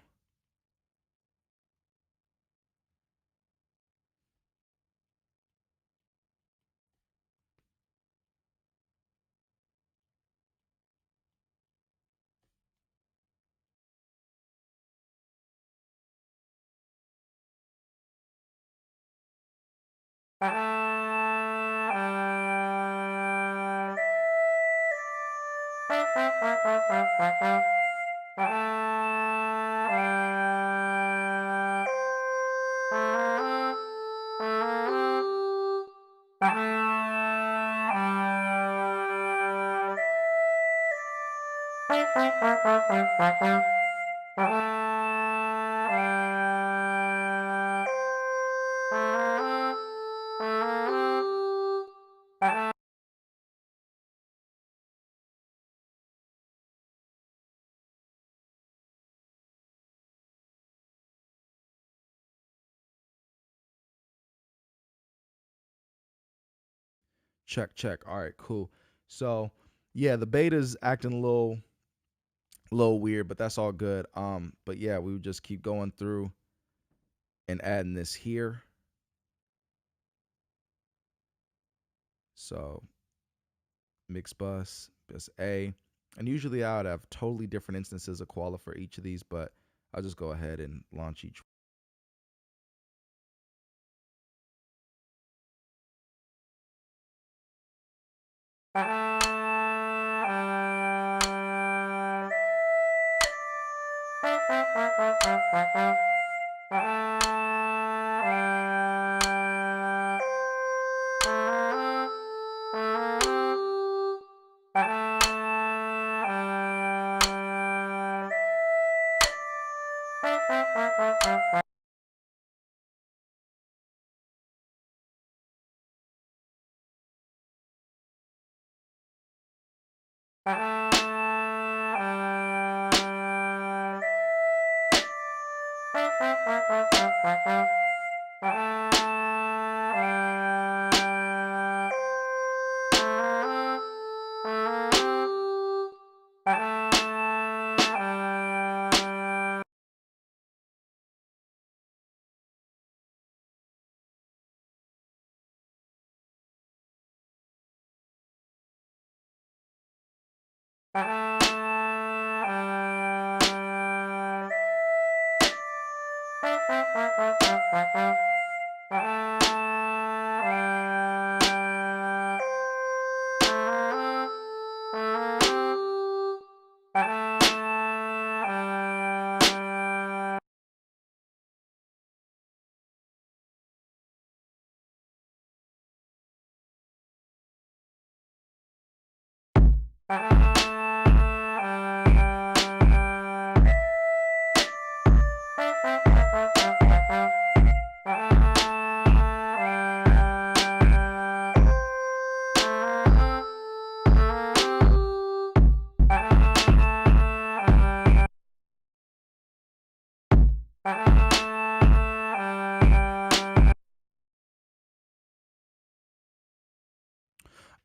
Check. All right, cool. So yeah, the beta's acting a little weird, but that's all good. But yeah, we would just keep going through and adding this here. So mix bus A, and usually I would have totally different instances of Koala for each of these, but I'll just go ahead and launch each.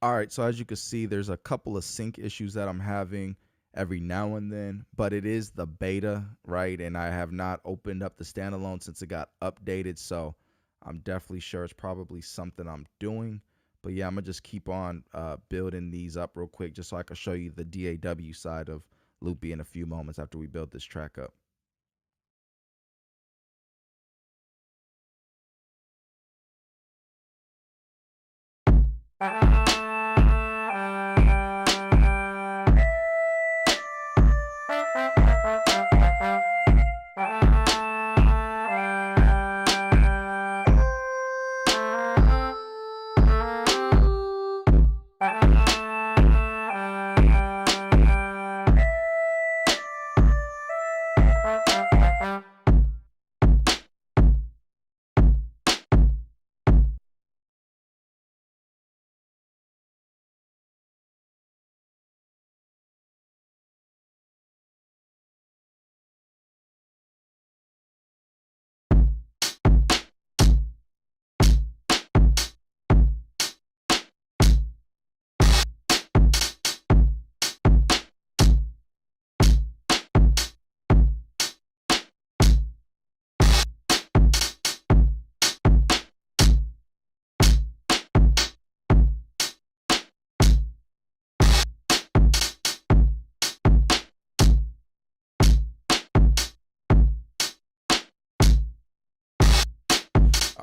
All right, so as you can see, there's a couple of sync issues that I'm having every now and then, but it is the beta, right? And I have not opened up the standalone since it got updated, so I'm definitely sure it's probably something I'm doing. But yeah, I'm gonna just keep on building these up real quick just so I can show you the DAW side of Loopy in a few moments after we build this track up.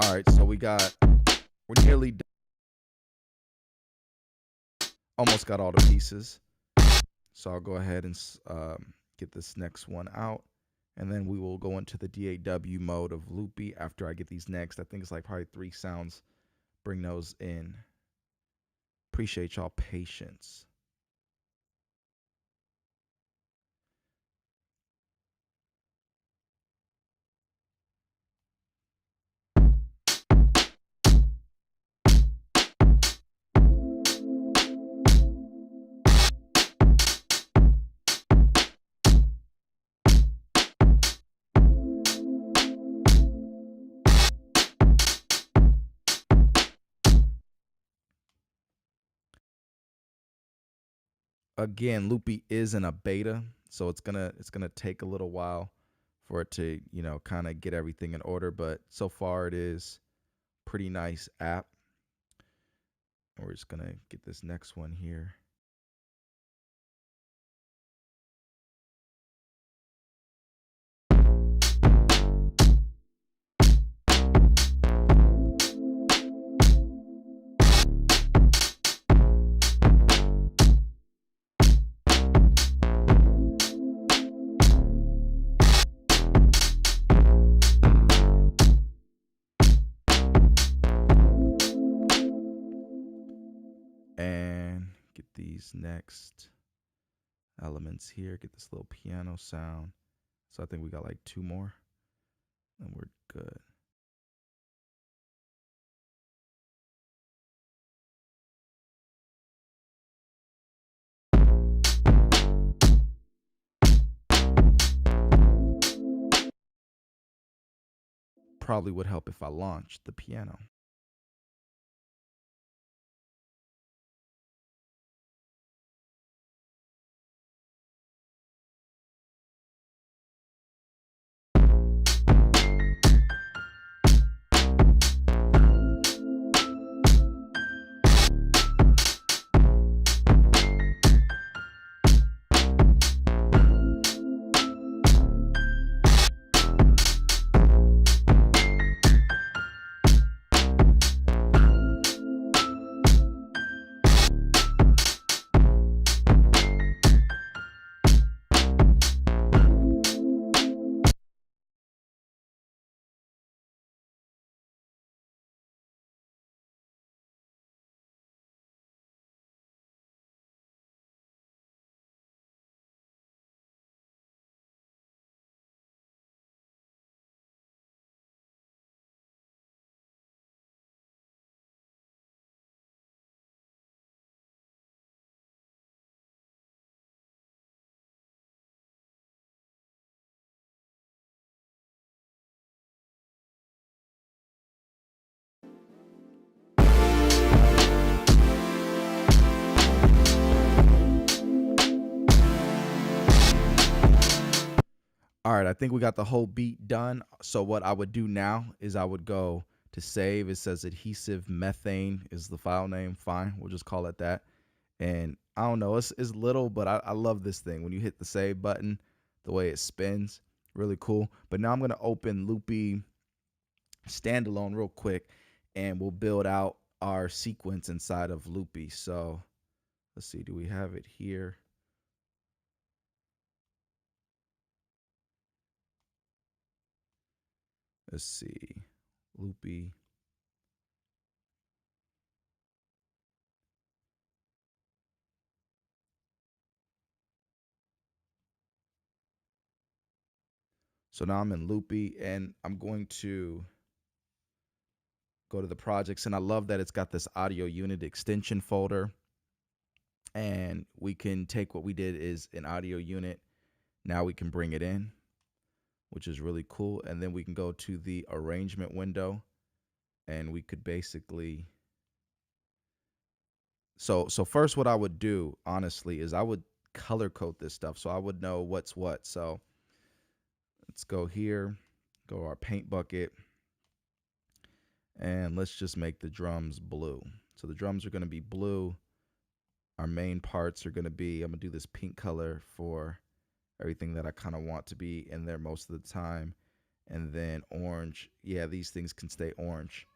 All right, so we're nearly done. Almost got all the pieces. So I'll go ahead and get this next one out, and then we will go into the DAW mode of Loopy after I get these next. I think it's like probably 3 sounds. Bring those in. Appreciate y'all patience. Again, Loopy is in a beta, so it's gonna take a little while for it to, you know, kind of get everything in order, but so far it is pretty nice app. And we're just gonna get this next one here. And get these next elements here, get this little piano sound. So I think we got like 2 more and we're good. Probably would help if I launched the piano. All right, I think we got the whole beat done. So what I would do now is I would go to save. It says adhesive methane is the file name. Fine, we'll just call it that. And I don't know, it's little, but I love this thing. When you hit the save button, the way it spins, really cool. But now I'm gonna open Loopy standalone real quick, and we'll build out our sequence inside of Loopy. So let's see, do we have it here? Let's see, Loopy. So now I'm in Loopy, and I'm going to go to the projects, and I love that it's got this audio unit extension folder, and we can take what we did is an audio unit. Now we can bring it in, which is really cool. And then we can go to the arrangement window, and we could basically, so first what I would do honestly is I would color code this stuff so I would know what's what. So let's go here, go to our paint bucket, and let's just make the drums blue. So the drums are going to be blue. Our main parts are going to be, I'm going to do this pink color for everything that I kind of want to be in there most of the time. And then orange, yeah, these things can stay orange.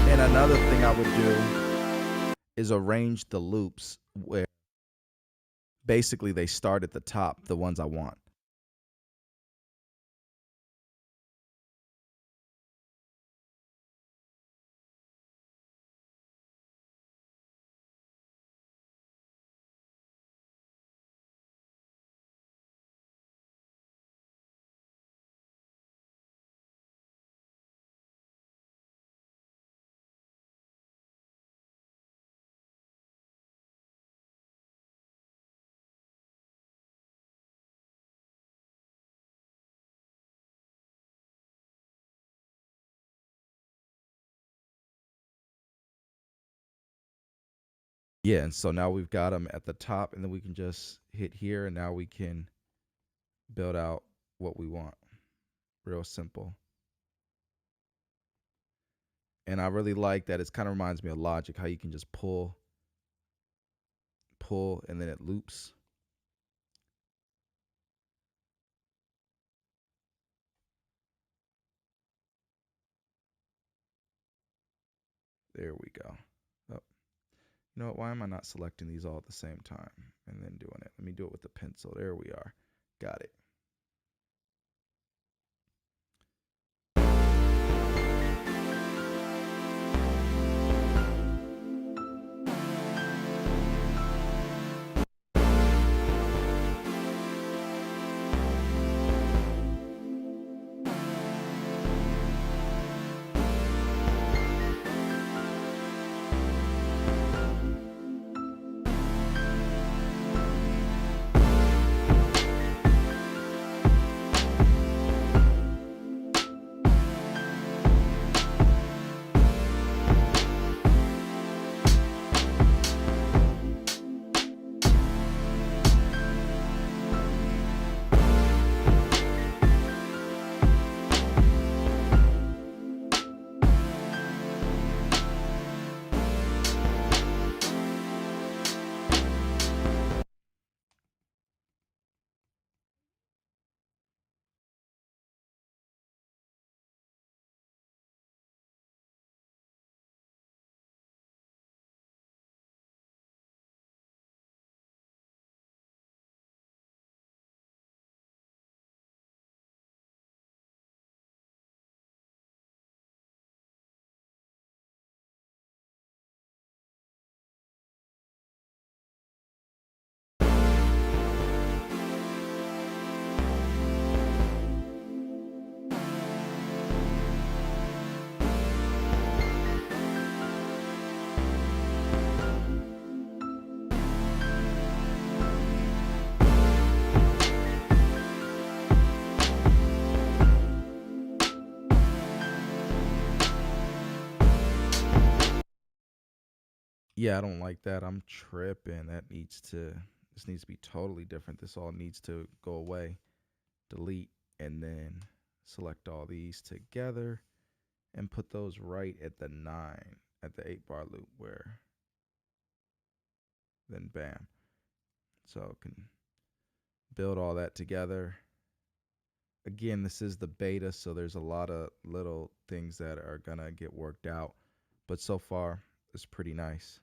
And another thing I would do is arrange the loops where basically they start at the top, the ones I want. Yeah, and so now we've got them at the top, and then we can just hit here, and now we can build out what we want. Real simple. And I really like that. It kind of reminds me of Logic, how you can just pull, and then it loops. There we go. Oh, you know what? Why am I not selecting these all at the same time and then doing it? Let me do it with the pencil. There we are. Got it. Yeah, I don't like that. I'm tripping. This needs to be totally different. This all needs to go away. Delete, and then select all these together and put those right at the 9, at the 8 bar loop, where then bam. So can build all that together. Again, this is the beta, so there's a lot of little things that are gonna get worked out, but so far it's pretty nice.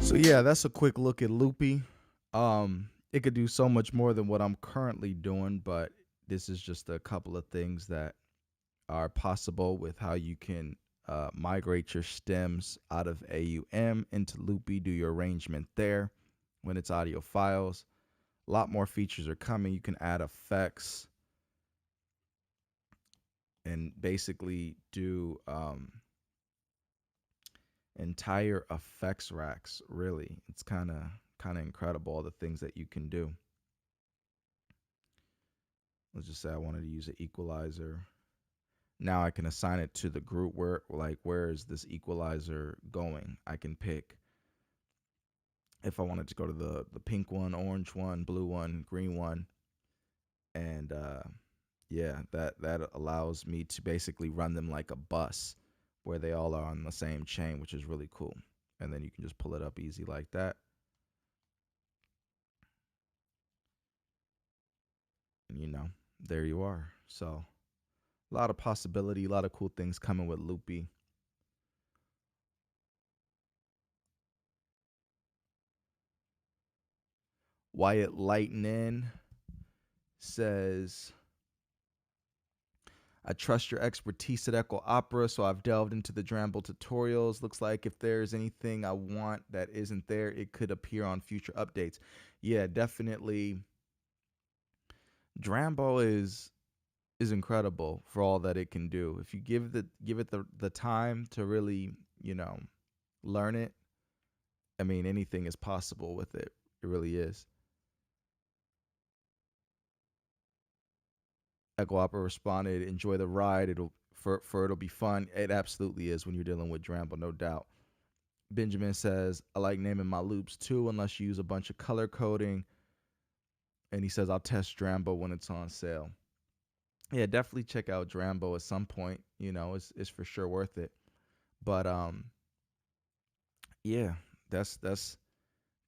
So yeah, that's a quick look at Loopy. It could do so much more than what I'm currently doing, but this is just a couple of things that are possible with how you can migrate your stems out of AUM into Loopy, do your arrangement there when it's audio files. A lot more features are coming. You can add effects and basically do entire effects racks. Really, it's kind of incredible, all the things that you can do. Let's just say I wanted to use an equalizer. Now I can assign it to the group where is this equalizer going. I can pick if I wanted to go to the pink one, orange one, blue one, green one, and yeah, that allows me to basically run them like a bus where they all are on the same chain, which is really cool. And then you can just pull it up easy like that. And there you are. So a lot of possibility, a lot of cool things coming with Loopy. Wyatt Lightning says, I trust your expertise at Echo Opera, so I've delved into the Drambo tutorials. Looks like if there's anything I want that isn't there, it could appear on future updates. Yeah, definitely. Drambo is incredible for all that it can do. If you give it the time to really, learn it, I mean, anything is possible with it. It really is. Echo Opera responded, enjoy the ride. It'll be fun. It absolutely is when you're dealing with Drambo, no doubt. Benjamin says, I like naming my loops too, unless you use a bunch of color coding. And he says, I'll test Drambo when it's on sale. Yeah, definitely check out Drambo at some point. It's for sure worth it. But yeah, that's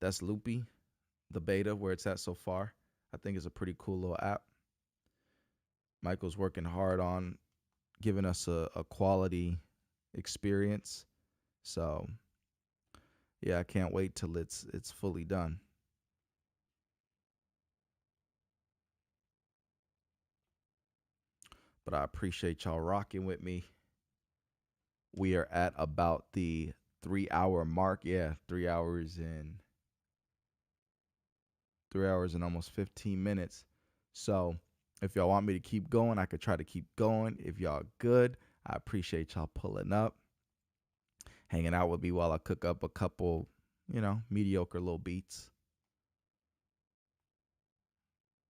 Loopy, the beta where it's at so far. I think it's a pretty cool little app. Michael's working hard on giving us a quality experience. So yeah, I can't wait till it's fully done. But I appreciate y'all rocking with me. We are at about the 3-hour mark. Yeah, 3 hours and 3 hours and almost 15 minutes. So if y'all want me to keep going, I could try to keep going. If y'all good, I appreciate y'all pulling up, hanging out with me while I cook up a couple, mediocre little beats.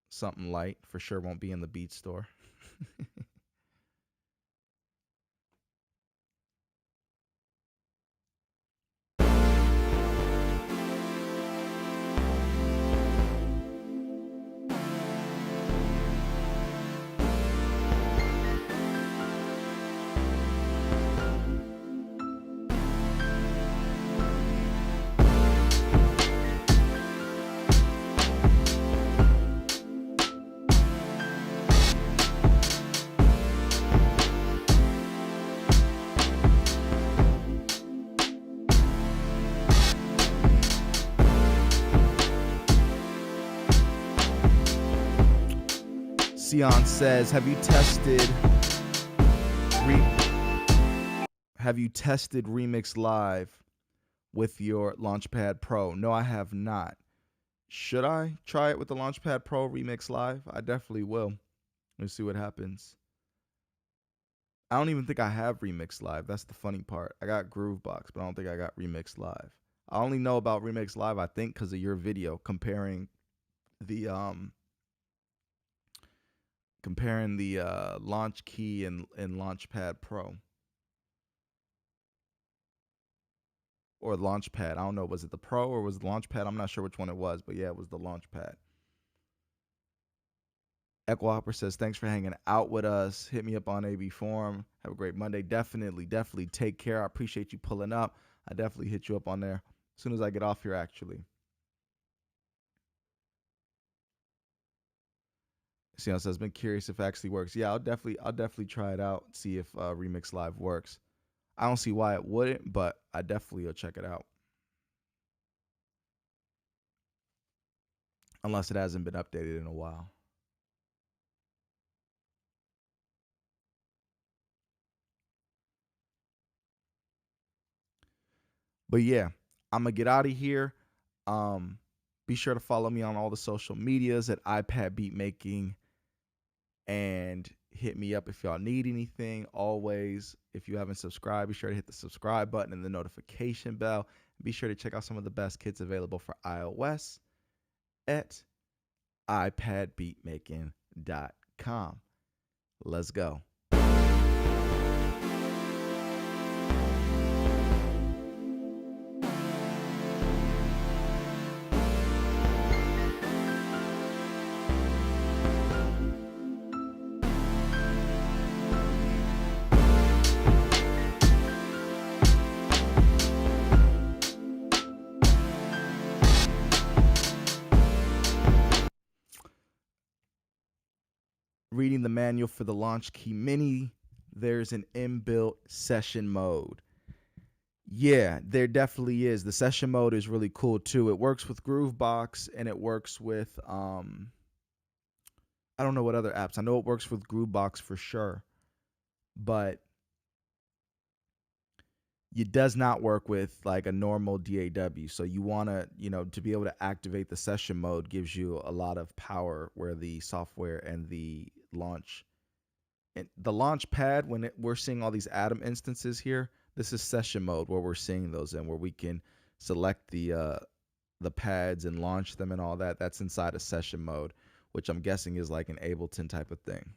Something light for sure won't be in the beat store. Sion says, have you tested Remix Live with your Launchpad Pro? No, I have not. Should I try it with the Launchpad Pro Remix Live? I definitely will. Let's see what happens. I don't even think I have Remix Live. That's the funny part. I got Groovebox, but I don't think I got Remix Live. I only know about Remix Live, I think, because of your video comparing the launch key and Launchpad Pro. Or Launchpad. I don't know. Was it the Pro or was it the Launchpad? I'm not sure which one it was, but yeah, it was the Launchpad. Echo Hopper says, thanks for hanging out with us. Hit me up on AB Forum. Have a great Monday. Definitely take care. I appreciate you pulling up. I definitely hit you up on there as soon as I get off here, actually. Sion says, been curious if it actually works. Yeah, I'll definitely try it out, see if Remix Live works. I don't see why it wouldn't, but I definitely will check it out. Unless it hasn't been updated in a while. But yeah, I'm going to get out of here. Be sure to follow me on all the social medias at iPad Beatmaking. And hit me up if y'all need anything. Always, if you haven't subscribed, be sure to hit the subscribe button and the notification bell. Be sure to check out some of the best kits available for iOS at iPadBeatMaking.com. Let's go. Reading the manual for the Launch Key Mini, there's an inbuilt session mode. Yeah, there definitely is. The session mode is really cool too. It works with Groovebox and it works with I don't know what other apps. I know it works with Groovebox for sure, but it does not work with like a normal DAW. So you want to, to be able to activate the session mode gives you a lot of power, where the software and the Launchpad, when we're seeing all these Atom instances here, this is session mode where we're seeing those in, where we can select the pads and launch them and all that. That's inside of session mode, which I'm guessing is like an Ableton type of thing.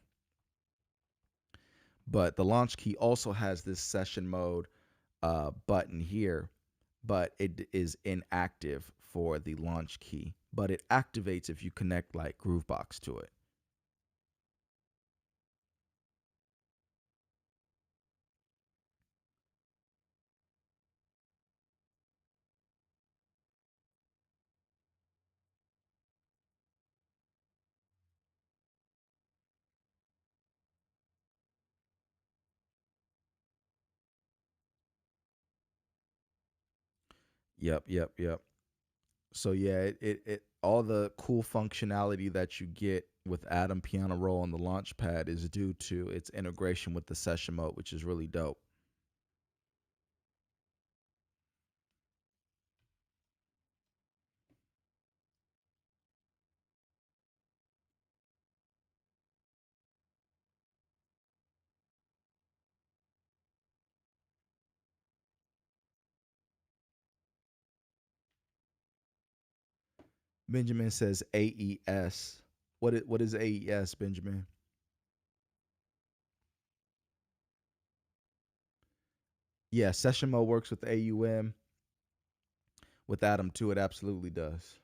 But the Launch Key also has this session mode button here, but it is inactive for the Launch Key, but it activates if you connect like Groovebox to it. Yep. So yeah, it all the cool functionality that you get with Atom Piano Roll on the Launchpad is due to its integration with the session mode, which is really dope. Benjamin says AES. What is AES, Benjamin? Yeah, session mode works with AUM. With Atom too, it absolutely does.